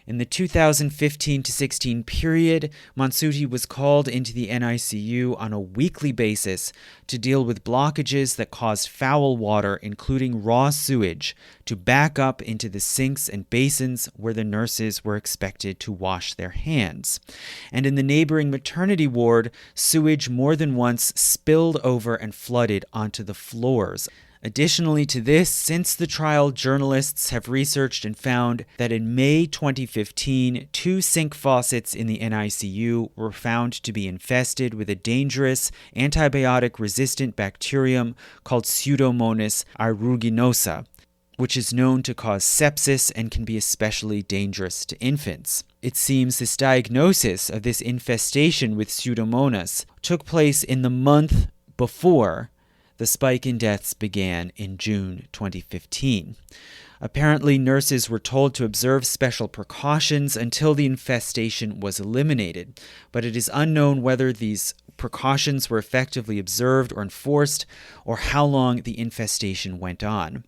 Speaker 1: In the 2015 to 16 period, Mansuti was called into the NICU on a weekly basis to deal with blockages that caused foul water, including raw sewage, to back up into the sinks and basins where the nurses were expected to wash their hands. And in the neighboring maternity ward, sewage more than once spilled over and flooded onto the floors. Additionally to this, since the trial, journalists have researched and found that in May 2015, 2 sink faucets in the NICU were found to be infested with a dangerous antibiotic-resistant bacterium called Pseudomonas aeruginosa, which is known to cause sepsis and can be especially dangerous to infants. It seems this diagnosis of this infestation with Pseudomonas took place in the month before the spike in deaths began in June 2015. Apparently, nurses were told to observe special precautions until the infestation was eliminated, but it is unknown whether these precautions were effectively observed or enforced, or how long the infestation went on.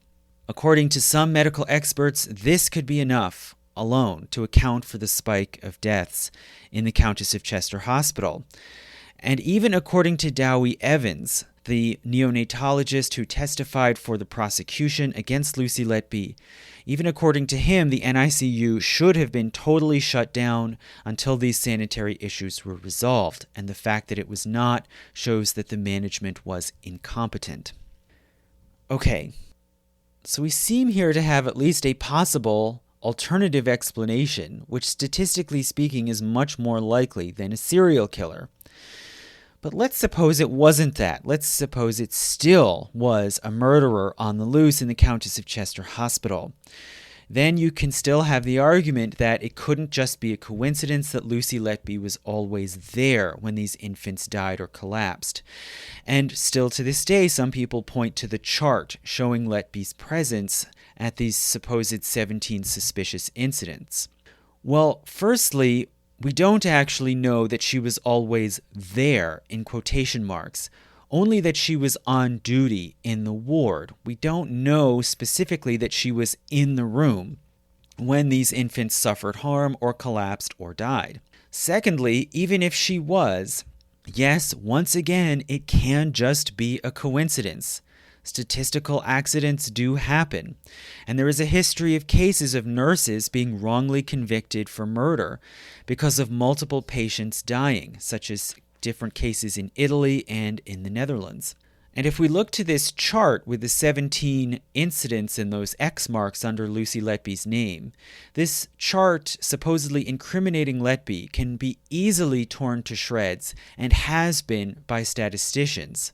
Speaker 1: According to some medical experts, this could be enough alone to account for the spike of deaths in the Countess of Chester Hospital. And even according to Dowie Evans, the neonatologist who testified for the prosecution against Lucy Letby. Even according to him, the NICU should have been totally shut down until these sanitary issues were resolved, and the fact that it was not shows that the management was incompetent. Okay, so we seem here to have at least a possible alternative explanation, which statistically speaking is much more likely than a serial killer. But let's suppose it wasn't that. Let's suppose it still was a murderer on the loose in the Countess of Chester Hospital. Then you can still have the argument that it couldn't just be a coincidence that Lucy Letby was always there when these infants died or collapsed. And still to this day, some people point to the chart showing Letby's presence at these supposed 17 suspicious incidents. Well, firstly, we don't actually know that she was always there, in quotation marks, only that she was on duty in the ward. We don't know specifically that she was in the room when these infants suffered harm or collapsed or died. Secondly, even if she was, yes, once again, it can just be a coincidence. Statistical accidents do happen, and there is a history of cases of nurses being wrongly convicted for murder because of multiple patients dying, such as different cases in Italy and in the Netherlands. And if we look to this chart with the 17 incidents and those X marks under Lucy Letby's name, this chart supposedly incriminating Letby can be easily torn to shreds and has been by statisticians.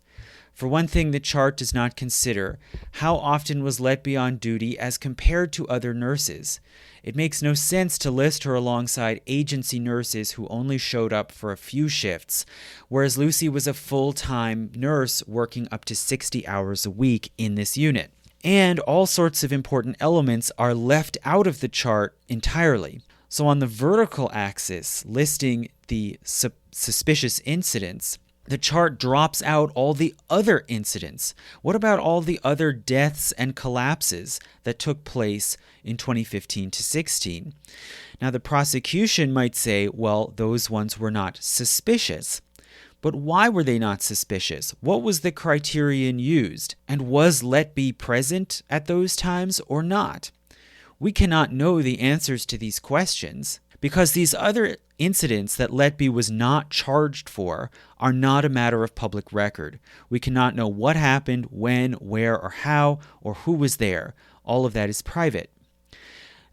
Speaker 1: For one thing, the chart does not consider how often was Letby on duty as compared to other nurses. It makes no sense to list her alongside agency nurses who only showed up for a few shifts, whereas Lucy was a full-time nurse working up to 60 hours a week in this unit. And all sorts of important elements are left out of the chart entirely. So on the vertical axis, listing the suspicious incidents, the chart drops out all the other incidents. What about all the other deaths and collapses that took place in 2015 to 16? Now, the prosecution might say, well, those ones were not suspicious. But why were they not suspicious? What was the criterion used? And was Letby present at those times or not? We cannot know the answers to these questions, because these other incidents that Letby was not charged for are not a matter of public record. We cannot know what happened, when, where, or how, or who was there. All of that is private.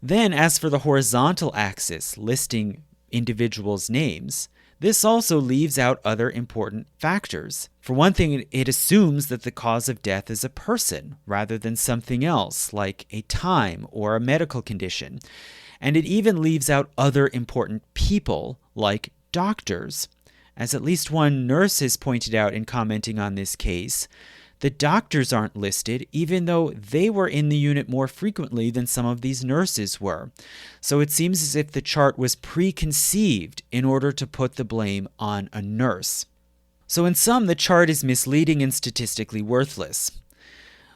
Speaker 1: Then, as for the horizontal axis, listing individuals' names, this also leaves out other important factors. For one thing, it assumes that the cause of death is a person rather than something else, like a time or a medical condition. And it even leaves out other important people, like doctors. As at least one nurse has pointed out in commenting on this case, the doctors aren't listed, even though they were in the unit more frequently than some of these nurses were. So it seems as if the chart was preconceived in order to put the blame on a nurse. So in sum, the chart is misleading and statistically worthless.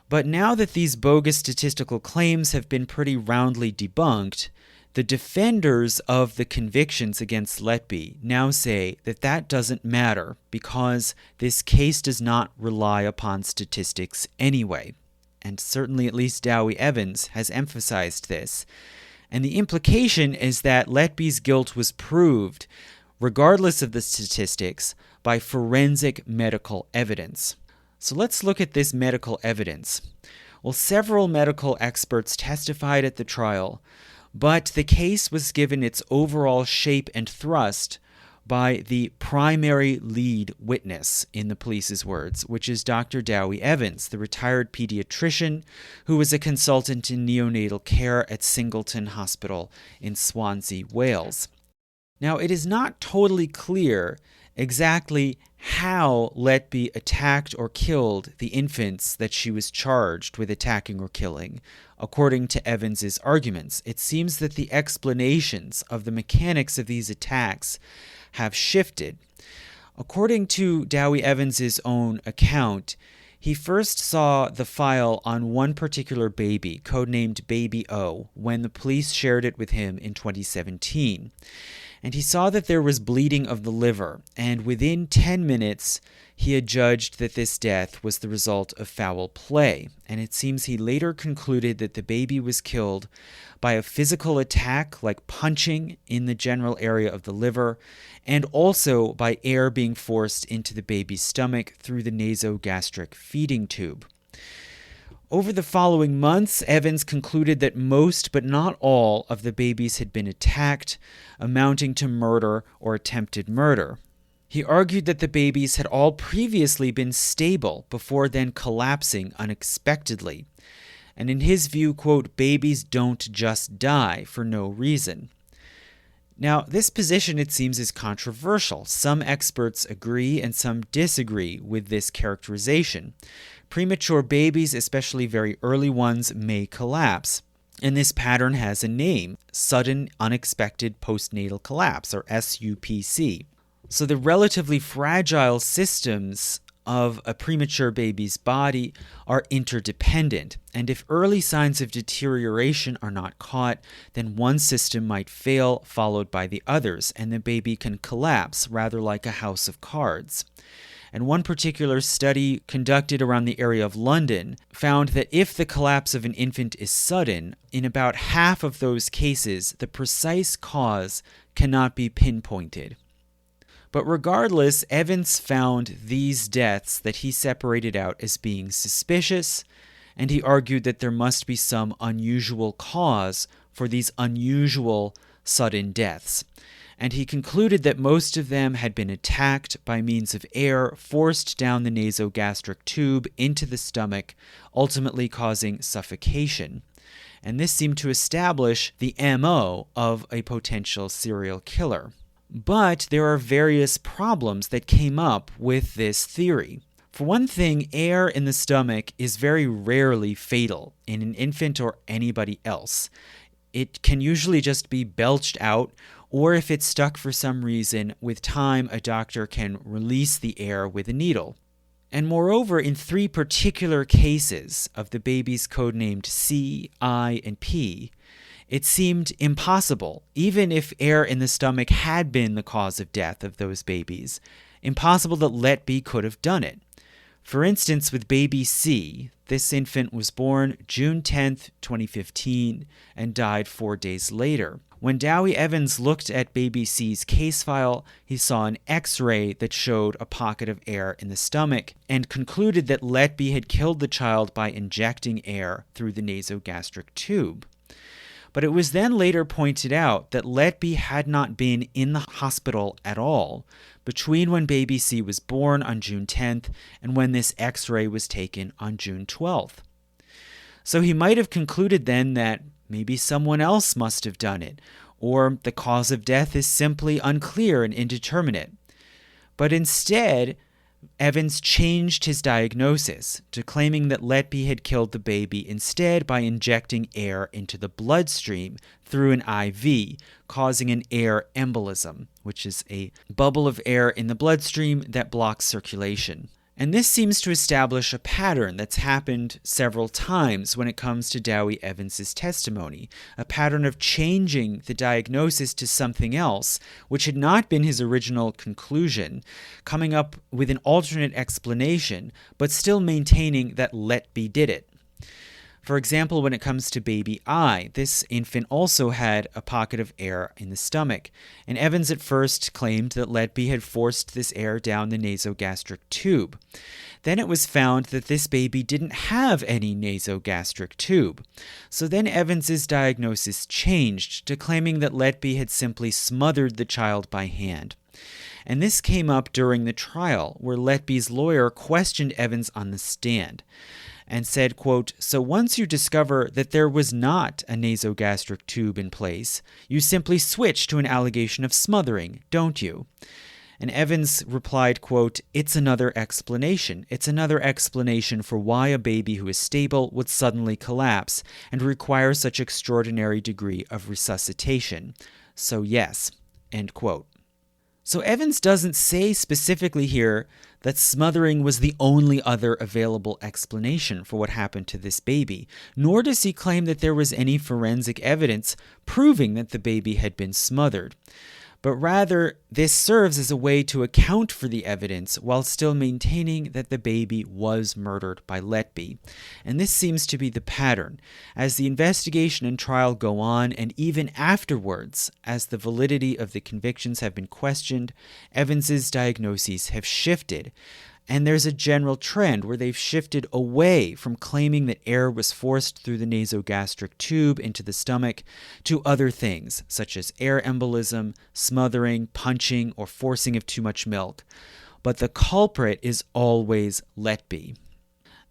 Speaker 1: But now that these bogus statistical claims have been pretty roundly debunked, the defenders of the convictions against Letby now say that that doesn't matter because this case does not rely upon statistics anyway. And certainly at least Dowie Evans has emphasized this. And the implication is that Letby's guilt was proved, regardless of the statistics, by forensic medical evidence. So let's look at this medical evidence. Well, several medical experts testified at the trial, but the case was given its overall shape and thrust by the primary lead witness, in the police's words, which is Dr. Dowie Evans, the retired pediatrician who was a consultant in neonatal care at Singleton Hospital in Swansea, Wales. Now, it is not totally clear exactly how Letby attacked or killed the infants that she was charged with attacking or killing. According to Evans's arguments, it seems that the explanations of the mechanics of these attacks have shifted. According to Dowie Evans's own account, he first saw the file on one particular baby, codenamed Baby O, when the police shared it with him in 2017. and he saw that there was bleeding of the liver, and within 10 minutes, he had judged that this death was the result of foul play, and it seems he later concluded that the baby was killed by a physical attack like punching in the general area of the liver, and also by air being forced into the baby's stomach through the nasogastric feeding tube. Over the following months, Evans concluded that most but not all of the babies had been attacked, amounting to murder or attempted murder. He argued that the babies had all previously been stable before then collapsing unexpectedly. And in his view, quote, babies don't just die for no reason. Now, this position, it seems, is controversial. Some experts agree and some disagree with this characterization. Premature babies, especially very early ones, may collapse. And this pattern has a name, sudden unexpected postnatal collapse, or SUPC. So the relatively fragile systems of a premature baby's body are interdependent, and if early signs of deterioration are not caught, then one system might fail, followed by the others, and the baby can collapse, rather like a house of cards. And one particular study conducted around the area of London found that if the collapse of an infant is sudden, in about half of those cases, the precise cause cannot be pinpointed. But regardless, Evans found these deaths that he separated out as being suspicious, and he argued that there must be some unusual cause for these unusual sudden deaths. And he concluded that most of them had been attacked by means of air forced down the nasogastric tube into the stomach, ultimately causing suffocation. And this seemed to establish the MO of a potential serial killer. But there are various problems that came up with this theory. For one thing, air in the stomach is very rarely fatal in an infant or anybody else. It can usually just be belched out, or if it's stuck for some reason, with time a doctor can release the air with a needle. And moreover, in 3 particular cases of the babies codenamed C, I, and P, it seemed impossible, even if air in the stomach had been the cause of death of those babies, impossible that Letby could have done it. For instance, with baby C, this infant was born June 10, 2015, and died 4 days later. When Dowie Evans looked at baby C's case file, he saw an X-ray that showed a pocket of air in the stomach and concluded that Letby had killed the child by injecting air through the nasogastric tube. But it was then later pointed out that Letby had not been in the hospital at all between when baby C was born on June 10th and when this X-ray was taken on June 12th. So he might have concluded then that maybe someone else must have done it, or the cause of death is simply unclear and indeterminate. But instead, Evans changed his diagnosis to claiming that Letby had killed the baby instead by injecting air into the bloodstream through an IV, causing an air embolism, which is a bubble of air in the bloodstream that blocks circulation. And this seems to establish a pattern that's happened several times when it comes to Dowie Evans's testimony, a pattern of changing the diagnosis to something else, which had not been his original conclusion, coming up with an alternate explanation, but still maintaining that Letby did it. For example, when it comes to baby I, this infant also had a pocket of air in the stomach, and Evans at first claimed that Letby had forced this air down the nasogastric tube. Then it was found that this baby didn't have any nasogastric tube. So then Evans's diagnosis changed to claiming that Letby had simply smothered the child by hand. And this came up during the trial, where Letby's lawyer questioned Evans on the stand and said, quote, "So once you discover that there was not a nasogastric tube in place, you simply switch to an allegation of smothering, don't you?" And Evans replied, quote, "It's another explanation. It's another explanation for why a baby who is stable would suddenly collapse and require such extraordinary degree of resuscitation. So yes," end quote. So Evans doesn't say specifically here that smothering was the only other available explanation for what happened to this baby, nor does he claim that there was any forensic evidence proving that the baby had been smothered. but rather this serves as a way to account for the evidence while still maintaining that the baby was murdered by Letby. And this seems to be the pattern. As the investigation and trial go on, and even afterwards, as the validity of the convictions have been questioned, Evans's diagnoses have shifted. And there's a general trend where they've shifted away from claiming that air was forced through the nasogastric tube into the stomach to other things, such as air embolism, smothering, punching, or forcing of too much milk. But the culprit is always Letby.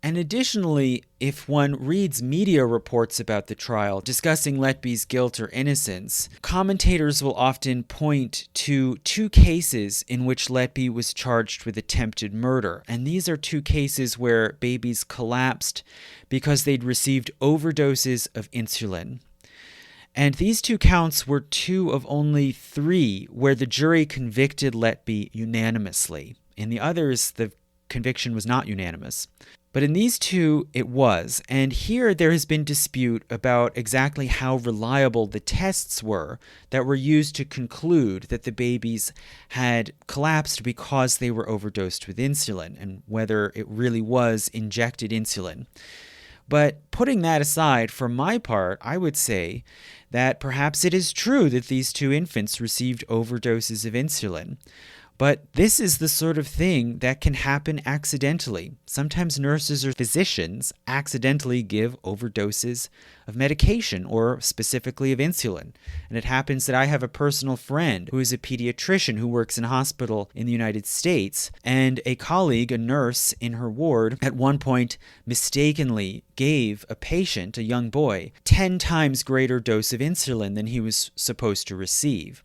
Speaker 1: And additionally, if one reads media reports about the trial discussing Letby's guilt or innocence, commentators will often point to two cases in which Letby was charged with attempted murder. And these are two cases where babies collapsed because they'd received overdoses of insulin. And these two counts were two of only three where the jury convicted Letby unanimously. In the others, the conviction was not unanimous. But in these two, it was. And here there has been dispute about exactly how reliable the tests were that were used to conclude that the babies had collapsed because they were overdosed with insulin, and whether it really was injected insulin. But putting that aside, for my part, I would say that perhaps it is true that these two infants received overdoses of insulin. But this is the sort of thing that can happen accidentally. Sometimes nurses or physicians accidentally give overdoses of medication, or specifically of insulin. And it happens that I have a personal friend who is a pediatrician who works in a hospital in the United States, and a colleague, a nurse in her ward, at one point mistakenly gave a patient, a young boy, 10 times greater dose of insulin than he was supposed to receive.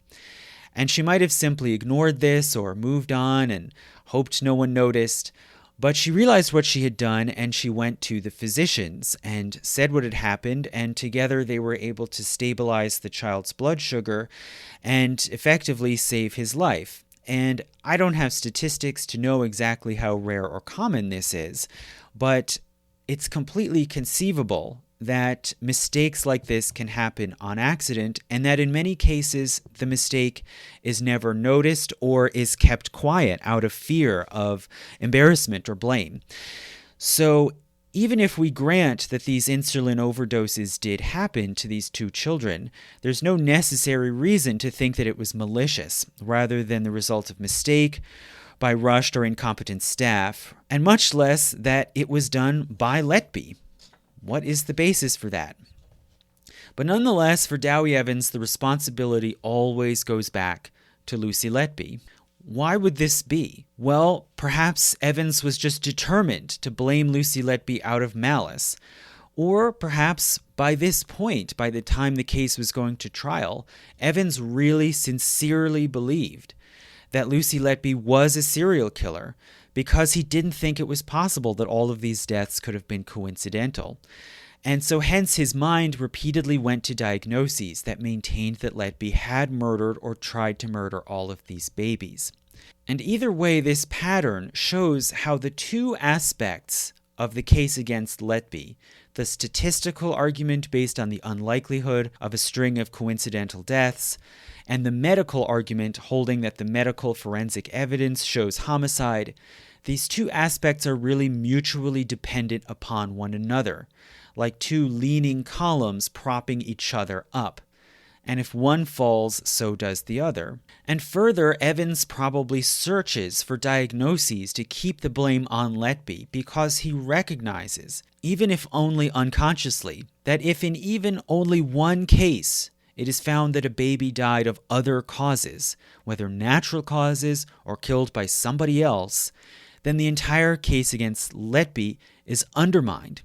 Speaker 1: And she might have simply ignored this or moved on and hoped no one noticed. But she realized what she had done, and she went to the physicians and said what had happened, and together they were able to stabilize the child's blood sugar and effectively save his life. And I don't have statistics to know exactly how rare or common this is, but it's completely conceivable that mistakes like this can happen on accident, and that in many cases the mistake is never noticed or is kept quiet out of fear of embarrassment or blame. So even if we grant that these insulin overdoses did happen to these two children, there's no necessary reason to think that it was malicious, rather than the result of mistake by rushed or incompetent staff, and much less that it was done by Letby. What is the basis for that? But nonetheless, for Dowie Evans, the responsibility always goes back to Lucy Letby. Why would this be? Well, perhaps Evans was just determined to blame Lucy Letby out of malice. Or perhaps by this point, by the time the case was going to trial, Evans really sincerely believed that Lucy Letby was a serial killer, because he didn't think it was possible that all of these deaths could have been coincidental. And so hence his mind repeatedly went to diagnoses that maintained that Letby had murdered or tried to murder all of these babies. And either way, this pattern shows how the two aspects of the case against Letby, the statistical argument based on the unlikelihood of a string of coincidental deaths, and the medical argument holding that the medical forensic evidence shows homicide, these two aspects are really mutually dependent upon one another, like two leaning columns propping each other up. And if one falls, so does the other. And further, Evans probably searches for diagnoses to keep the blame on Letby because he recognizes, even if only unconsciously, that if in even only one case it is found that a baby died of other causes, whether natural causes or killed by somebody else, then the entire case against Letby is undermined,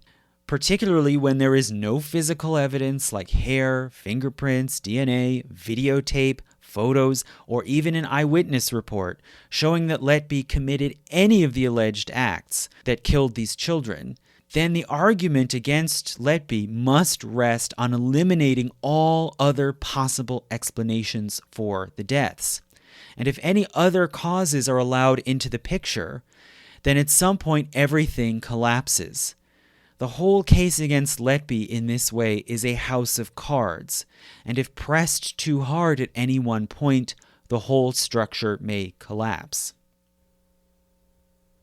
Speaker 1: particularly when there is no physical evidence like hair, fingerprints, DNA, videotape, photos, or even an eyewitness report showing that Letby committed any of the alleged acts that killed these children. Then the argument against Letby must rest on eliminating all other possible explanations for the deaths. And if any other causes are allowed into the picture, then at some point everything collapses. The whole case against Letby in this way is a house of cards, and if pressed too hard at any one point, the whole structure may collapse.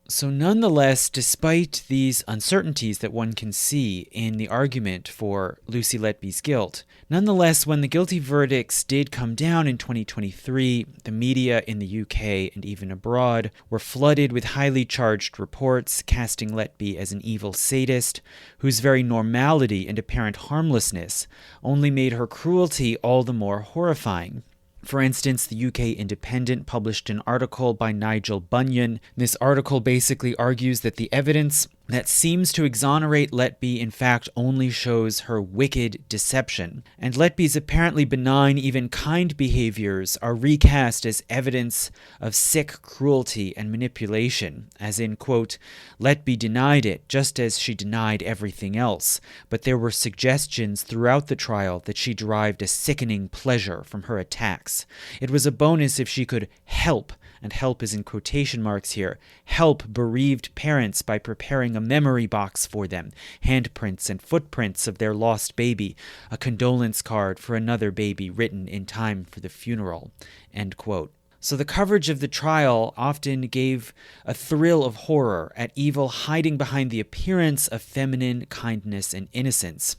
Speaker 1: So nonetheless, despite these uncertainties that one can see in the argument for Lucy Letby's guilt, nonetheless, when the guilty verdicts did come down in 2023, the media in the UK and even abroad were flooded with highly charged reports casting Letby as an evil sadist whose very normality and apparent harmlessness only made her cruelty all the more horrifying. For instance, the UK Independent published an article by Nigel Bunyan. This article basically argues that the evidence that seems to exonerate Letby in fact only shows her wicked deception. And Letby's apparently benign, even kind behaviors are recast as evidence of sick cruelty and manipulation, as in, quote, Letby denied it just as she denied everything else, but there were suggestions throughout the trial that she derived a sickening pleasure from her attacks. It was a bonus if she could help, and help is in quotation marks here, help bereaved parents by preparing a memory box for them, handprints and footprints of their lost baby, a condolence card for another baby written in time for the funeral, end quote. So the coverage of the trial often gave a thrill of horror at evil hiding behind the appearance of feminine kindness and innocence.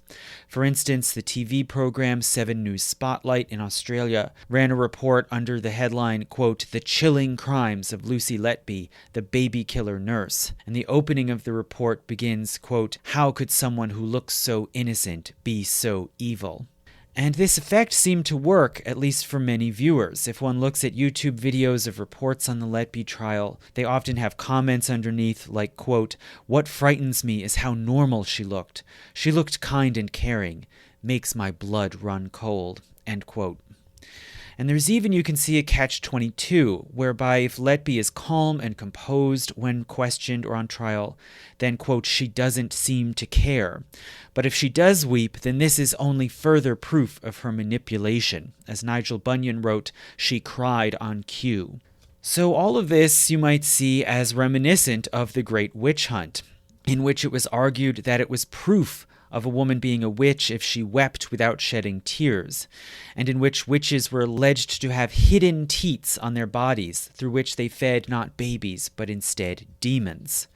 Speaker 1: For instance, the TV program 7 News Spotlight in Australia ran a report under the headline, quote, The Chilling Crimes of Lucy Letby, the Baby Killer Nurse. And the opening of the report begins, quote, How could someone who looks so innocent be so evil? And this effect seemed to work, at least for many viewers. If one looks at YouTube videos of reports on the Letby trial, they often have comments underneath like, quote, What frightens me is how normal she looked. She looked kind and caring. Makes my blood run cold, end quote. And there's even, you can see, a catch-22, whereby if Letby is calm and composed when questioned or on trial, then, quote, she doesn't seem to care. But if she does weep, then this is only further proof of her manipulation. As Nigel Bunyan wrote, she cried on cue. So all of this you might see as reminiscent of the Great Witch Hunt, in which it was argued that it was proof of a woman being a witch if she wept without shedding tears, and in which witches were alleged to have hidden teats on their bodies through which they fed not babies, but instead demons.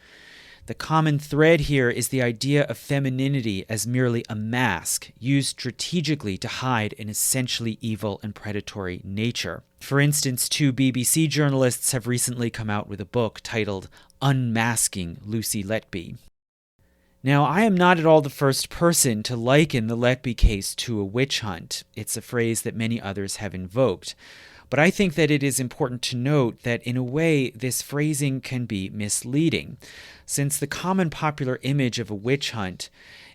Speaker 1: The common thread here is the idea of femininity as merely a mask used strategically to hide an essentially evil and predatory nature. For instance, 2 BBC journalists have recently come out with a book titled Unmasking Lucy Letby. Now, I am not at all the first person to liken the Letby case to a witch hunt. It's a phrase that many others have invoked. But I think that it is important to note that in a way this phrasing can be misleading, since the common popular image of a witch hunt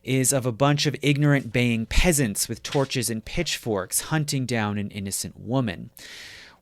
Speaker 1: is of a bunch of ignorant baying peasants with torches and pitchforks hunting down an innocent woman,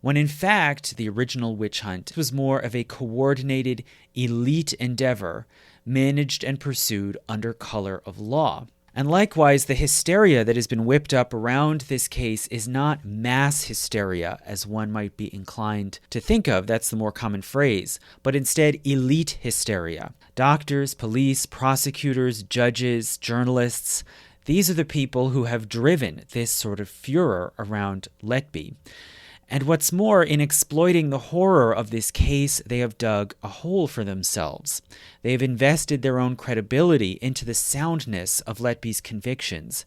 Speaker 1: when in fact the original witch hunt was more of a coordinated elite endeavor managed and pursued under color of law. And likewise, the hysteria that has been whipped up around this case is not mass hysteria, as one might be inclined to think of, that's the more common phrase, but instead elite hysteria. Doctors, police, prosecutors, judges, journalists, these are the people who have driven this sort of furor around Letby. And what's more, in exploiting the horror of this case, they have dug a hole for themselves. They have invested their own credibility into the soundness of Letby's convictions,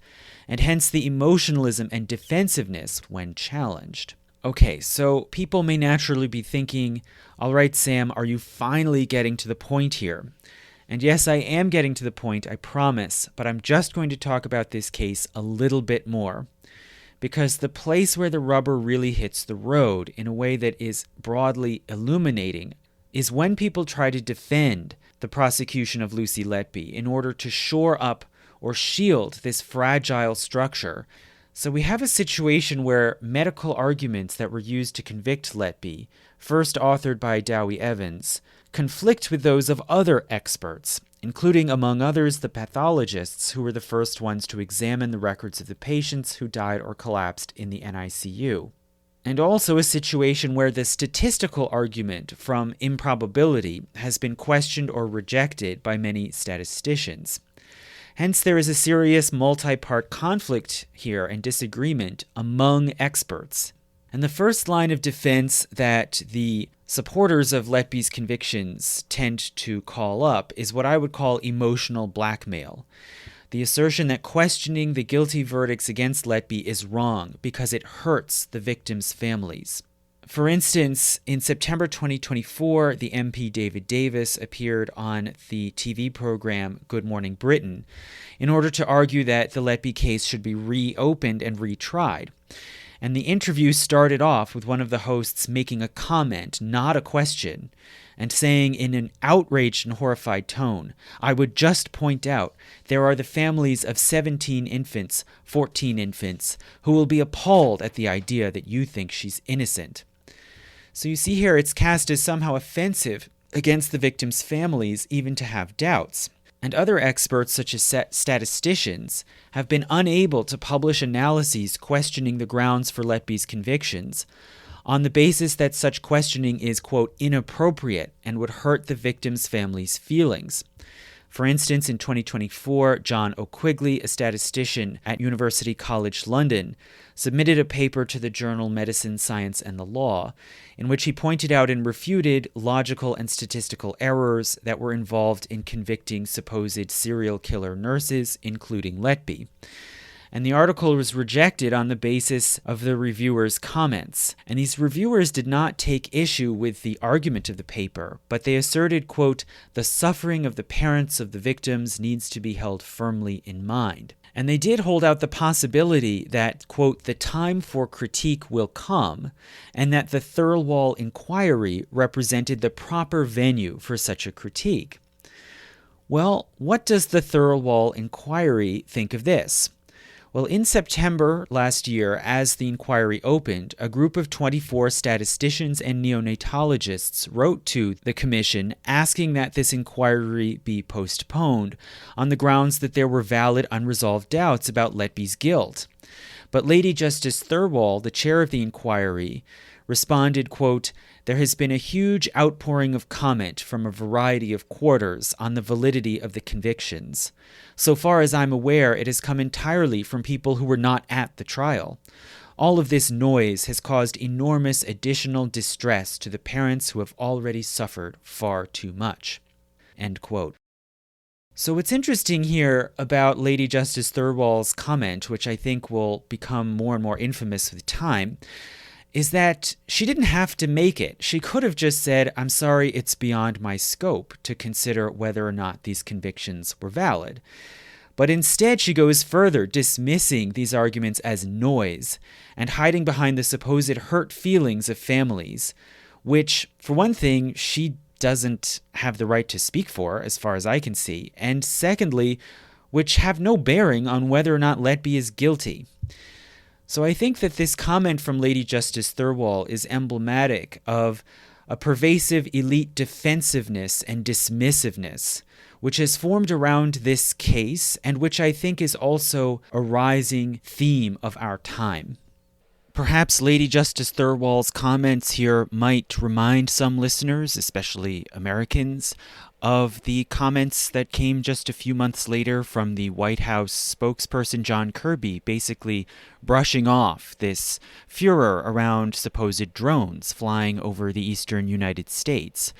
Speaker 1: and hence the emotionalism and defensiveness when challenged. Okay, so people may naturally be thinking, all right, Sam, are you finally getting to the point here? And yes, I am getting to the point, I promise, but I'm just going to talk about this case a little bit more. Because the place where the rubber really hits the road in a way that is broadly illuminating is when people try to defend the prosecution of Lucy Letby in order to shore up or shield this fragile structure. So we have a situation where medical arguments that were used to convict Letby, first authored by Dowie Evans, conflict with those of other experts, including, among others, the pathologists who were the first ones to examine the records of the patients who died or collapsed in the NICU. And also a situation where the statistical argument from improbability has been questioned or rejected by many statisticians. Hence, there is a serious multi-part conflict here and disagreement among experts. And the first line of defense that the supporters of Letby's convictions tend to call up is what I would call emotional blackmail. The assertion that questioning the guilty verdicts against Letby is wrong because it hurts the victims' families. For instance, in September 2024, the MP David Davis appeared on the TV program Good Morning Britain in order to argue that the Letby case should be reopened and retried. And the interview started off with one of the hosts making a comment, not a question, and saying in an outraged and horrified tone, "I would just point out there are the families of 17 infants, 14 infants, who will be appalled at the idea that you think she's innocent." So you see here it's cast as somehow offensive against the victims' families even to have doubts. And other experts, such as statisticians, have been unable to publish analyses questioning the grounds for Letby's convictions on the basis that such questioning is, quote, inappropriate and would hurt the victims' families' feelings. For instance, in 2024, John O'Quigley, a statistician at University College London, submitted a paper to the journal Medicine, Science, and the Law, in which he pointed out and refuted logical and statistical errors that were involved in convicting supposed serial killer nurses, including Letby. And the article was rejected on the basis of the reviewers' comments. And these reviewers did not take issue with the argument of the paper, but they asserted, quote, "the suffering of the parents of the victims needs to be held firmly in mind." And they did hold out the possibility that, quote, "the time for critique will come," and that the Thirlwall inquiry represented the proper venue for such a critique. Well, what does the Thirlwall inquiry think of this? Well, in September last year, as the inquiry opened, a group of 24 statisticians and neonatologists wrote to the commission asking that this inquiry be postponed on the grounds that there were valid unresolved doubts about Letby's guilt. But Lady Justice Thirlwall, the chair of the inquiry, responded, quote, "There has been a huge outpouring of comment from a variety of quarters on the validity of the convictions. So far as I'm aware, it has come entirely from people who were not at the trial. All of this noise has caused enormous additional distress to the parents who have already suffered far too much." End quote. So what's interesting here about Lady Justice Thirlwall's comment, which I think will become more and more infamous with time, is that she didn't have to make it. She could have just said, "I'm sorry, it's beyond my scope to consider whether or not these convictions were valid." But instead, she goes further, dismissing these arguments as noise and hiding behind the supposed hurt feelings of families, which, for one thing, she doesn't have the right to speak for, as far as I can see, and secondly, which have no bearing on whether or not Letby is guilty. So I think that this comment from Lady Justice Thirlwall is emblematic of a pervasive elite defensiveness and dismissiveness, which has formed around this case and which I think is also a rising theme of our time. Perhaps Lady Justice Thirlwall's comments here might remind some listeners, especially Americans, of the comments that came just a few months later from the White House spokesperson John Kirby, basically brushing off this furor around supposed drones flying over the eastern United States.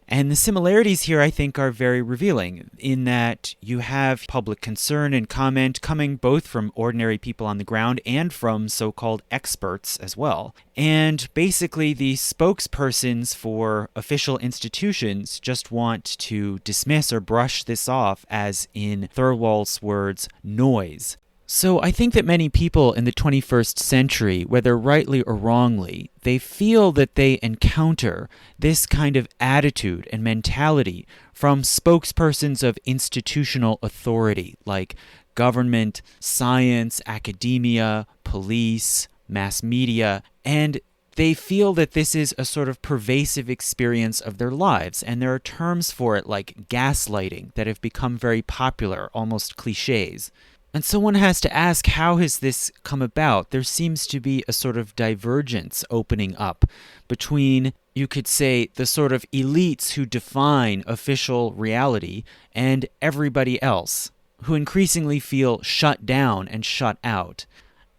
Speaker 1: And the similarities here, I think, are very revealing in that you have public concern and comment coming both from ordinary people on the ground and from so-called experts as well. And basically, the spokespersons for official institutions just want to dismiss or brush this off as, in Thirlwall's words, noise. So I think that many people in the 21st century, whether rightly or wrongly, they feel that they encounter this kind of attitude and mentality from spokespersons of institutional authority like government, science, academia, police, mass media, and they feel that this is a sort of pervasive experience of their lives, and there are terms for it like gaslighting that have become very popular, almost cliches. And so one has to ask, how has this come about? There seems to be a sort of divergence opening up between, you could say, the sort of elites who define official reality and everybody else, who increasingly feel shut down and shut out.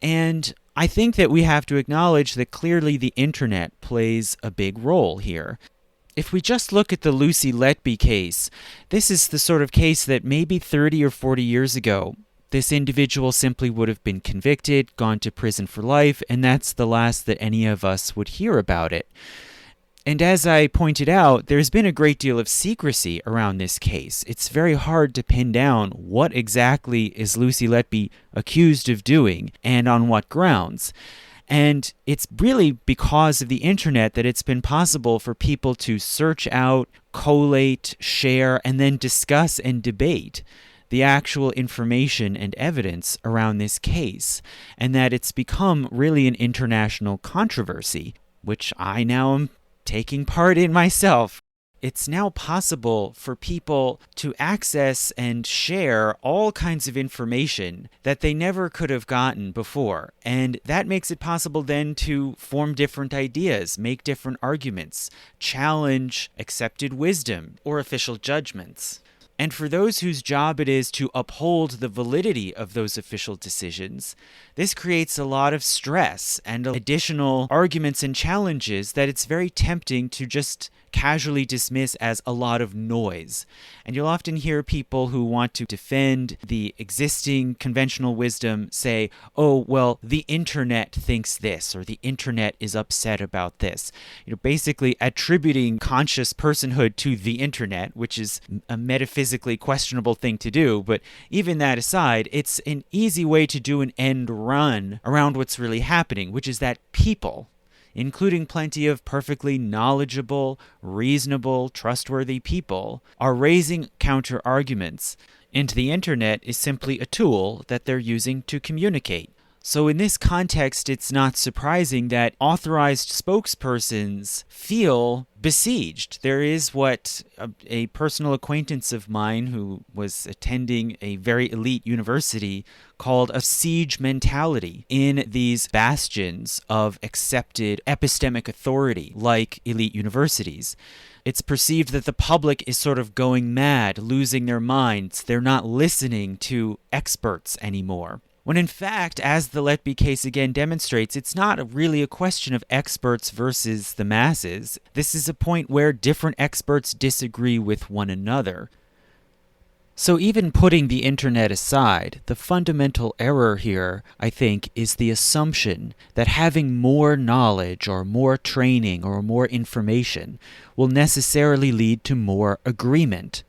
Speaker 1: And I think that we have to acknowledge that clearly the internet plays a big role here. If we just look at the Lucy Letby case, this is the sort of case that maybe 30 or 40 years ago, this individual simply would have been convicted, gone to prison for life, and that's the last that any of us would hear about it. And as I pointed out, there's been a great deal of secrecy around this case. It's very hard to pin down what exactly is Lucy Letby accused of doing and on what grounds. And it's really because of the internet that it's been possible for people to search out, collate, share, and then discuss and debate the actual information and evidence around this case, and that it's become really an international controversy, which I now am taking part in myself. It's now possible for people to access and share all kinds of information that they never could have gotten before. And that makes it possible then to form different ideas, make different arguments, challenge accepted wisdom or official judgments. And for those whose job it is to uphold the validity of those official decisions, this creates a lot of stress and additional arguments and challenges that it's very tempting to just casually dismiss as a lot of noise. And you'll often hear people who want to defend the existing conventional wisdom say, oh, well, the internet thinks this, or the internet is upset about this. Basically attributing conscious personhood to the internet, which is a metaphysically questionable thing to do. But even that aside, it's an easy way to do an end run around what's really happening, which is that people, including plenty of perfectly knowledgeable, reasonable, trustworthy people, are raising counter-arguments, and the internet is simply a tool that they're using to communicate. So in this context, it's not surprising that authorized spokespersons feel besieged. There is what a personal acquaintance of mine who was attending a very elite university called a siege mentality in these bastions of accepted epistemic authority, like elite universities. It's perceived that the public is sort of going mad, losing their minds. They're not listening to experts anymore. When in fact, as the Letby case again demonstrates, it's not really a question of experts versus the masses. This is a point where different experts disagree with one another. So even putting the internet aside, the fundamental error here, I think, is the assumption that having more knowledge or more training or more information will necessarily lead to more agreement.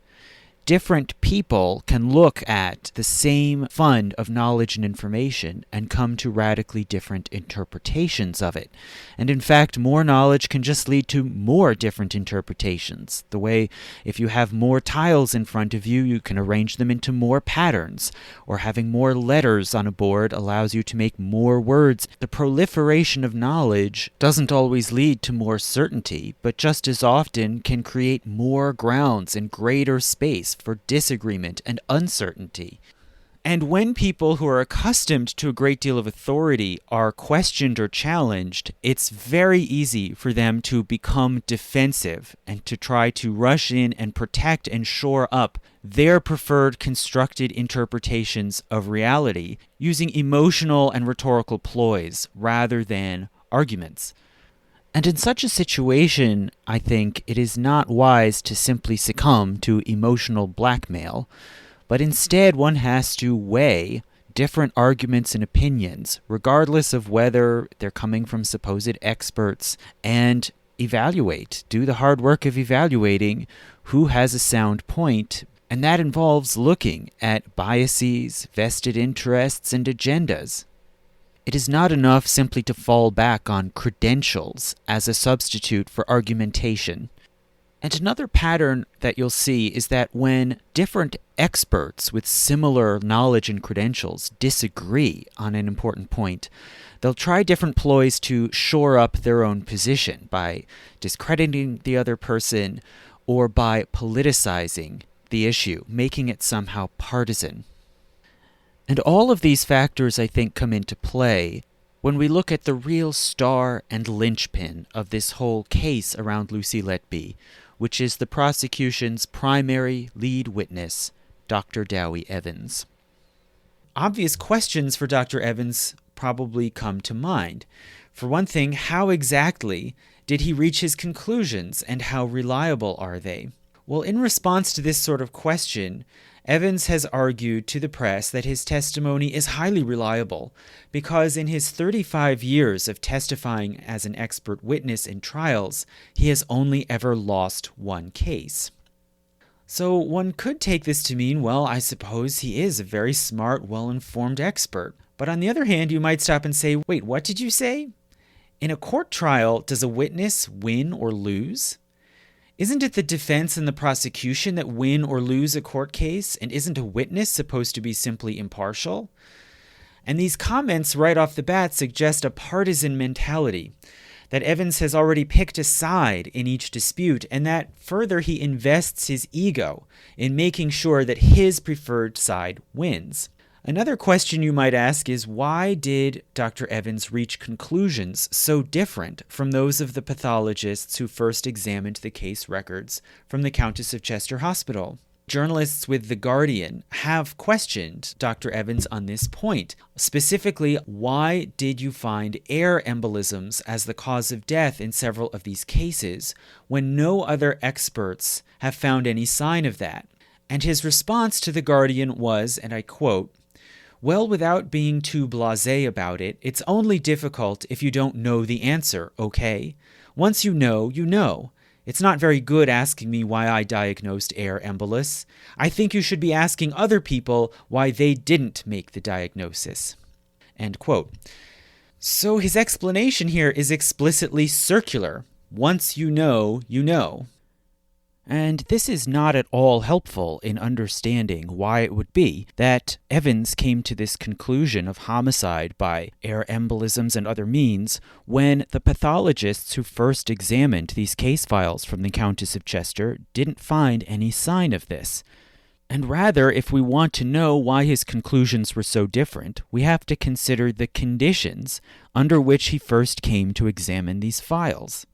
Speaker 1: Different people can look at the same fund of knowledge and information and come to radically different interpretations of it. And in fact, more knowledge can just lead to more different interpretations. The way if you have more tiles in front of you, you can arrange them into more patterns, or having more letters on a board allows you to make more words. The proliferation of knowledge doesn't always lead to more certainty, but just as often can create more grounds and greater space for disagreement and uncertainty. And when people who are accustomed to a great deal of authority are questioned or challenged, it's very easy for them to become defensive and to try to rush in and protect and shore up their preferred constructed interpretations of reality using emotional and rhetorical ploys rather than arguments. And in such a situation, I think it is not wise to simply succumb to emotional blackmail, but instead one has to weigh different arguments and opinions, regardless of whether they're coming from supposed experts, and evaluate, do the hard work of evaluating who has a sound point, and that involves looking at biases, vested interests, and agendas. It is not enough simply to fall back on credentials as a substitute for argumentation. And another pattern that you'll see is that when different experts with similar knowledge and credentials disagree on an important point, they'll try different ploys to shore up their own position by discrediting the other person or by politicizing the issue, making it somehow partisan. And all of these factors, I think, come into play when we look at the real star and linchpin of this whole case around Lucy Letby, which is the prosecution's primary lead witness, Dr. Dowie Evans. Obvious questions for Dr. Evans probably come to mind. For one thing, how exactly did he reach his conclusions, and how reliable are they? Well, in response to this sort of question, Evans has argued to the press that his testimony is highly reliable because in his 35 years of testifying as an expert witness in trials, he has only ever lost one case. So one could take this to mean, well, I suppose he is a very smart, well-informed expert. But on the other hand, you might stop and say, wait, what did you say? In a court trial, does a witness win or lose? Isn't it the defense and the prosecution that win or lose a court case? And isn't a witness supposed to be simply impartial? And these comments right off the bat suggest a partisan mentality, that Evans has already picked a side in each dispute, and that further he invests his ego in making sure that his preferred side wins. Another question you might ask is, why did Dr. Evans reach conclusions so different from those of the pathologists who first examined the case records from the Countess of Chester Hospital? Journalists with The Guardian have questioned Dr. Evans on this point. Specifically, why did you find air embolisms as the cause of death in several of these cases when no other experts have found any sign of that? And his response to The Guardian was, and I quote, "Well, without being too blasé about it, it's only difficult if you don't know the answer, okay? Once you know, you know. It's not very good asking me why I diagnosed air embolus. I think you should be asking other people why they didn't make the diagnosis." End quote. So his explanation here is explicitly circular. Once you know, you know. And this is not at all helpful in understanding why it would be that Evans came to this conclusion of homicide by air embolisms and other means when the pathologists who first examined these case files from the Countess of Chester didn't find any sign of this. And rather, if we want to know why his conclusions were so different, we have to consider the conditions under which he first came to examine these files.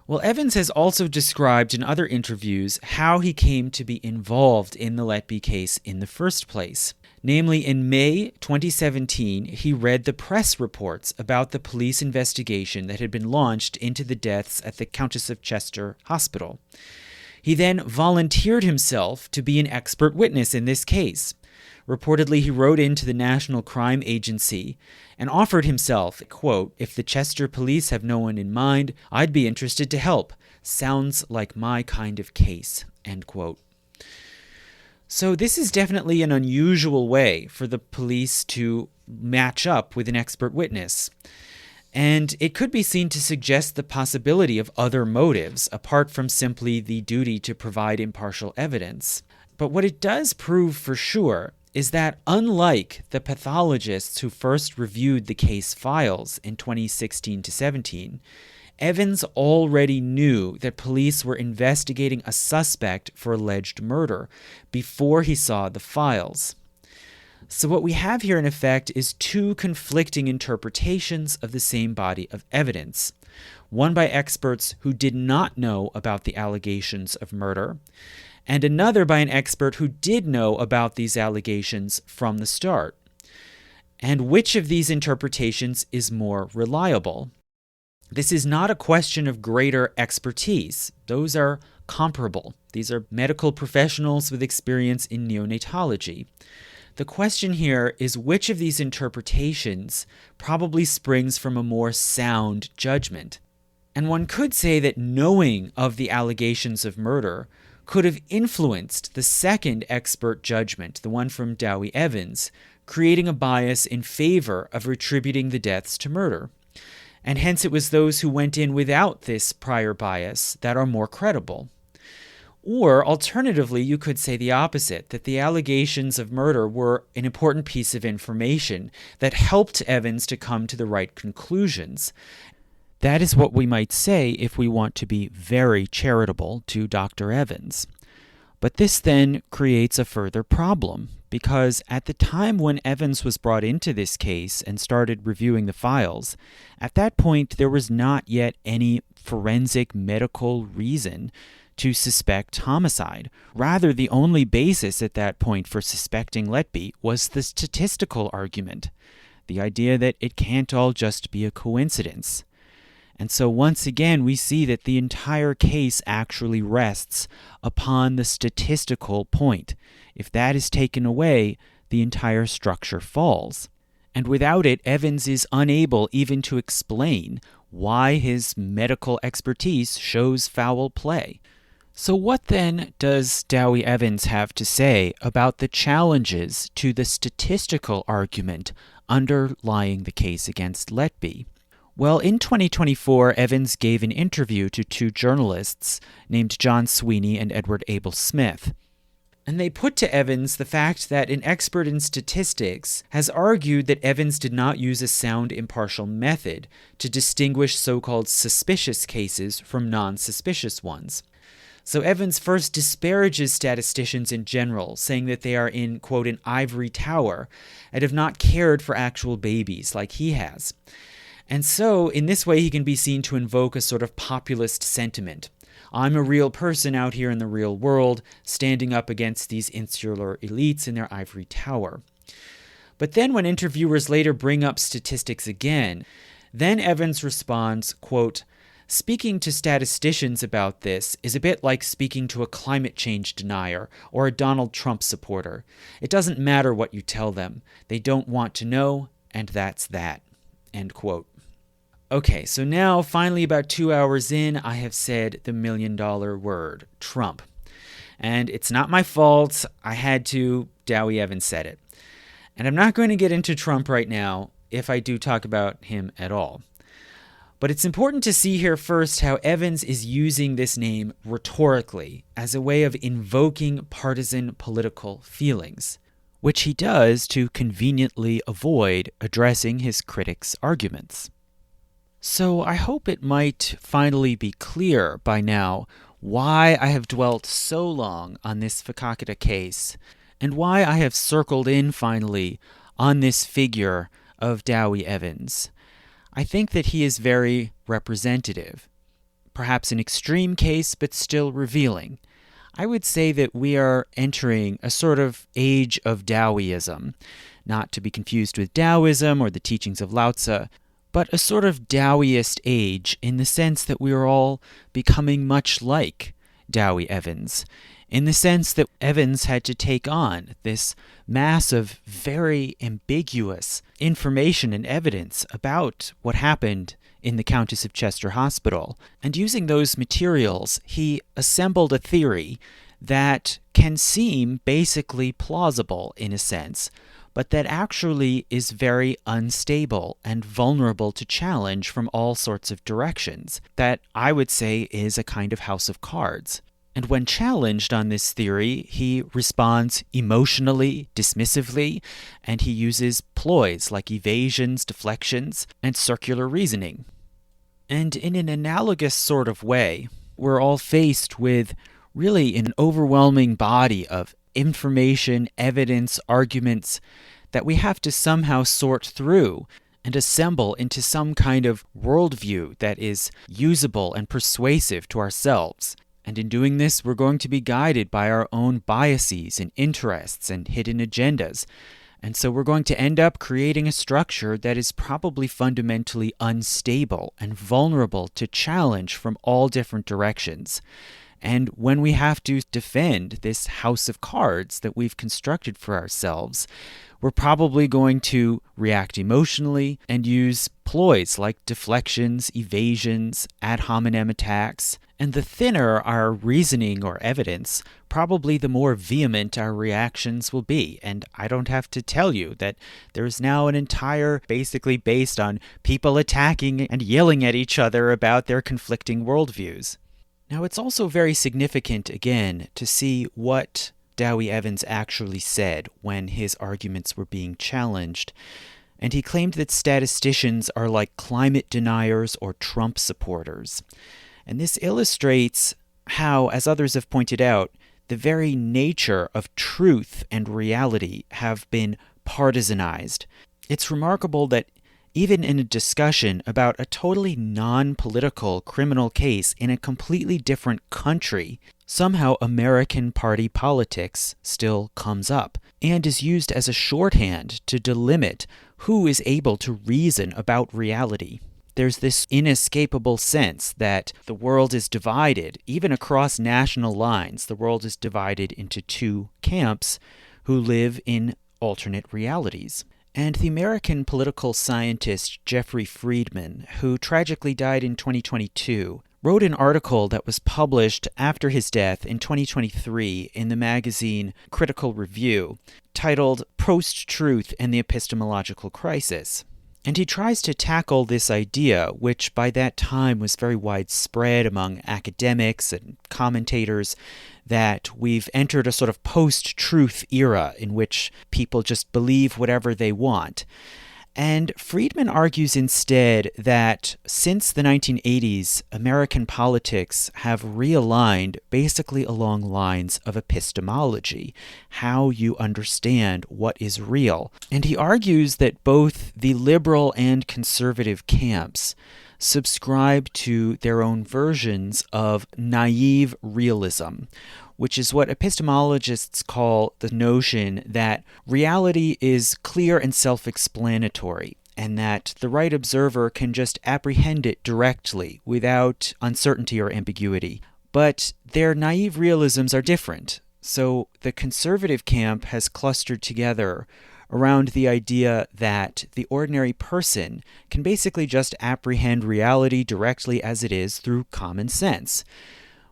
Speaker 1: Well, Evans has also described in other interviews how he came to be involved in the Letby case in the first place. Namely, in May 2017, he read the press reports about the police investigation that had been launched into the deaths at the Countess of Chester Hospital. He then volunteered himself to be an expert witness in this case. Reportedly, he wrote into the National Crime Agency and offered himself, quote, "If the Chester police have no one in mind, I'd be interested to help. Sounds like my kind of case," end quote. So this is definitely an unusual way for the police to match up with an expert witness. And it could be seen to suggest the possibility of other motives apart from simply the duty to provide impartial evidence. But what it does prove for sure is that unlike the pathologists who first reviewed the case files in 2016 to 17, Evans already knew that police were investigating a suspect for alleged murder before he saw the files. So what we have here in effect is two conflicting interpretations of the same body of evidence. One by experts who did not know about the allegations of murder, and another by an expert who did know about these allegations from the start. And which of these interpretations is more reliable? This is not a question of greater expertise. Those are comparable. These are medical professionals with experience in neonatology. The question here is which of these interpretations probably springs from a more sound judgment. And one could say that knowing of the allegations of murder could have influenced the second expert judgment, the one from Dowie Evans, creating a bias in favor of attributing the deaths to murder. And hence it was those who went in without this prior bias that are more credible. Or alternatively, you could say the opposite, that the allegations of murder were an important piece of information that helped Evans to come to the right conclusions. That is what we might say if we want to be very charitable to Dr. Evans. But this then creates a further problem, because at the time when Evans was brought into this case and started reviewing the files, at that point there was not yet any forensic medical reason to suspect homicide. Rather, the only basis at that point for suspecting Letby was the statistical argument the idea that it can't all just be a coincidence. And so once again, we see that the entire case actually rests upon the statistical point. If that is taken away, the entire structure falls. And without it, Evans is unable even to explain why his medical expertise shows foul play. So what then does Dowie Evans have to say about the challenges to the statistical argument underlying the case against Letby? Well, in 2024, Evans gave an interview to two journalists named John Sweeney and Edward Abel Smith. And they put to Evans the fact that an expert in statistics has argued that Evans did not use a sound impartial method to distinguish so-called suspicious cases from non-suspicious ones. So Evans first disparages statisticians in general, saying that they are in, quote, an ivory tower and have not cared for actual babies like he has. And so, in this way, he can be seen to invoke a sort of populist sentiment. I'm a real person out here in the real world, standing up against these insular elites in their ivory tower. But then when interviewers later bring up statistics again, then Evans responds, quote, speaking to statisticians about this is a bit like speaking to a climate change denier or a Donald Trump supporter. It doesn't matter what you tell them. They don't want to know, and that's that. End quote. Okay, so now, finally, about 2 hours in, I have said the million-dollar word, Trump. And it's not my fault. I had to. Dowie Evans said it. And I'm not going to get into Trump right now, if I do talk about him at all. But it's important to see here first how Evans is using this name rhetorically as a way of invoking partisan political feelings, which he does to conveniently avoid addressing his critics' arguments. So I hope it might finally be clear by now why I have dwelt so long on this Fakakita case, and why I have circled in finally on this figure of Dowie Evans. I think that he is very representative. Perhaps an extreme case, but still revealing. I would say that we are entering a sort of age of Dowieism, not to be confused with Taoism or the teachings of Lao Tzu, but a sort of Dowieist age in the sense that we are all becoming much like Dowie Evans, in the sense that Evans had to take on this mass of very ambiguous information and evidence about what happened in the Countess of Chester Hospital. And using those materials, he assembled a theory that can seem basically plausible in a sense, but that actually is very unstable and vulnerable to challenge from all sorts of directions, that I would say is a kind of house of cards. And when challenged on this theory, he responds emotionally, dismissively, and he uses ploys like evasions, deflections, and circular reasoning. And in an analogous sort of way, we're all faced with really an overwhelming body of information, evidence, arguments that we have to somehow sort through and assemble into some kind of worldview that is usable and persuasive to ourselves. And in doing this, we're going to be guided by our own biases and interests and hidden agendas. And so we're going to end up creating a structure that is probably fundamentally unstable and vulnerable to challenge from all different directions. And when we have to defend this house of cards that we've constructed for ourselves, we're probably going to react emotionally and use ploys like deflections, evasions, ad hominem attacks. And the thinner our reasoning or evidence, probably the more vehement our reactions will be. And I don't have to tell you that there's now an entire, basically based on people attacking and yelling at each other about their conflicting worldviews. Now, it's also very significant, again, to see what Dowie Evans actually said when his arguments were being challenged. And he claimed that statisticians are like climate deniers or Trump supporters. And this illustrates how, as others have pointed out, the very nature of truth and reality have been partisanized. It's remarkable that even in a discussion about a totally non-political criminal case in a completely different country, somehow American party politics still comes up and is used as a shorthand to delimit who is able to reason about reality. There's this inescapable sense that the world is divided, even across national lines. The world is divided into two camps who live in alternate realities. And the American political scientist Jeffrey Friedman, who tragically died in 2022, wrote an article that was published after his death in 2023 in the magazine Critical Review, titled Post-Truth and the Epistemological Crisis. And he tries to tackle this idea, which by that time was very widespread among academics and commentators, that we've entered a sort of post-truth era in which people just believe whatever they want. And Friedman argues instead that since the 1980s, American politics have realigned basically along lines of epistemology, how you understand what is real. And he argues that both the liberal and conservative camps subscribe to their own versions of naive realism, which is what epistemologists call the notion that reality is clear and self-explanatory, and that the right observer can just apprehend it directly without uncertainty or ambiguity. But their naive realisms are different. So the conservative camp has clustered together around the idea that the ordinary person can basically just apprehend reality directly as it is through common sense.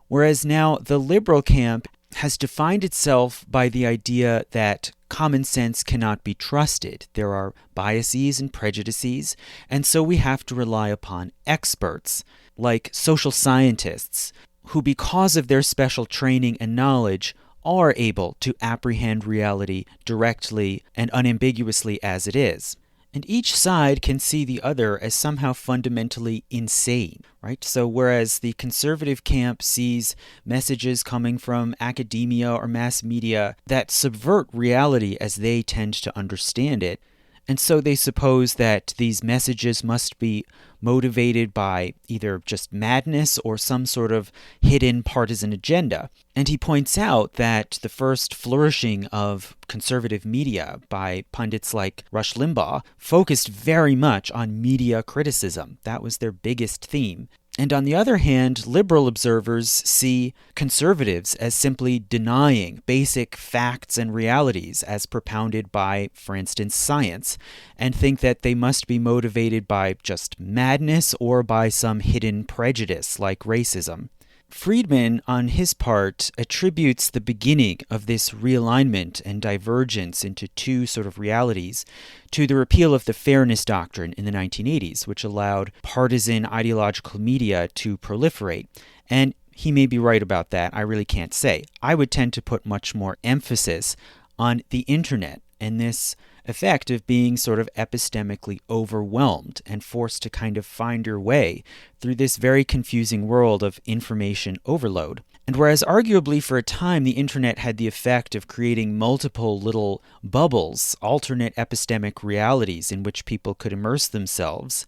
Speaker 1: Whereas now the liberal camp has defined itself by the idea that common sense cannot be trusted. There are biases and prejudices, and so we have to rely upon experts, like social scientists, who because of their special training and knowledge are able to apprehend reality directly and unambiguously as it is. And each side can see the other as somehow fundamentally insane, right? So whereas the conservative camp sees messages coming from academia or mass media that subvert reality as they tend to understand it, and so they suppose that these messages must be motivated by either just madness or some sort of hidden partisan agenda. And he points out that the first flourishing of conservative media by pundits like Rush Limbaugh focused very much on media criticism. That was their biggest theme. And on the other hand, liberal observers see conservatives as simply denying basic facts and realities as propounded by, for instance, science, and think that they must be motivated by just madness or by some hidden prejudice like racism. Friedman, on his part, attributes the beginning of this realignment and divergence into two sort of realities to the repeal of the Fairness Doctrine in the 1980s, which allowed partisan ideological media to proliferate. And he may be right about that, I really can't say. I would tend to put much more emphasis on the internet and this effect of being sort of epistemically overwhelmed and forced to kind of find your way through this very confusing world of information overload. And whereas arguably for a time the internet had the effect of creating multiple little bubbles, alternate epistemic realities in which people could immerse themselves,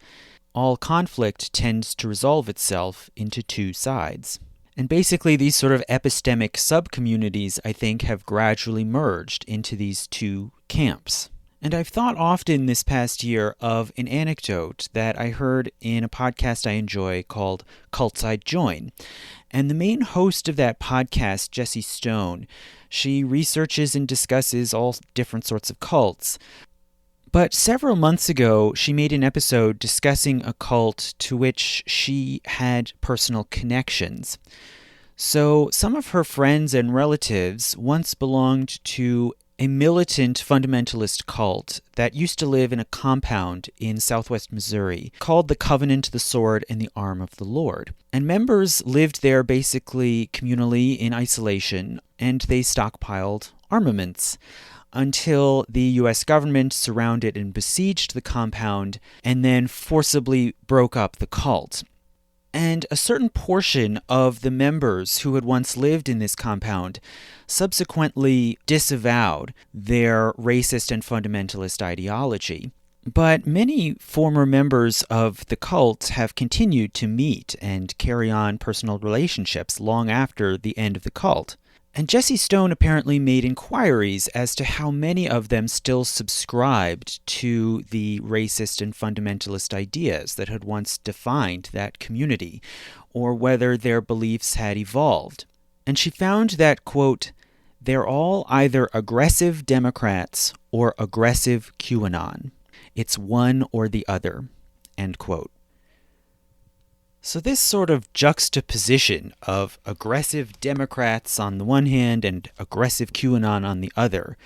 Speaker 1: all conflict tends to resolve itself into two sides. And basically these sort of epistemic subcommunities, I think, have gradually merged into these two camps. And I've thought often this past year of an anecdote that I heard in a podcast I enjoy called Cults I Join. And the main host of that podcast, Jessie Stone, she researches and discusses all different sorts of cults. But several months ago, she made an episode discussing a cult to which she had personal connections. So some of her friends and relatives once belonged to a militant fundamentalist cult that used to live in a compound in southwest Missouri called the Covenant, the Sword, and the Arm of the Lord. And members lived there basically communally in isolation, and they stockpiled armaments until the U.S. government surrounded and besieged the compound and then forcibly broke up the cult. And a certain portion of the members who had once lived in this compound subsequently disavowed their racist and fundamentalist ideology. But many former members of the cult have continued to meet and carry on personal relationships long after the end of the cult. And Jesse Stone apparently made inquiries as to how many of them still subscribed to the racist and fundamentalist ideas that had once defined that community, or whether their beliefs had evolved. And she found that, quote, "they're all either aggressive Democrats or aggressive QAnon. It's one or the other," end quote. So this sort of juxtaposition of aggressive Democrats on the one hand and aggressive QAnon on the other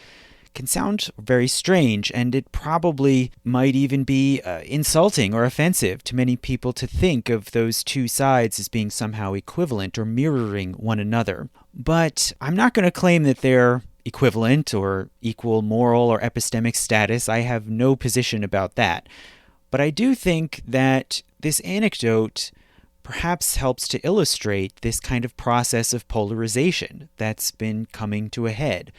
Speaker 1: can sound very strange, and it probably might even be insulting or offensive to many people to think of those two sides as being somehow equivalent or mirroring one another. But I'm not going to claim that they're equivalent or equal moral or epistemic status. I have no position about that. But I do think that this anecdote perhaps helps to illustrate this kind of process of polarization that's been coming to a head,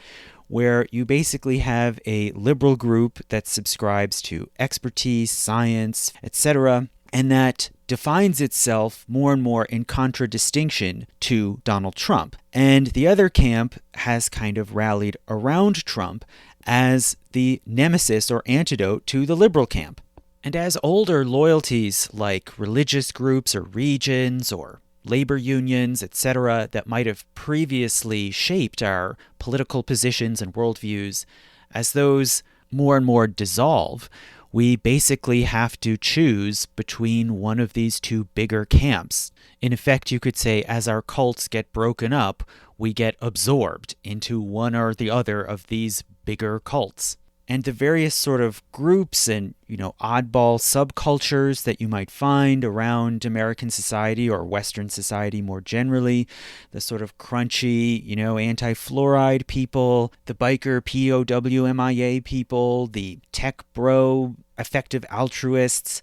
Speaker 1: where you basically have a liberal group that subscribes to expertise, science, etc., and that defines itself more and more in contradistinction to Donald Trump. And the other camp has kind of rallied around Trump as the nemesis or antidote to the liberal camp. And as older loyalties like religious groups or regions or labor unions, etc., that might have previously shaped our political positions and worldviews, as those more and more dissolve, we basically have to choose between one of these two bigger camps. In effect, you could say, as our cults get broken up, we get absorbed into one or the other of these bigger cults. And the various sort of groups and, oddball subcultures that you might find around American society or Western society more generally, the sort of crunchy, anti-fluoride people, the biker POW people, the tech bro effective altruists,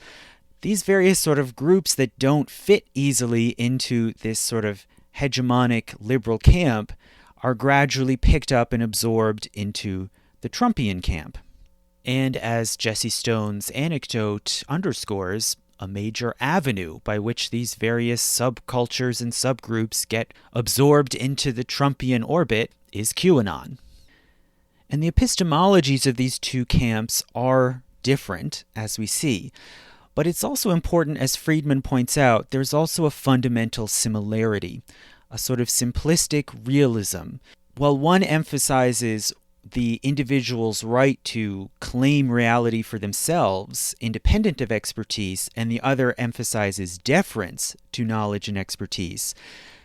Speaker 1: these various sort of groups that don't fit easily into this sort of hegemonic liberal camp are gradually picked up and absorbed into the Trumpian camp. And as Jesse Stone's anecdote underscores, a major avenue by which these various subcultures and subgroups get absorbed into the Trumpian orbit is QAnon. And the epistemologies of these two camps are different, as we see. But it's also important, as Friedman points out, there's also a fundamental similarity, a sort of simplistic realism. While one emphasizes the individual's right to claim reality for themselves, independent of expertise, and the other emphasizes deference to knowledge and expertise,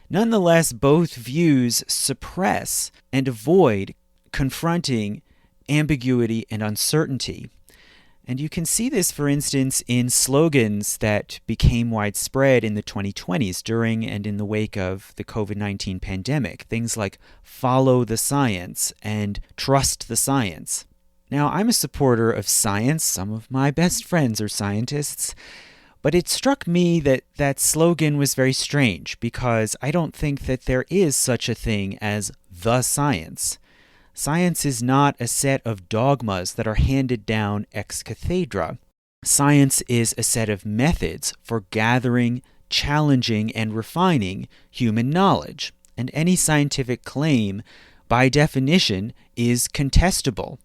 Speaker 1: nonetheless, both views suppress and avoid confronting ambiguity and uncertainty. And you can see this, for instance, in slogans that became widespread in the 2020s during and in the wake of the COVID-19 pandemic. Things like "follow the science" and "trust the science." Now, I'm a supporter of science. Some of my best friends are scientists. But it struck me that that slogan was very strange because I don't think that there is such a thing as the science. Science is not a set of dogmas that are handed down ex cathedra. Science is a set of methods for gathering, challenging, and refining human knowledge. And any scientific claim, by definition, is contestable.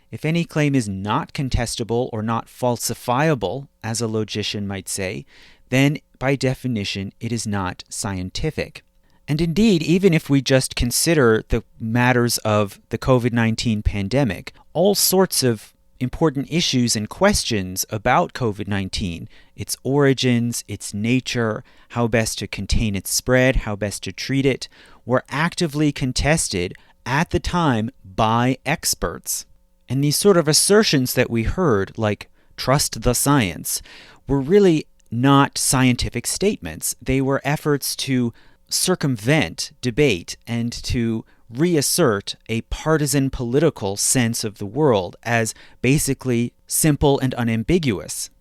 Speaker 1: If any claim is not contestable or not falsifiable, as a logician might say, then by definition it is not scientific. And indeed, even if we just consider the matters of the COVID-19 pandemic, all sorts of important issues and questions about COVID-19, its origins, its nature, how best to contain its spread, how best to treat it, were actively contested at the time by experts. And these sort of assertions that we heard, like "trust the science," were really not scientific statements. They were efforts to circumvent debate and to reassert a partisan political sense of the world as basically simple and unambiguous.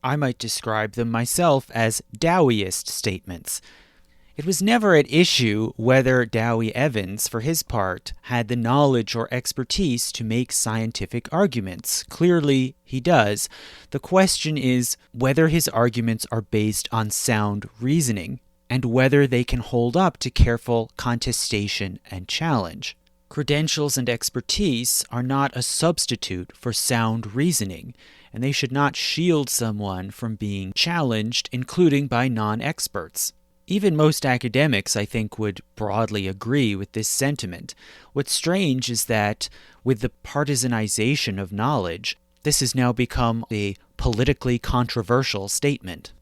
Speaker 1: I might describe them myself as Taoist statements. It was never at issue whether Dowie Evans, for his part, had the knowledge or expertise to make scientific arguments. Clearly, he does. The question is whether his arguments are based on sound reasoning, and whether they can hold up to careful contestation and challenge. Credentials and expertise are not a substitute for sound reasoning, and they should not shield someone from being challenged, including by non-experts. Even most academics, I think, would broadly agree with this sentiment. What's strange is that with the partisanization of knowledge, this has now become a politically controversial statement.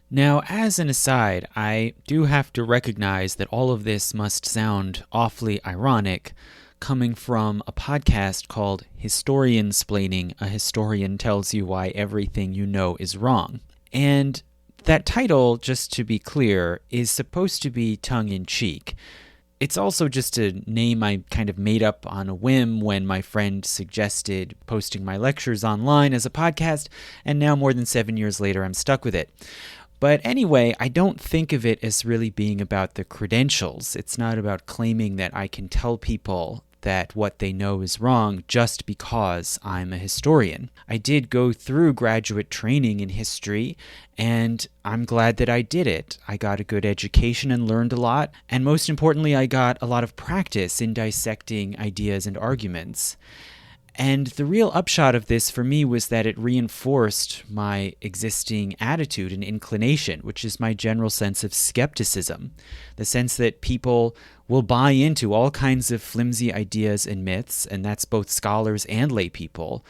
Speaker 1: Now, as an aside, I do have to recognize that all of this must sound awfully ironic, coming from a podcast called Historian-splaining, A Historian Tells You Why Everything You Know Is Wrong. And that title, just to be clear, is supposed to be tongue-in-cheek. It's also just a name I kind of made up on a whim when my friend suggested posting my lectures online as a podcast, and now more than 7 years later I'm stuck with it. But anyway, I don't think of it as really being about the credentials. It's not about claiming that I can tell people that what they know is wrong just because I'm a historian. I did go through graduate training in history, and I'm glad that I did it. I got a good education and learned a lot, and most importantly, I got a lot of practice in dissecting ideas and arguments. And the real upshot of this for me was that it reinforced my existing attitude and inclination, which is my general sense of skepticism, the sense that people will buy into all kinds of flimsy ideas and myths, and that's both scholars and lay people,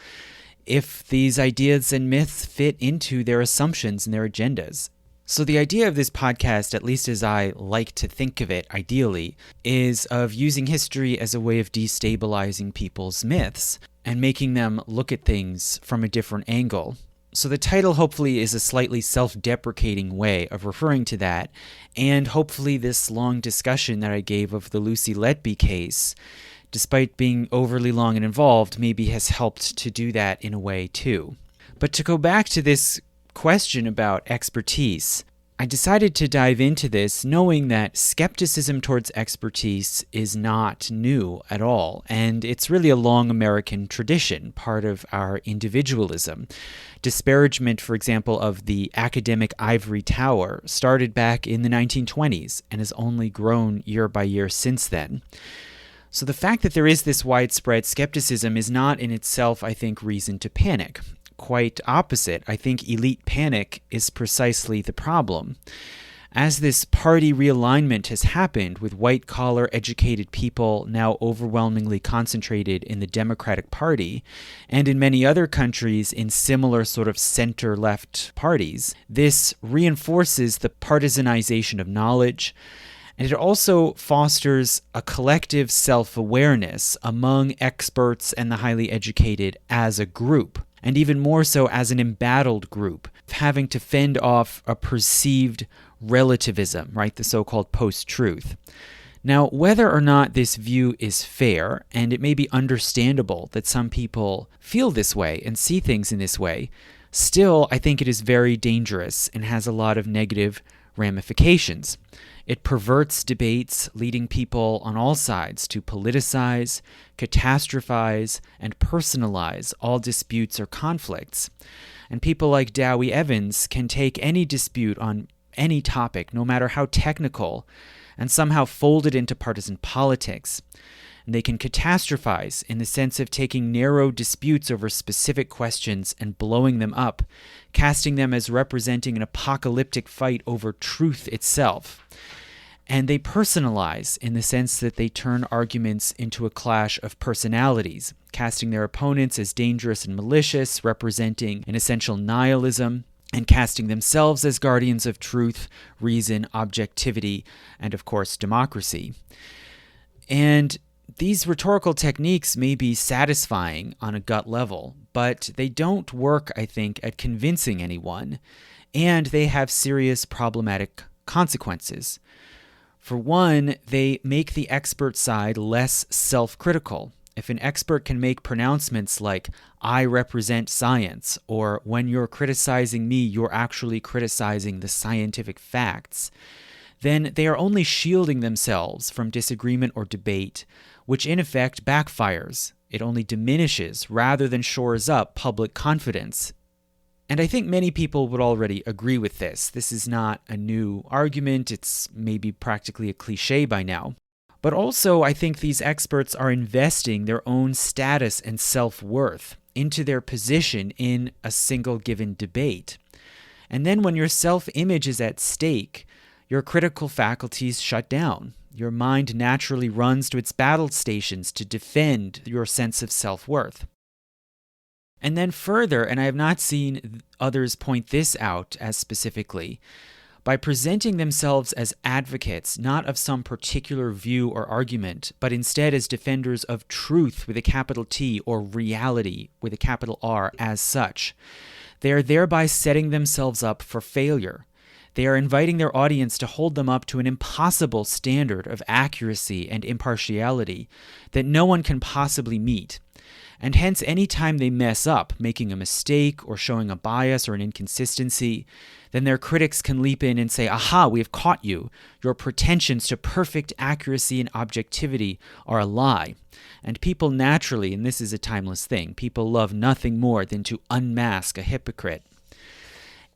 Speaker 1: if these ideas and myths fit into their assumptions and their agendas. So the idea of this podcast, at least as I like to think of it ideally, is of using history as a way of destabilizing people's myths and making them look at things from a different angle. So the title hopefully is a slightly self-deprecating way of referring to that, and hopefully this long discussion that I gave of the Lucy Letby case, despite being overly long and involved, maybe has helped to do that in a way too. But to go back to this question about expertise, I decided to dive into this knowing that skepticism towards expertise is not new at all, and it's really a long American tradition, part of our individualism. Disparagement, for example, of the academic ivory tower started back in the 1920s and has only grown year by year since then. So the fact that there is this widespread skepticism is not in itself, I think, reason to panic. Quite opposite. I think elite panic is precisely the problem. As this party realignment has happened with white-collar educated people now overwhelmingly concentrated in the Democratic Party, and in many other countries in similar sort of center-left parties, this reinforces the partisanization of knowledge, and it also fosters a collective self-awareness among experts and the highly educated as a group, and even more so as an embattled group, having to fend off a perceived relativism, right, the so-called post-truth. Now, whether or not this view is fair, and it may be understandable that some people feel this way and see things in this way, still, I think it is very dangerous and has a lot of negative ramifications. It perverts debates, leading people on all sides to politicize, catastrophize, and personalize all disputes or conflicts. And people like Dowie Evans can take any dispute on any topic, no matter how technical, and somehow fold it into partisan politics. And they can catastrophize in the sense of taking narrow disputes over specific questions and blowing them up, casting them as representing an apocalyptic fight over truth itself. And they personalize in the sense that they turn arguments into a clash of personalities, casting their opponents as dangerous and malicious, representing an essential nihilism, and casting themselves as guardians of truth, reason, objectivity, and of course, democracy. And these rhetorical techniques may be satisfying on a gut level, but they don't work, I think, at convincing anyone, and they have serious problematic consequences. For one, they make the expert side less self-critical. If an expert can make pronouncements like, "I represent science," or "when you're criticizing me, you're actually criticizing the scientific facts," then they are only shielding themselves from disagreement or debate, which in effect backfires. It only diminishes rather than shores up public confidence. And I think many people would already agree with this. This is not a new argument. It's maybe practically a cliche by now. But also, I think these experts are investing their own status and self-worth into their position in a single given debate. And then when your self-image is at stake, your critical faculties shut down. Your mind naturally runs to its battle stations to defend your sense of self-worth. And then further, and I have not seen others point this out as specifically, by presenting themselves as advocates not of some particular view or argument, but instead as defenders of truth with a capital T or reality with a capital R as such, they are thereby setting themselves up for failure. They are inviting their audience to hold them up to an impossible standard of accuracy and impartiality that no one can possibly meet. And hence, any time they mess up, making a mistake or showing a bias or an inconsistency, then their critics can leap in and say, aha, we have caught you. Your pretensions to perfect accuracy and objectivity are a lie. And people naturally, and this is a timeless thing, people love nothing more than to unmask a hypocrite.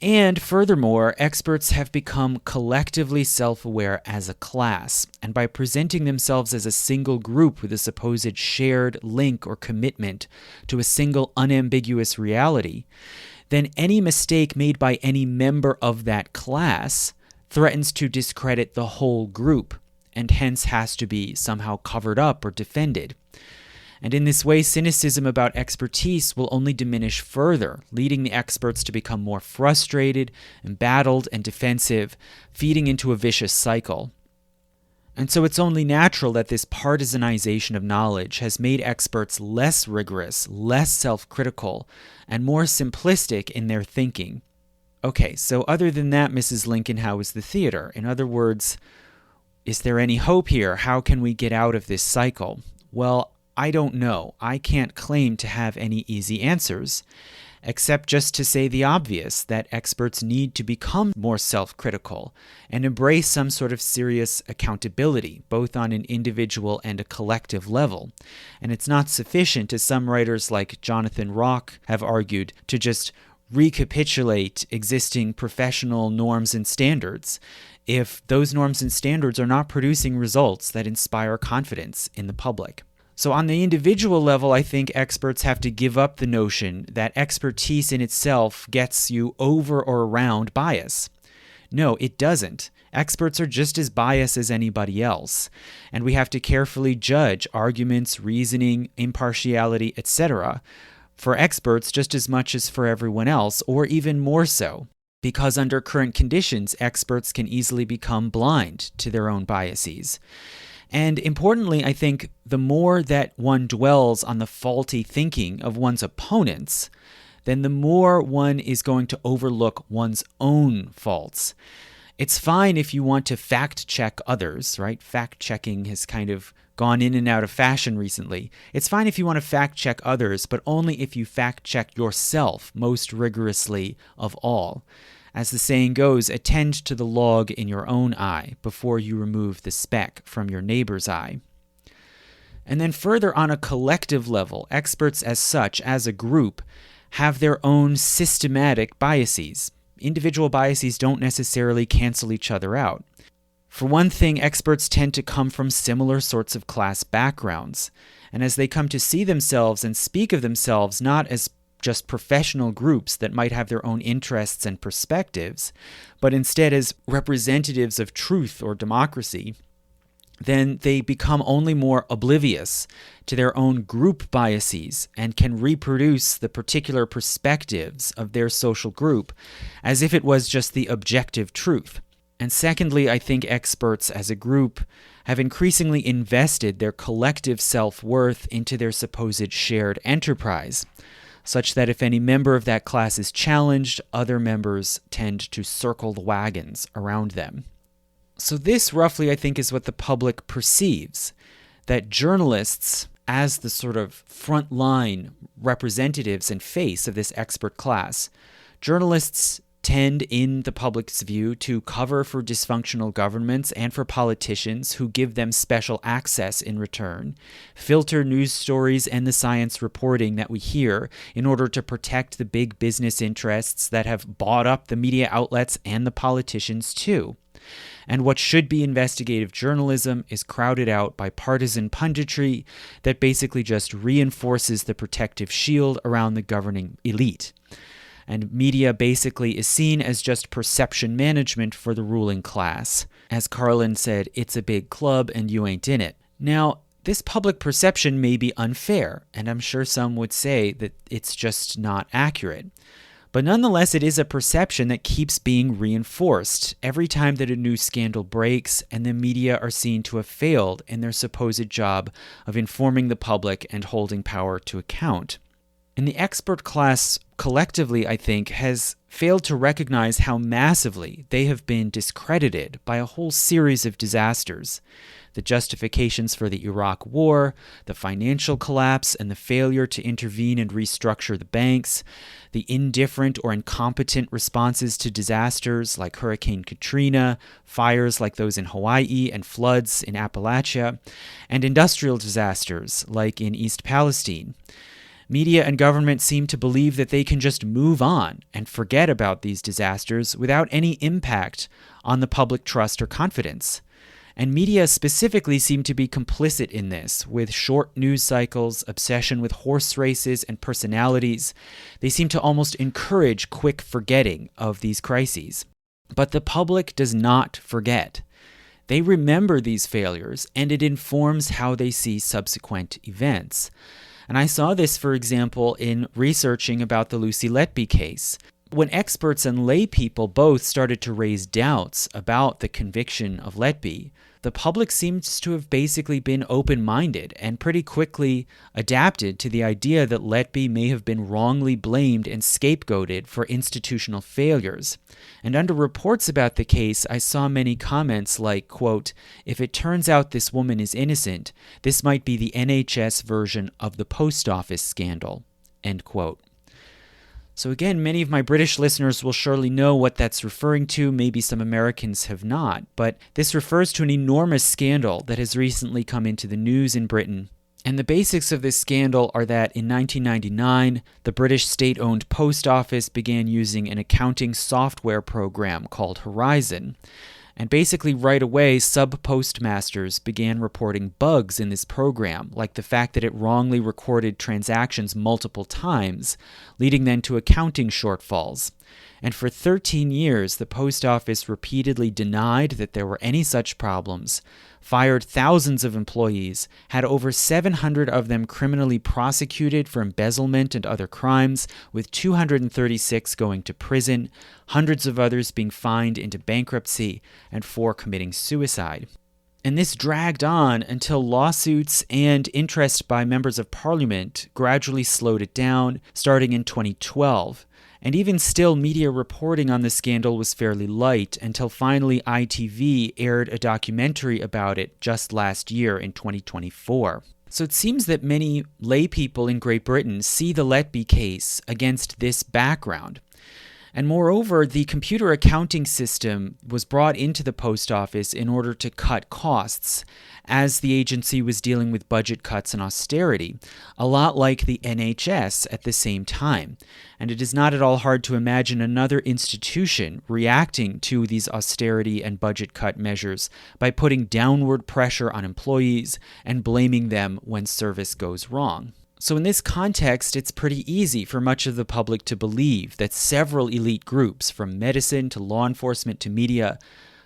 Speaker 1: And furthermore, experts have become collectively self-aware as a class, and by presenting themselves as a single group with a supposed shared link or commitment to a single unambiguous reality, then any mistake made by any member of that class threatens to discredit the whole group, and hence has to be somehow covered up or defended. And in this way, cynicism about expertise will only diminish further, leading the experts to become more frustrated, embattled, and defensive, feeding into a vicious cycle. And so it's only natural that this partisanization of knowledge has made experts less rigorous, less self-critical, and more simplistic in their thinking. Okay, so other than that, Mrs. Lincoln, how is the theater? In other words, is there any hope here? How can we get out of this cycle? Well, I don't know. I can't claim to have any easy answers, except just to say the obvious, that experts need to become more self-critical and embrace some sort of serious accountability, both on an individual and a collective level. And it's not sufficient, as some writers like Jonathan Rock have argued, to just recapitulate existing professional norms and standards if those norms and standards are not producing results that inspire confidence in the public. So on the individual level, I think experts have to give up the notion that expertise in itself gets you over or around bias. No, it doesn't. Experts are just as biased as anybody else, and we have to carefully judge arguments, reasoning, impartiality, etc. for experts just as much as for everyone else, or even more so, because under current conditions, experts can easily become blind to their own biases. And importantly, I think the more that one dwells on the faulty thinking of one's opponents, then the more one is going to overlook one's own faults. It's fine if you want to fact-check others, right? Fact-checking has kind of gone in and out of fashion recently. It's fine if you want to fact-check others, but only if you fact-check yourself most rigorously of all. As the saying goes, attend to the log in your own eye before you remove the speck from your neighbor's eye. And then further, on a collective level, experts as such, as a group, have their own systematic biases. Individual biases don't necessarily cancel each other out. For one thing, experts tend to come from similar sorts of class backgrounds, and as they come to see themselves and speak of themselves not as just professional groups that might have their own interests and perspectives, but instead as representatives of truth or democracy, then they become only more oblivious to their own group biases and can reproduce the particular perspectives of their social group as if it was just the objective truth. And secondly, I think experts as a group have increasingly invested their collective self-worth into their supposed shared enterprise, such that if any member of that class is challenged, other members tend to circle the wagons around them. So this, roughly, I think, is what the public perceives, that journalists, as the sort of frontline representatives and face of this expert class, journalists tend, in the public's view, to cover for dysfunctional governments and for politicians who give them special access in return, filter news stories and the science reporting that we hear in order to protect the big business interests that have bought up the media outlets and the politicians too. And what should be investigative journalism is crowded out by partisan punditry that basically just reinforces the protective shield around the governing elite. And media basically is seen as just perception management for the ruling class. As Carlin said, it's a big club and you ain't in it. Now, this public perception may be unfair, and I'm sure some would say that it's just not accurate. But nonetheless, it is a perception that keeps being reinforced every time that a new scandal breaks and the media are seen to have failed in their supposed job of informing the public and holding power to account. And the expert class collectively, I think, has failed to recognize how massively they have been discredited by a whole series of disasters. The justifications for the Iraq War, the financial collapse and the failure to intervene and restructure the banks, the indifferent or incompetent responses to disasters like Hurricane Katrina, fires like those in Hawaii, and floods in Appalachia, and industrial disasters like in East Palestine. Media and government seem to believe that they can just move on and forget about these disasters without any impact on the public trust or confidence. And media specifically seem to be complicit in this, with short news cycles, obsession with horse races and personalities. They seem to almost encourage quick forgetting of these crises. But the public does not forget. They remember these failures, and it informs how they see subsequent events. And I saw this, for example, in researching about the Lucy Letby case. When experts and lay people both started to raise doubts about the conviction of Letby, the public seems to have basically been open-minded and pretty quickly adapted to the idea that Letby may have been wrongly blamed and scapegoated for institutional failures. And under reports about the case, I saw many comments like, quote, "If it turns out this woman is innocent, this might be the NHS version of the post office scandal," end quote. So again, many of my British listeners will surely know what that's referring to. Maybe some Americans have not. But this refers to an enormous scandal that has recently come into the news in Britain. And the basics of this scandal are that in 1999, the British state-owned post office began using an accounting software program called Horizon. And basically right away, sub-postmasters began reporting bugs in this program, like the fact that it wrongly recorded transactions multiple times, leading then to accounting shortfalls. And for 13 years, the post office repeatedly denied that there were any such problems, fired thousands of employees, had over 700 of them criminally prosecuted for embezzlement and other crimes, with 236 going to prison, hundreds of others being fined into bankruptcy, and 4 committing suicide. And this dragged on until lawsuits and interest by members of parliament gradually slowed it down, starting in 2012. And even still, media reporting on the scandal was fairly light until finally ITV aired a documentary about it just last year in 2024. So it seems that many lay people in Great Britain see the Letby case against this background. And moreover, the computer accounting system was brought into the post office in order to cut costs, as the agency was dealing with budget cuts and austerity, a lot like the NHS at the same time. And it is not at all hard to imagine another institution reacting to these austerity and budget cut measures by putting downward pressure on employees and blaming them when service goes wrong. So in this context, it's pretty easy for much of the public to believe that several elite groups, from medicine to law enforcement to media,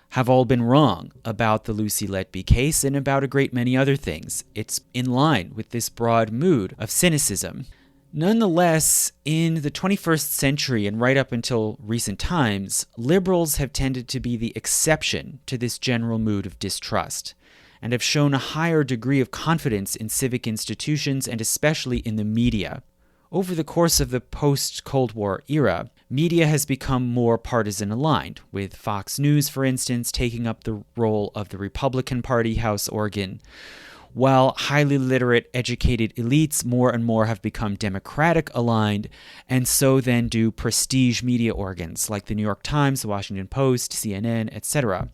Speaker 1: have all been wrong about the Lucy Letby case and about a great many other things. It's in line with this broad mood of cynicism. Nonetheless, in the 21st century and right up until recent times, liberals have tended to be the exception to this general mood of distrust, and have shown a higher degree of confidence in civic institutions and especially in the media. Over the course of the post-Cold War era, media has become more partisan aligned, with Fox News, for instance, taking up the role of the Republican Party House organ, while highly literate, educated elites more and more have become Democratic aligned, and so then do prestige media organs like the New York Times, the Washington Post, CNN, etc.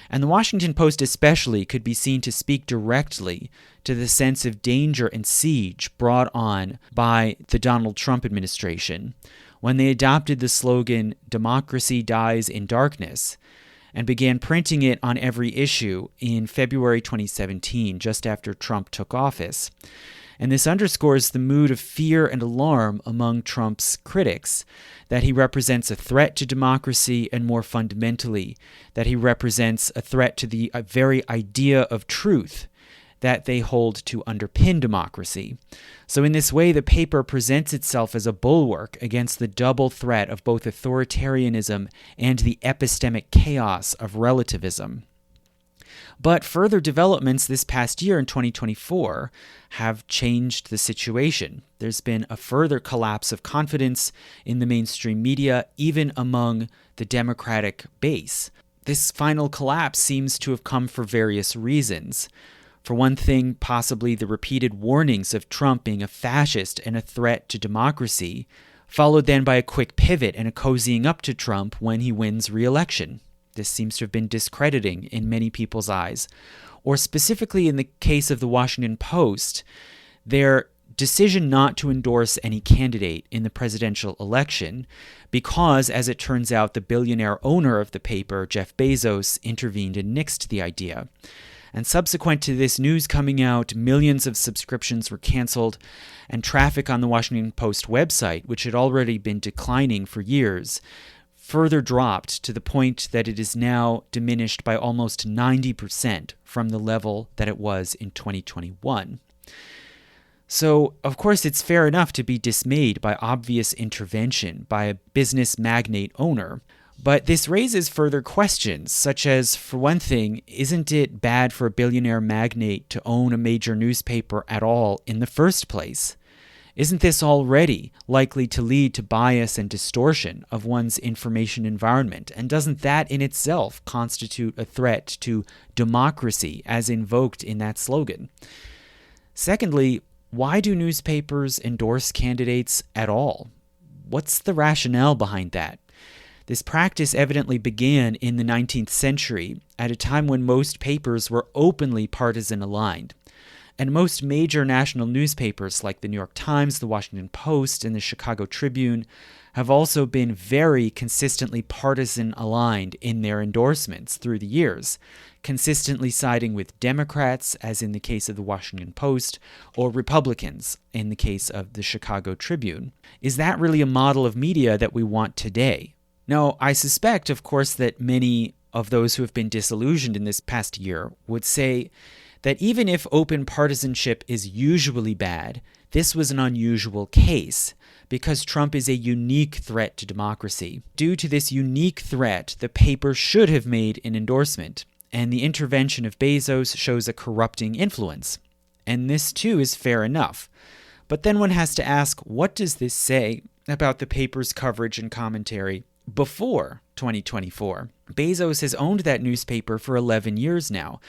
Speaker 1: And the Washington Post especially could be seen to speak directly to the sense of danger and siege brought on by the Donald Trump administration when they adopted the slogan, "Democracy dies in darkness," and began printing it on every issue in February 2017, just after Trump took office. And this underscores the mood of fear and alarm among Trump's critics, that he represents a threat to democracy, and more fundamentally, that he represents a threat to the very idea of truth that they hold to underpin democracy. So in this way, the paper presents itself as a bulwark against the double threat of both authoritarianism and the epistemic chaos of relativism. But further developments this past year in 2024 have changed the situation. There's been a further collapse of confidence in the mainstream media, even among the Democratic base. This final collapse seems to have come for various reasons. For one thing, possibly the repeated warnings of Trump being a fascist and a threat to democracy, followed then by a quick pivot and a cozying up to Trump when he wins re-election. This seems to have been discrediting in many people's eyes. Or specifically in the case of the Washington Post, their decision not to endorse any candidate in the presidential election because, as it turns out, the billionaire owner of the paper, Jeff Bezos, intervened and nixed the idea. And subsequent to this news coming out, millions of subscriptions were canceled, and traffic on the Washington Post website, which had already been declining for years, further dropped to the point that it is now diminished by almost 90% from the level that it was in 2021. So, of course, it's fair enough to be dismayed by obvious intervention by a business magnate owner. But this raises further questions, such as, for one thing, isn't it bad for a billionaire magnate to own a major newspaper at all in the first place? Isn't this already likely to lead to bias and distortion of one's information environment? And doesn't that in itself constitute a threat to democracy as invoked in that slogan? Secondly, why do newspapers endorse candidates at all? What's the rationale behind that? This practice evidently began in the 19th century, at a time when most papers were openly partisan aligned. And most major national newspapers like the New York Times, the Washington Post, and the Chicago Tribune have also been very consistently partisan aligned in their endorsements through the years, consistently siding with Democrats, as in the case of the Washington Post, or Republicans, in the case of the Chicago Tribune. Is that really a model of media that we want today? Now, I suspect, of course, that many of those who have been disillusioned in this past year would say that even if open partisanship is usually bad, this was an unusual case because Trump is a unique threat to democracy. Due to this unique threat, the paper should have made an endorsement, and the intervention of Bezos shows a corrupting influence. And this too is fair enough. But then one has to ask, what does this say about the paper's coverage and commentary before 2024? Bezos has owned that newspaper for 11 years now.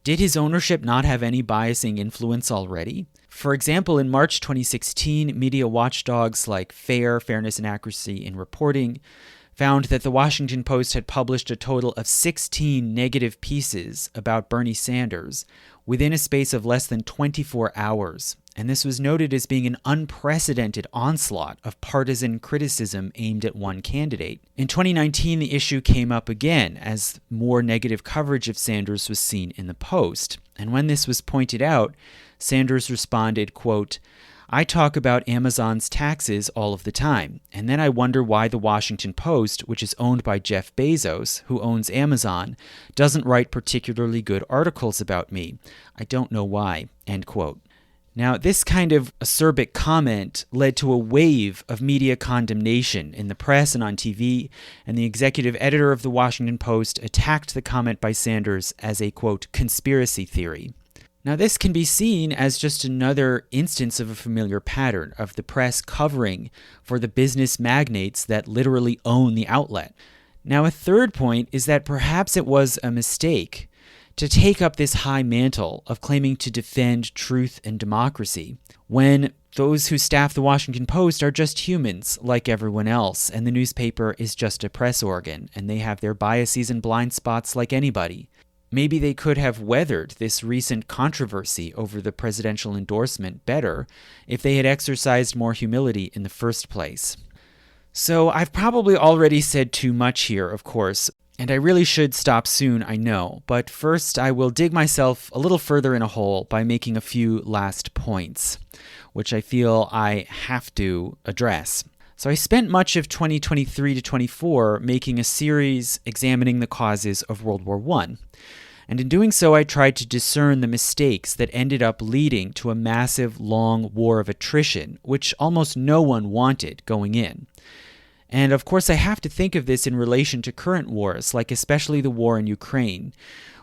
Speaker 1: Did his ownership not have any biasing influence already? For example, in March 2016, media watchdogs like Fairness and Accuracy in Reporting found that the Washington Post had published a total of 16 negative pieces about Bernie Sanders within a space of less than 24 hours. And this was noted as being an unprecedented onslaught of partisan criticism aimed at one candidate. In 2019, the issue came up again as more negative coverage of Sanders was seen in the Post. And when this was pointed out, Sanders responded, quote, "I talk about Amazon's taxes all of the time, and then I wonder why the Washington Post, which is owned by Jeff Bezos, who owns Amazon, doesn't write particularly good articles about me. I don't know why," end quote. Now, this kind of acerbic comment led to a wave of media condemnation in the press and on TV, and the executive editor of the Washington Post attacked the comment by Sanders as a, quote, conspiracy theory. Now, this can be seen as just another instance of a familiar pattern of the press covering for the business magnates that literally own the outlet. Now, a third point is that perhaps it was a mistake to take up this high mantle of claiming to defend truth and democracy, when those who staff the Washington Post are just humans like everyone else, and the newspaper is just a press organ, and they have their biases and blind spots like anybody. Maybe they could have weathered this recent controversy over the presidential endorsement better if they had exercised more humility in the first place. So I've probably already said too much here, of course, and I really should stop soon, I know, but first I will dig myself a little further in a hole by making a few last points, which I feel I have to address. So I spent much of 2023 to 24 making a series examining the causes of World War I. And in doing so, I tried to discern the mistakes that ended up leading to a massive, long war of attrition, which almost no one wanted going in. And of course, I have to think of this in relation to current wars, like especially the war in Ukraine,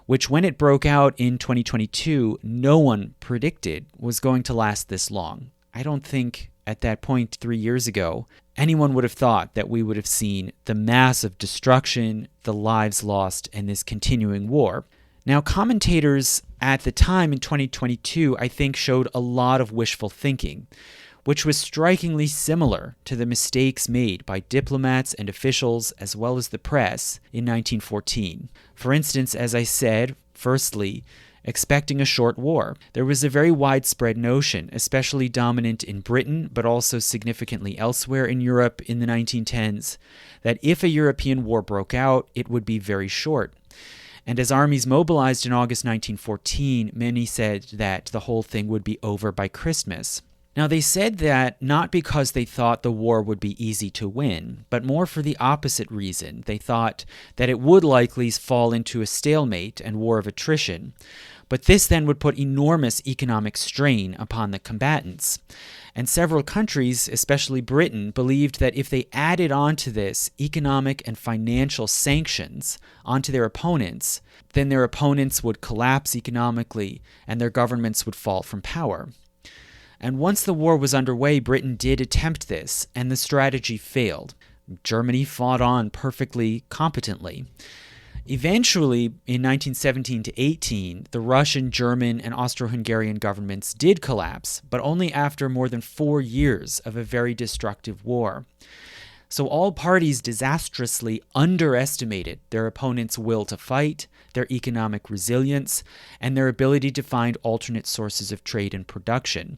Speaker 1: which when it broke out in 2022, no one predicted was going to last this long. I don't think at that point 3 years ago, anyone would have thought that we would have seen the massive destruction, the lives lost, and this continuing war. Now, commentators at the time in 2022, I think, showed a lot of wishful thinking, which was strikingly similar to the mistakes made by diplomats and officials as well as the press in 1914. For instance, as I said, firstly, expecting a short war. There was a very widespread notion, especially dominant in Britain, but also significantly elsewhere in Europe in the 1910s, that if a European war broke out, it would be very short. And as armies mobilized in August 1914, many said that the whole thing would be over by Christmas. Now, they said that not because they thought the war would be easy to win, but more for the opposite reason. They thought that it would likely fall into a stalemate and war of attrition, but this then would put enormous economic strain upon the combatants. And several countries, especially Britain, believed that if they added onto this economic and financial sanctions onto their opponents, then their opponents would collapse economically and their governments would fall from power. And once the war was underway, Britain did attempt this, and the strategy failed. Germany fought on perfectly competently. Eventually, in 1917 to 18, the Russian, German, and Austro-Hungarian governments did collapse, but only after more than 4 years of a very destructive war. So all parties disastrously underestimated their opponents' will to fight, their economic resilience, and their ability to find alternate sources of trade and production.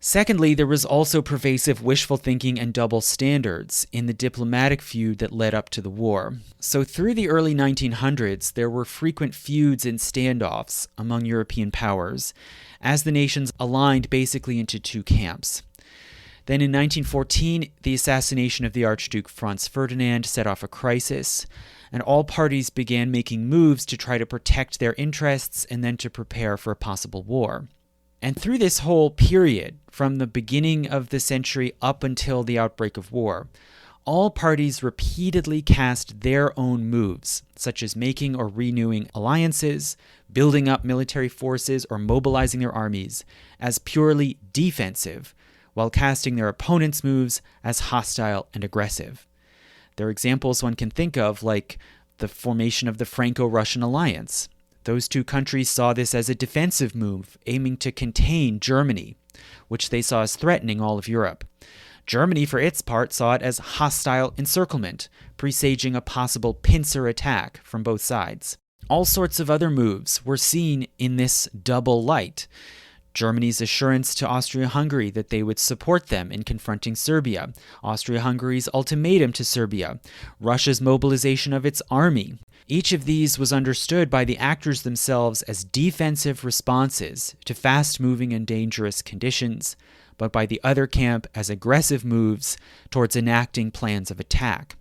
Speaker 1: Secondly, there was also pervasive wishful thinking and double standards in the diplomatic feud that led up to the war. So through the early 1900s, there were frequent feuds and standoffs among European powers, as the nations aligned basically into two camps. Then in 1914, the assassination of the Archduke Franz Ferdinand set off a crisis, and all parties began making moves to try to protect their interests and then to prepare for a possible war. And through this whole period, from the beginning of the century up until the outbreak of war, all parties repeatedly cast their own moves, such as making or renewing alliances, building up military forces, or mobilizing their armies, as purely defensive, while casting their opponents' moves as hostile and aggressive. There are examples one can think of, like the formation of the Franco-Russian alliance. Those two countries saw this as a defensive move, aiming to contain Germany, which they saw as threatening all of Europe. Germany, for its part, saw it as hostile encirclement, presaging a possible pincer attack from both sides. All sorts of other moves were seen in this double light. Germany's assurance to Austria-Hungary that they would support them in confronting Serbia, Austria-Hungary's ultimatum to Serbia, Russia's mobilization of its army. Each of these was understood by the actors themselves as defensive responses to fast-moving and dangerous conditions, but by the other camp as aggressive moves towards enacting plans of attack.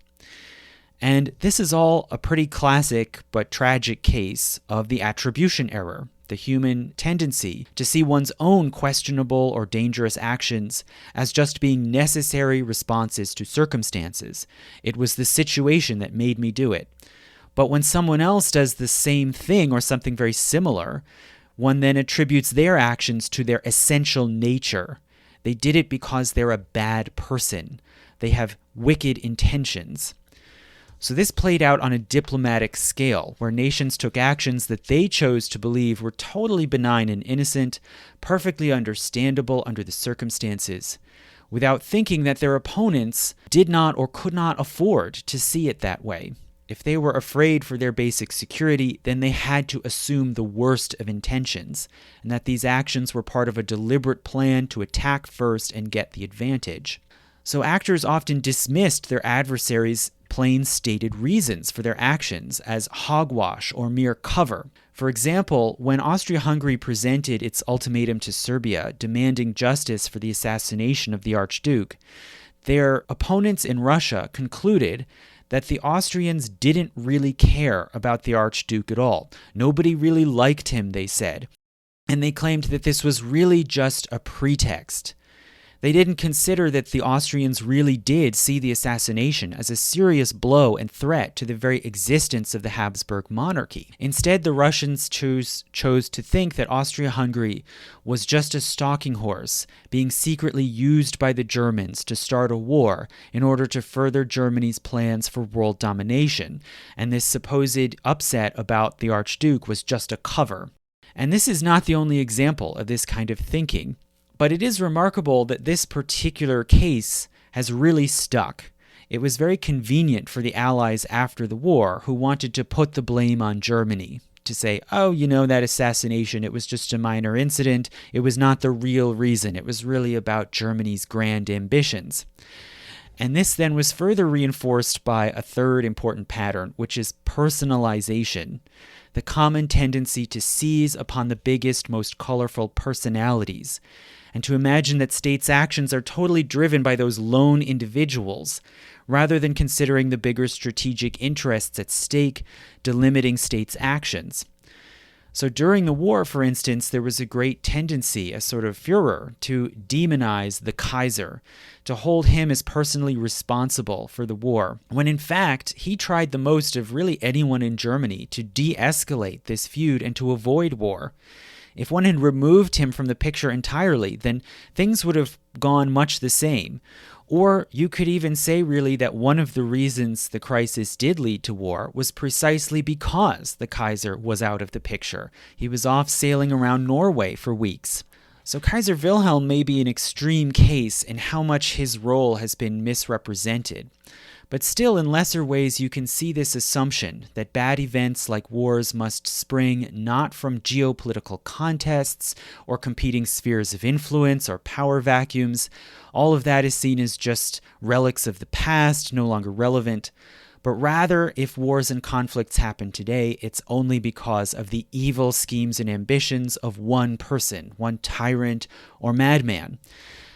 Speaker 1: And this is all a pretty classic but tragic case of the attribution error, the human tendency to see one's own questionable or dangerous actions as just being necessary responses to circumstances. It was the situation that made me do it. But when someone else does the same thing or something very similar, one then attributes their actions to their essential nature. They did it because they're a bad person. They have wicked intentions. So this played out on a diplomatic scale, where nations took actions that they chose to believe were totally benign and innocent, perfectly understandable under the circumstances, without thinking that their opponents did not or could not afford to see it that way. If they were afraid for their basic security, then they had to assume the worst of intentions, and that these actions were part of a deliberate plan to attack first and get the advantage. So actors often dismissed their adversaries' plain stated reasons for their actions as hogwash or mere cover. For example, when Austria-Hungary presented its ultimatum to Serbia demanding justice for the assassination of the Archduke, their opponents in Russia concluded that the Austrians didn't really care about the Archduke at all. Nobody really liked him, they said. And they claimed that this was really just a pretext. They didn't consider that the Austrians really did see the assassination as a serious blow and threat to the very existence of the Habsburg monarchy. Instead, the Russians chose to think that Austria-Hungary was just a stalking horse being secretly used by the Germans to start a war in order to further Germany's plans for world domination, and this supposed upset about the Archduke was just a cover. And this is not the only example of this kind of thinking. But it is remarkable that this particular case has really stuck. It was very convenient for the Allies after the war, who wanted to put the blame on Germany, to say, oh, that assassination, it was just a minor incident. It was not the real reason. It was really about Germany's grand ambitions. And this then was further reinforced by a third important pattern, which is personalization, the common tendency to seize upon the biggest, most colorful personalities, and to imagine that states' actions are totally driven by those lone individuals, rather than considering the bigger strategic interests at stake delimiting states' actions. So during the war, for instance, there was a great tendency, a sort of furor, to demonize the Kaiser, to hold him as personally responsible for the war, when in fact he tried the most of really anyone in Germany to de-escalate this feud and to avoid war. If one had removed him from the picture entirely, then things would have gone much the same. Or you could even say really that one of the reasons the crisis did lead to war was precisely because the Kaiser was out of the picture. He was off sailing around Norway for weeks. So Kaiser Wilhelm may be an extreme case in how much his role has been misrepresented. But still, in lesser ways, you can see this assumption that bad events like wars must spring not from geopolitical contests or competing spheres of influence or power vacuums. All of that is seen as just relics of the past, no longer relevant. But rather, if wars and conflicts happen today, it's only because of the evil schemes and ambitions of one person, one tyrant or madman.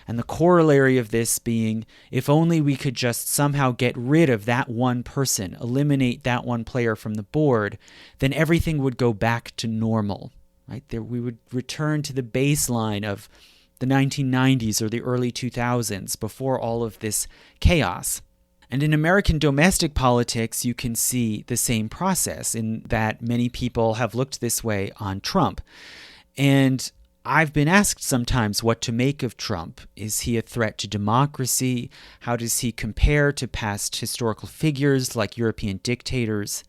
Speaker 1: And the corollary of this being, if only we could just somehow get rid of that one person, eliminate that one player from the board, then everything would go back to normal. Right? We would return to the baseline of the 1990s or the early 2000s before all of this chaos. And in American domestic politics, you can see the same process in that many people have looked this way on Trump. And I've been asked sometimes what to make of Trump. Is he a threat to democracy? How does he compare to past historical figures like European dictators?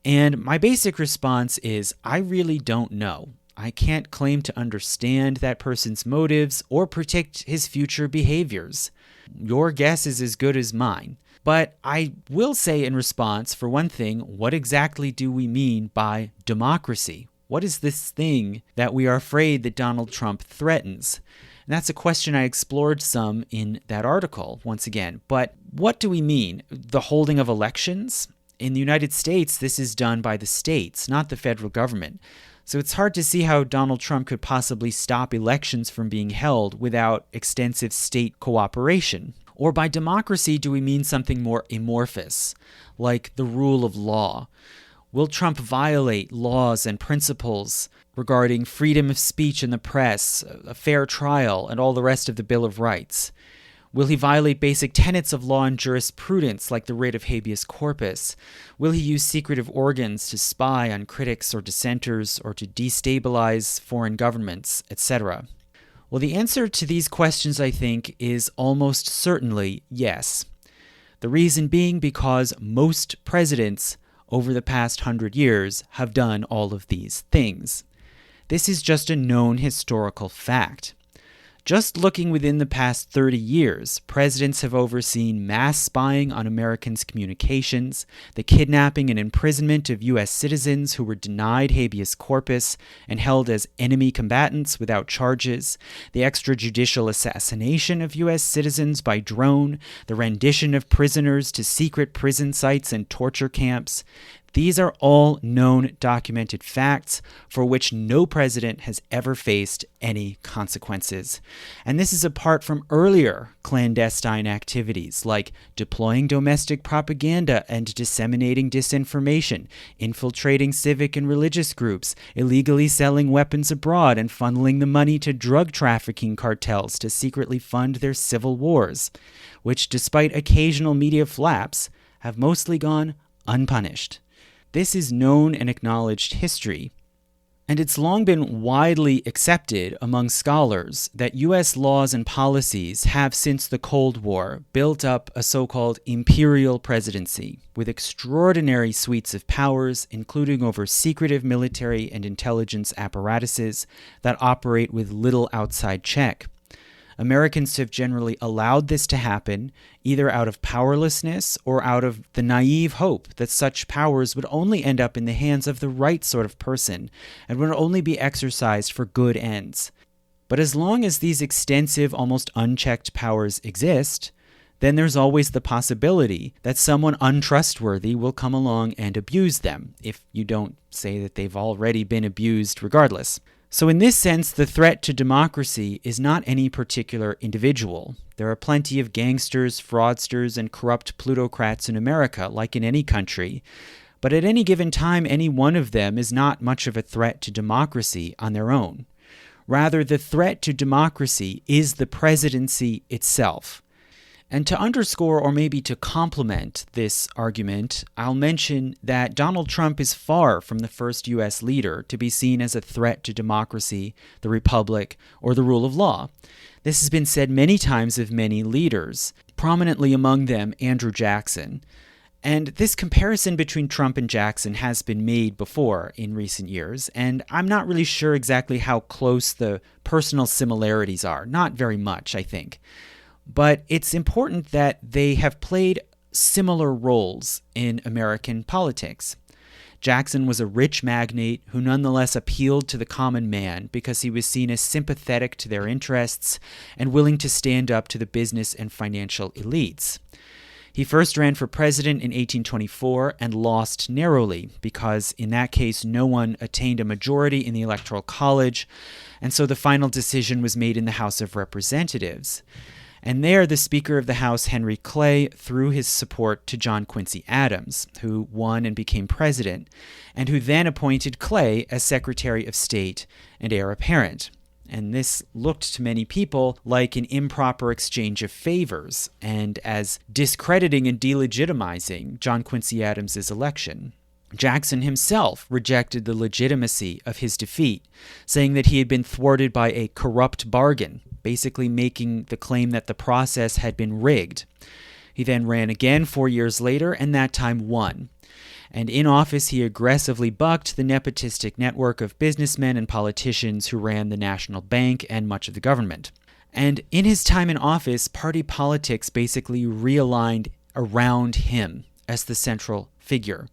Speaker 1: And my basic response is, I really don't know. I can't claim to understand that person's motives or predict his future behaviors. Your guess is as good as mine. But I will say in response, for one thing, what exactly do we mean by democracy? What is this thing that we are afraid that Donald Trump threatens? And that's a question I explored some in that article, once again. But what do we mean? The holding of elections? In the United States, this is done by the states, not the federal government. So it's hard to see how Donald Trump could possibly stop elections from being held without extensive state cooperation. Or by democracy, do we mean something more amorphous, like the rule of law? Will Trump violate laws and principles regarding freedom of speech in the press, a fair trial, and all the rest of the Bill of Rights? Will he violate basic tenets of law and jurisprudence like the writ of habeas corpus? Will he use secretive organs to spy on critics or dissenters or to destabilize foreign governments, etc.? Well, the answer to these questions, I think, is almost certainly yes. The reason being because most presidents over the past 100 years have done all of these things. This is just a known historical fact. Just looking within the past 30 years, presidents have overseen mass spying on Americans' communications, the kidnapping and imprisonment of U.S. citizens who were denied habeas corpus and held as enemy combatants without charges, the extrajudicial assassination of U.S. citizens by drone, the rendition of prisoners to secret prison sites and torture camps. These are all known documented facts for which no president has ever faced any consequences. And this is apart from earlier clandestine activities like deploying domestic propaganda and disseminating disinformation, infiltrating civic and religious groups, illegally selling weapons abroad and funneling the money to drug trafficking cartels to secretly fund their civil wars, which, despite occasional media flaps, have mostly gone unpunished. This is known and acknowledged history, and it's long been widely accepted among scholars that U.S. laws and policies have, since the Cold War, built up a so-called imperial presidency with extraordinary suites of powers, including over secretive military and intelligence apparatuses that operate with little outside check. Americans have generally allowed this to happen, either out of powerlessness or out of the naive hope that such powers would only end up in the hands of the right sort of person and would only be exercised for good ends. But as long as these extensive, almost unchecked powers exist, then there's always the possibility that someone untrustworthy will come along and abuse them, if you don't say that they've already been abused regardless. So in this sense, the threat to democracy is not any particular individual. There are plenty of gangsters, fraudsters, and corrupt plutocrats in America, like in any country. But at any given time, any one of them is not much of a threat to democracy on their own. Rather, the threat to democracy is the presidency itself. And to underscore or maybe to complement this argument, I'll mention that Donald Trump is far from the first U.S. leader to be seen as a threat to democracy, the republic, or the rule of law. This has been said many times of many leaders, prominently among them Andrew Jackson. And this comparison between Trump and Jackson has been made before in recent years, and I'm not really sure exactly how close the personal similarities are. Not very much, I think. But it's important that they have played similar roles in American politics. Jackson was a rich magnate who nonetheless appealed to the common man because he was seen as sympathetic to their interests and willing to stand up to the business and financial elites. He first ran for president in 1824 and lost narrowly because in that case no one attained a majority in the Electoral College, and so the final decision was made in the House of Representatives. And there, the Speaker of the House, Henry Clay, threw his support to John Quincy Adams, who won and became president, and who then appointed Clay as Secretary of State and heir apparent. And this looked to many people like an improper exchange of favors, and as discrediting and delegitimizing John Quincy Adams's election. Jackson himself rejected the legitimacy of his defeat, saying that he had been thwarted by a corrupt bargain, basically making the claim that the process had been rigged. He then ran again 4 years later, and that time won. And in office, he aggressively bucked the nepotistic network of businessmen and politicians who ran the National Bank and much of the government. And in his time in office, party politics basically realigned around him as the central figure,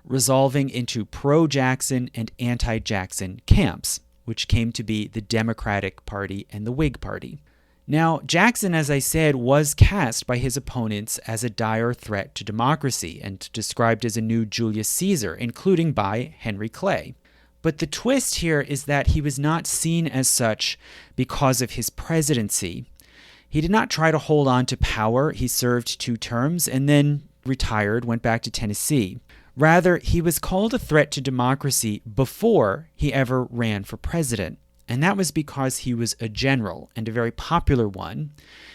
Speaker 1: resolving into pro-Jackson and anti-Jackson camps, which came to be the Democratic Party and the Whig Party. Now, Jackson, as I said, was cast by his opponents as a dire threat to democracy and described as a new Julius Caesar, including by Henry Clay. But the twist here is that he was not seen as such because of his presidency. He did not try to hold on to power. He served 2 terms and then retired, went back to Tennessee. Rather, he was called a threat to democracy before he ever ran for president. and that was because he was a general, and a very popular one.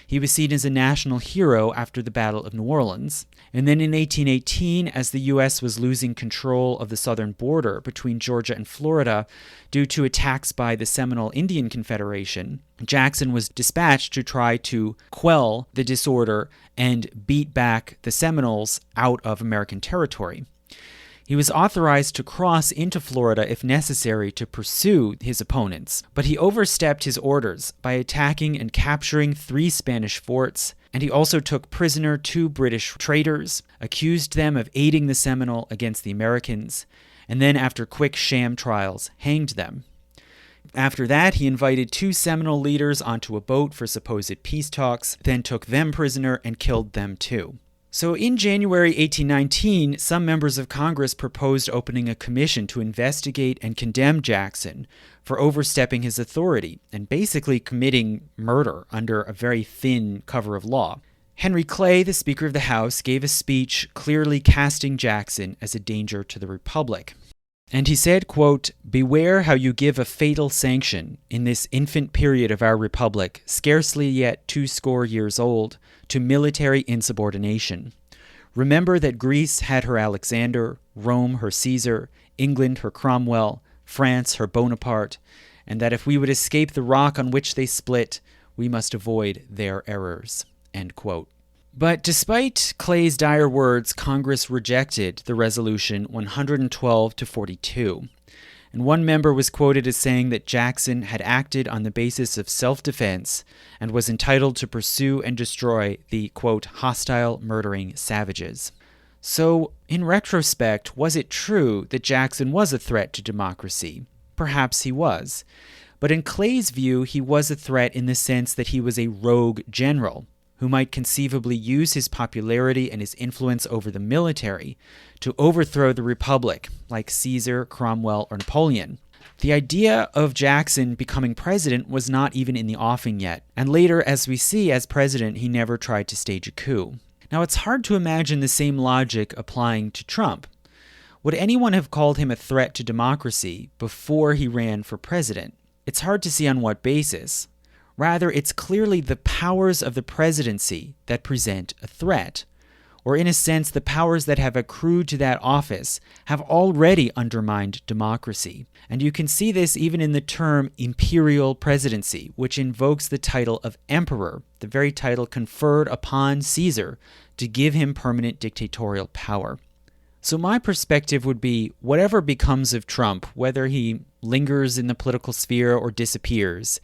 Speaker 1: He was seen as a national hero after the Battle of New Orleans. And then in 1818, as the U.S. was losing control of the southern border between Georgia and Florida due to attacks by the Seminole Indian Confederation, Jackson was dispatched to try to quell the disorder and beat back the Seminoles out of American territory. He was authorized to cross into Florida if necessary to pursue his opponents, but he overstepped his orders by attacking and capturing 3 Spanish forts, and he also took prisoner 2 British traders, accused them of aiding the Seminole against the Americans, and then after quick sham trials, hanged them. After that, he invited 2 Seminole leaders onto a boat for supposed peace talks, then took them prisoner and killed them too. So in January 1819, some members of Congress proposed opening a commission to investigate and condemn Jackson for overstepping his authority and basically committing murder under a very thin cover of law. Henry Clay, the Speaker of the House, gave a speech clearly casting Jackson as a danger to the Republic. And he said, quote, "Beware how you give a fatal sanction in this infant period of our republic, scarcely yet 80 years old, to military insubordination. Remember that Greece had her Alexander, Rome her Caesar, England her Cromwell, France her Bonaparte, and that if we would escape the rock on which they split, we must avoid their errors." End quote. But despite Clay's dire words, Congress rejected the resolution 112-42. And one member was quoted as saying that Jackson had acted on the basis of self-defense and was entitled to pursue and destroy the, quote, hostile, murdering savages. So, in retrospect, was it true that Jackson was a threat to democracy? Perhaps he was. But in Clay's view, he was a threat in the sense that he was a rogue general who might conceivably use his popularity and his influence over the military to overthrow the Republic, like Caesar, Cromwell, or Napoleon. The idea of Jackson becoming president was not even in the offing yet, and later, as we see, as president, he never tried to stage a coup. Now, it's hard to imagine the same logic applying to Trump. Would anyone have called him a threat to democracy before he ran for president? It's hard to see on what basis. Rather, it's clearly the powers of the presidency that present a threat, or in a sense, the powers that have accrued to that office have already undermined democracy. And you can see this even in the term imperial presidency, which invokes the title of emperor, the very title conferred upon Caesar to give him permanent dictatorial power. So my perspective would be, whatever becomes of Trump, whether he lingers in the political sphere or disappears,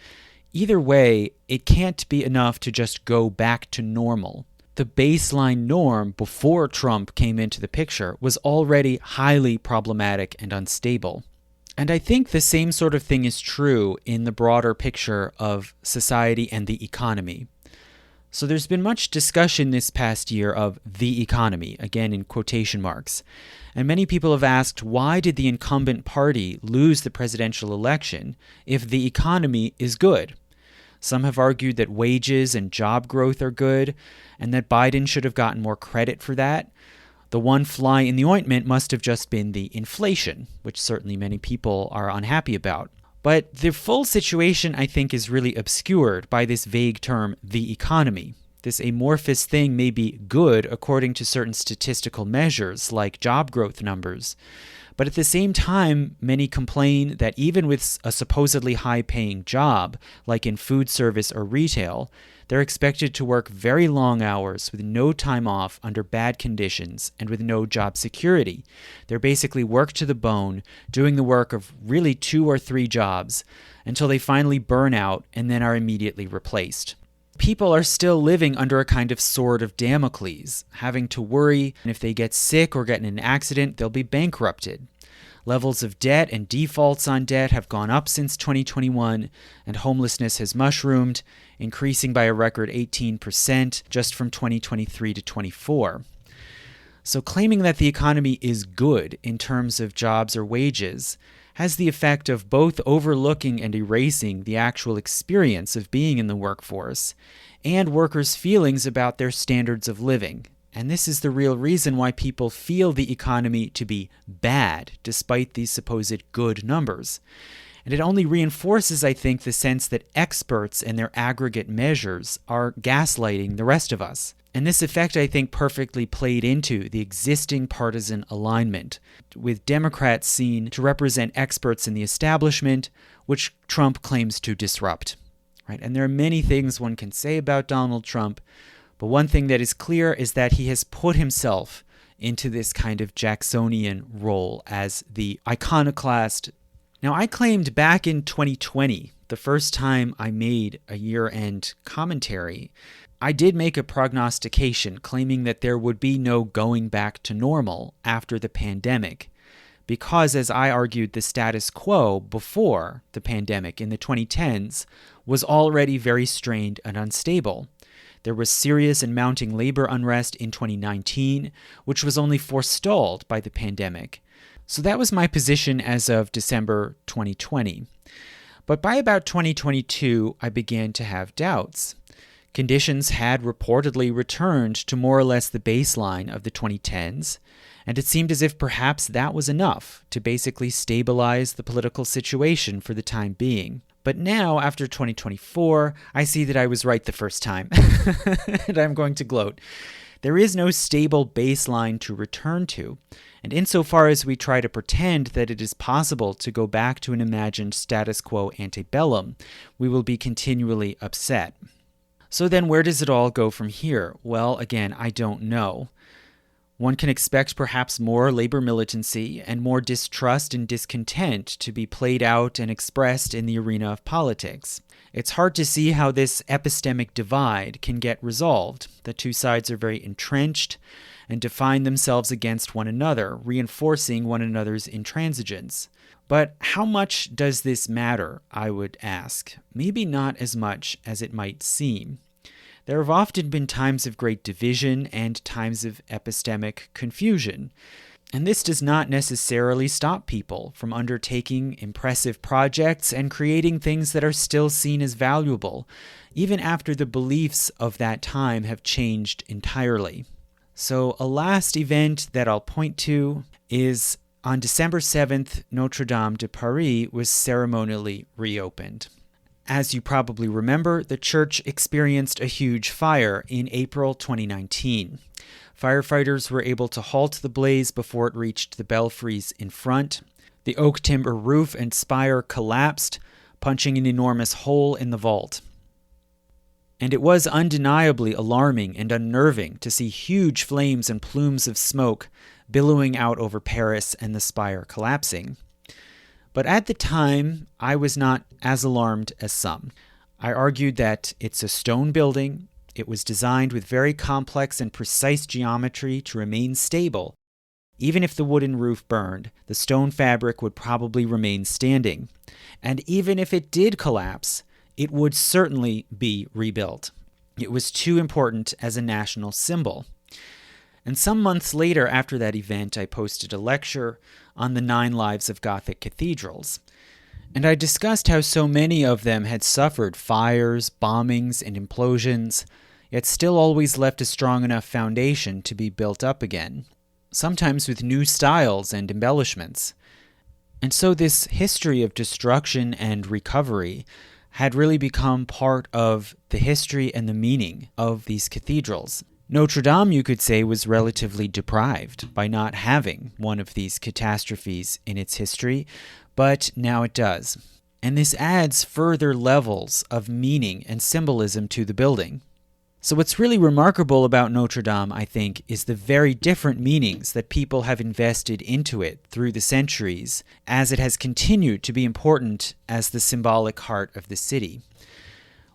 Speaker 1: either way, it can't be enough to just go back to normal. The baseline norm before Trump came into the picture was already highly problematic and unstable. And I think the same sort of thing is true in the broader picture of society and the economy. So there's been much discussion this past year of the economy, again in quotation marks. And many people have asked, why did the incumbent party lose the presidential election if the economy is good? Some have argued that wages and job growth are good, and that Biden should have gotten more credit for that. The one fly in the ointment must have just been the inflation, which certainly many people are unhappy about. But the full situation, I think, is really obscured by this vague term, the economy. This amorphous thing may be good according to certain statistical measures, like job growth numbers. But at the same time, many complain that even with a supposedly high-paying job, like in food service or retail, they're expected to work very long hours with no time off under bad conditions and with no job security. They're basically worked to the bone, doing the work of really 2 or 3 jobs until they finally burn out and then are immediately replaced. People are still living under a kind of sword of Damocles, having to worry, and if they get sick or get in an accident, they'll be bankrupted. Levels of debt and defaults on debt have gone up since 2021, and homelessness has mushroomed, increasing by a record 18% just from 2023 to 24. So claiming that the economy is good in terms of jobs or wages has the effect of both overlooking and erasing the actual experience of being in the workforce and workers' feelings about their standards of living. And this is the real reason why people feel the economy to be bad, despite these supposed good numbers. And it only reinforces, I think, the sense that experts and their aggregate measures are gaslighting the rest of us. And this effect, I think, perfectly played into the existing partisan alignment, with Democrats seen to represent experts in the establishment, which Trump claims to disrupt. Right? And there are many things one can say about Donald Trump, but one thing that is clear is that he has put himself into this kind of Jacksonian role as the iconoclast. Now, I claimed back in 2020, the first time I made a year-end commentary, I did make a prognostication claiming that there would be no going back to normal after the pandemic, because, as I argued, the status quo before the pandemic in the 2010s was already very strained and unstable. There was serious and mounting labor unrest in 2019, which was only forestalled by the pandemic. So that was my position as of December 2020. But by about 2022, I began to have doubts. Conditions had reportedly returned to more or less the baseline of the 2010s, and it seemed as if perhaps that was enough to basically stabilize the political situation for the time being. But now, after 2024, I see that I was right the first time, and I'm going to gloat. There is no stable baseline to return to, and insofar as we try to pretend that it is possible to go back to an imagined status quo antebellum, we will be continually upset. So then where does it all go from here? Well, again, I don't know. One can expect perhaps more labor militancy and more distrust and discontent to be played out and expressed in the arena of politics. It's hard to see how this epistemic divide can get resolved. The two sides are very entrenched and define themselves against one another, reinforcing one another's intransigence. But how much does this matter, I would ask? Maybe not as much as it might seem. There have often been times of great division and times of epistemic confusion, and this does not necessarily stop people from undertaking impressive projects and creating things that are still seen as valuable, even after the beliefs of that time have changed entirely. So a last event that I'll point to is on December 7th, Notre Dame de Paris was ceremonially reopened. As you probably remember, the church experienced a huge fire in April 2019. Firefighters were able to halt the blaze before it reached the belfries in front. The oak timber roof and spire collapsed, punching an enormous hole in the vault. And it was undeniably alarming and unnerving to see huge flames and plumes of smoke billowing out over Paris and the spire collapsing. But at the time, I was not as alarmed as some. I argued that it's a stone building, it was designed with very complex and precise geometry to remain stable. Even if the wooden roof burned, the stone fabric would probably remain standing. And even if it did collapse, it would certainly be rebuilt. It was too important as a national symbol. And some months later after that event, I posted a lecture on the 9 lives of Gothic cathedrals. And I discussed how so many of them had suffered fires, bombings, and implosions, yet still always left a strong enough foundation to be built up again, sometimes with new styles and embellishments. And so this history of destruction and recovery had really become part of the history and the meaning of these cathedrals. Notre Dame, you could say, was relatively deprived by not having one of these catastrophes in its history, but now it does. And this adds further levels of meaning and symbolism to the building. So what's really remarkable about Notre Dame, I think, is the very different meanings that people have invested into it through the centuries, as it has continued to be important as the symbolic heart of the city.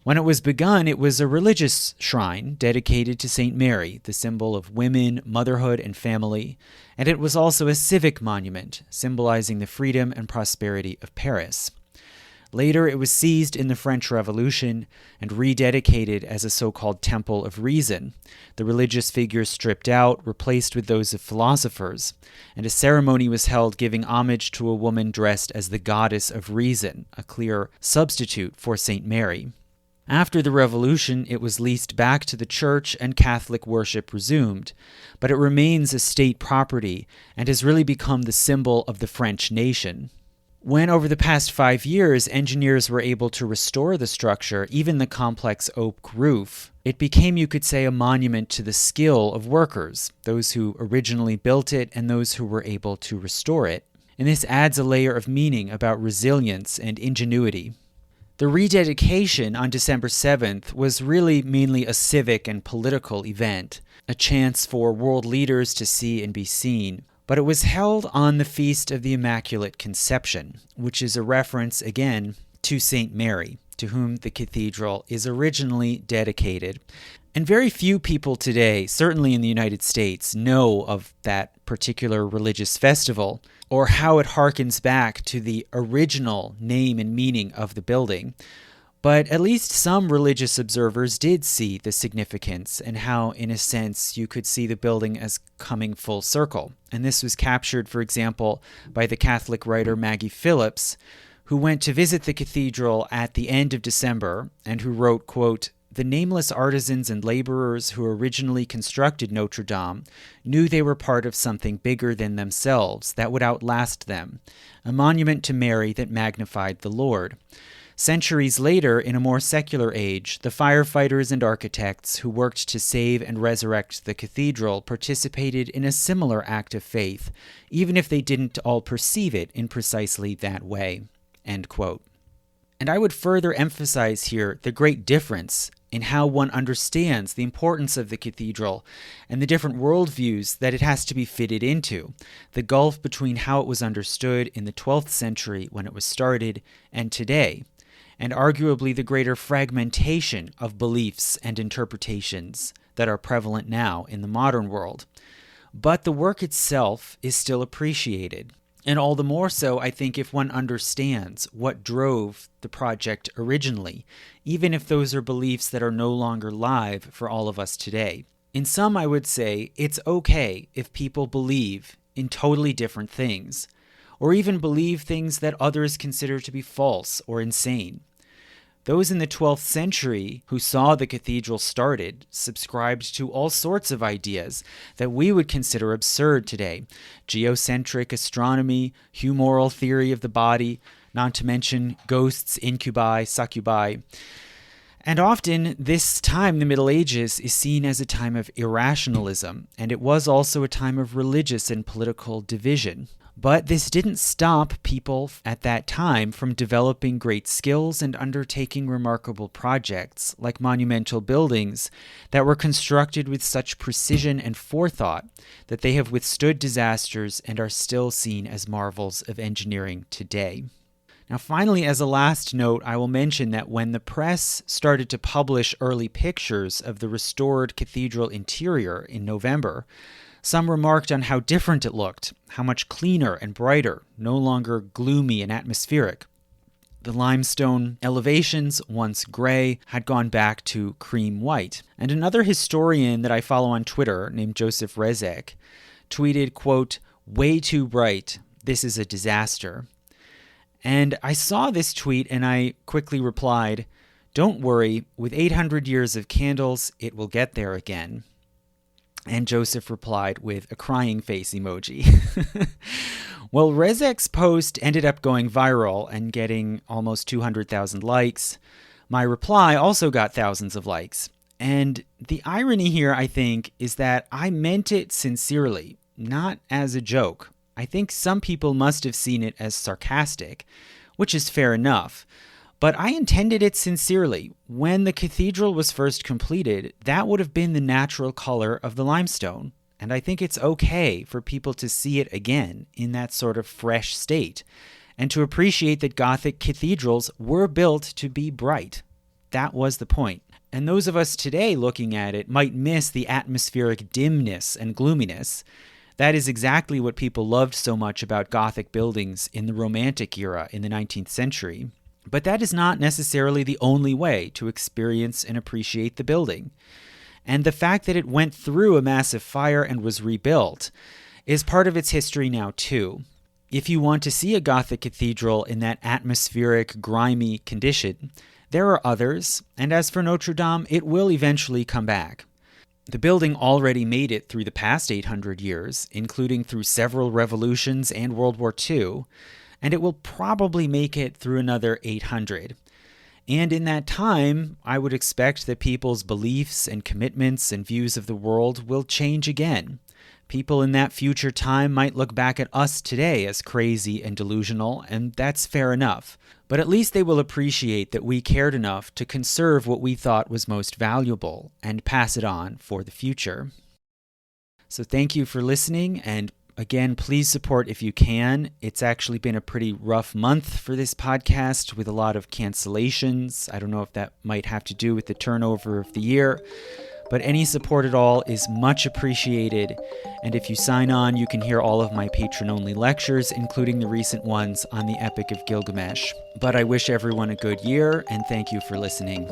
Speaker 1: When it was begun, it was a religious shrine dedicated to St. Mary, the symbol of women, motherhood, and family, and it was also a civic monument, symbolizing the freedom and prosperity of Paris. Later, it was seized in the French Revolution and rededicated as a so-called Temple of Reason, the religious figures stripped out, replaced with those of philosophers, and a ceremony was held giving homage to a woman dressed as the goddess of reason, a clear substitute for St. Mary. After the Revolution, it was leased back to the church and Catholic worship resumed, but it remains a state property and has really become the symbol of the French nation. When over the past 5 years, engineers were able to restore the structure, even the complex oak roof, it became, you could say, a monument to the skill of workers, those who originally built it and those who were able to restore it. And this adds a layer of meaning about resilience and ingenuity. The rededication on December 7th was really mainly a civic and political event, a chance for world leaders to see and be seen. But it was held on the Feast of the Immaculate Conception, which is a reference, again, to St. Mary, to whom the cathedral is originally dedicated. And very few people today, certainly in the United States, know of that particular religious festival, or how it harkens back to the original name and meaning of the building. But at least some religious observers did see the significance and how, in a sense, you could see the building as coming full circle. And this was captured, for example, by the Catholic writer Maggie Phillips, who went to visit the cathedral at the end of December and who wrote, quote, "The nameless artisans and laborers who originally constructed Notre Dame knew they were part of something bigger than themselves that would outlast them, a monument to Mary that magnified the Lord. Centuries later, in a more secular age, the firefighters and architects who worked to save and resurrect the cathedral participated in a similar act of faith, even if they didn't all perceive it in precisely that way." End quote. And I would further emphasize here the great difference in how one understands the importance of the cathedral and the different worldviews that it has to be fitted into, the gulf between how it was understood in the 12th century when it was started and today, and arguably the greater fragmentation of beliefs and interpretations that are prevalent now in the modern world. But the work itself is still appreciated, and all the more so, I think, if one understands what drove the project originally, even if those are beliefs that are no longer live for all of us today. In sum, I would say it's okay if people believe in totally different things, or even believe things that others consider to be false or insane. Those in the 12th century who saw the cathedral started subscribed to all sorts of ideas that we would consider absurd today: geocentric astronomy, humoral theory of the body, not to mention ghosts, incubi, succubi. And often, this time, the Middle Ages, is seen as a time of irrationalism, and it was also a time of religious and political division. But this didn't stop people at that time from developing great skills and undertaking remarkable projects, like monumental buildings that were constructed with such precision and forethought that they have withstood disasters and are still seen as marvels of engineering today. Now, finally, as a last note, I will mention that when the press started to publish early pictures of the restored cathedral interior in November, some remarked on how different it looked, how much cleaner and brighter, no longer gloomy and atmospheric. The limestone elevations, once gray, had gone back to cream white. And another historian that I follow on Twitter, named Joseph Rezek, tweeted, quote, "Way too bright. This is a disaster." And I saw this tweet and I quickly replied, "Don't worry, with 800 years of candles, it will get there again." And Joseph replied with a crying face emoji. Well, Rezek's post ended up going viral and getting almost 200,000 likes. My reply also got thousands of likes. And the irony here, I think, is that I meant it sincerely, not as a joke. I think some people must have seen it as sarcastic, which is fair enough. But I intended it sincerely. When the cathedral was first completed, that would have been the natural color of the limestone. And I think it's okay for people to see it again in that sort of fresh state, and to appreciate that Gothic cathedrals were built to be bright. That was the point. And those of us today looking at it might miss the atmospheric dimness and gloominess. That is exactly what people loved so much about Gothic buildings in the Romantic era in the 19th century. But that is not necessarily the only way to experience and appreciate the building. And the fact that it went through a massive fire and was rebuilt is part of its history now too. If you want to see a Gothic cathedral in that atmospheric, grimy condition, there are others, and as for Notre Dame, it will eventually come back. The building already made it through the past 800 years, including through several revolutions and World War II, and it will probably make it through another 800. And in that time, I would expect that people's beliefs and commitments and views of the world will change again. People in that future time might look back at us today as crazy and delusional, and that's fair enough. But at least they will appreciate that we cared enough to conserve what we thought was most valuable and pass it on for the future. So thank you for listening, and again, please support if you can. It's actually been a pretty rough month for this podcast with a lot of cancellations. I don't know if that might have to do with the turnover of the year, but any support at all is much appreciated. And if you sign on, you can hear all of my patron-only lectures, including the recent ones on the Epic of Gilgamesh. But I wish everyone a good year, and thank you for listening.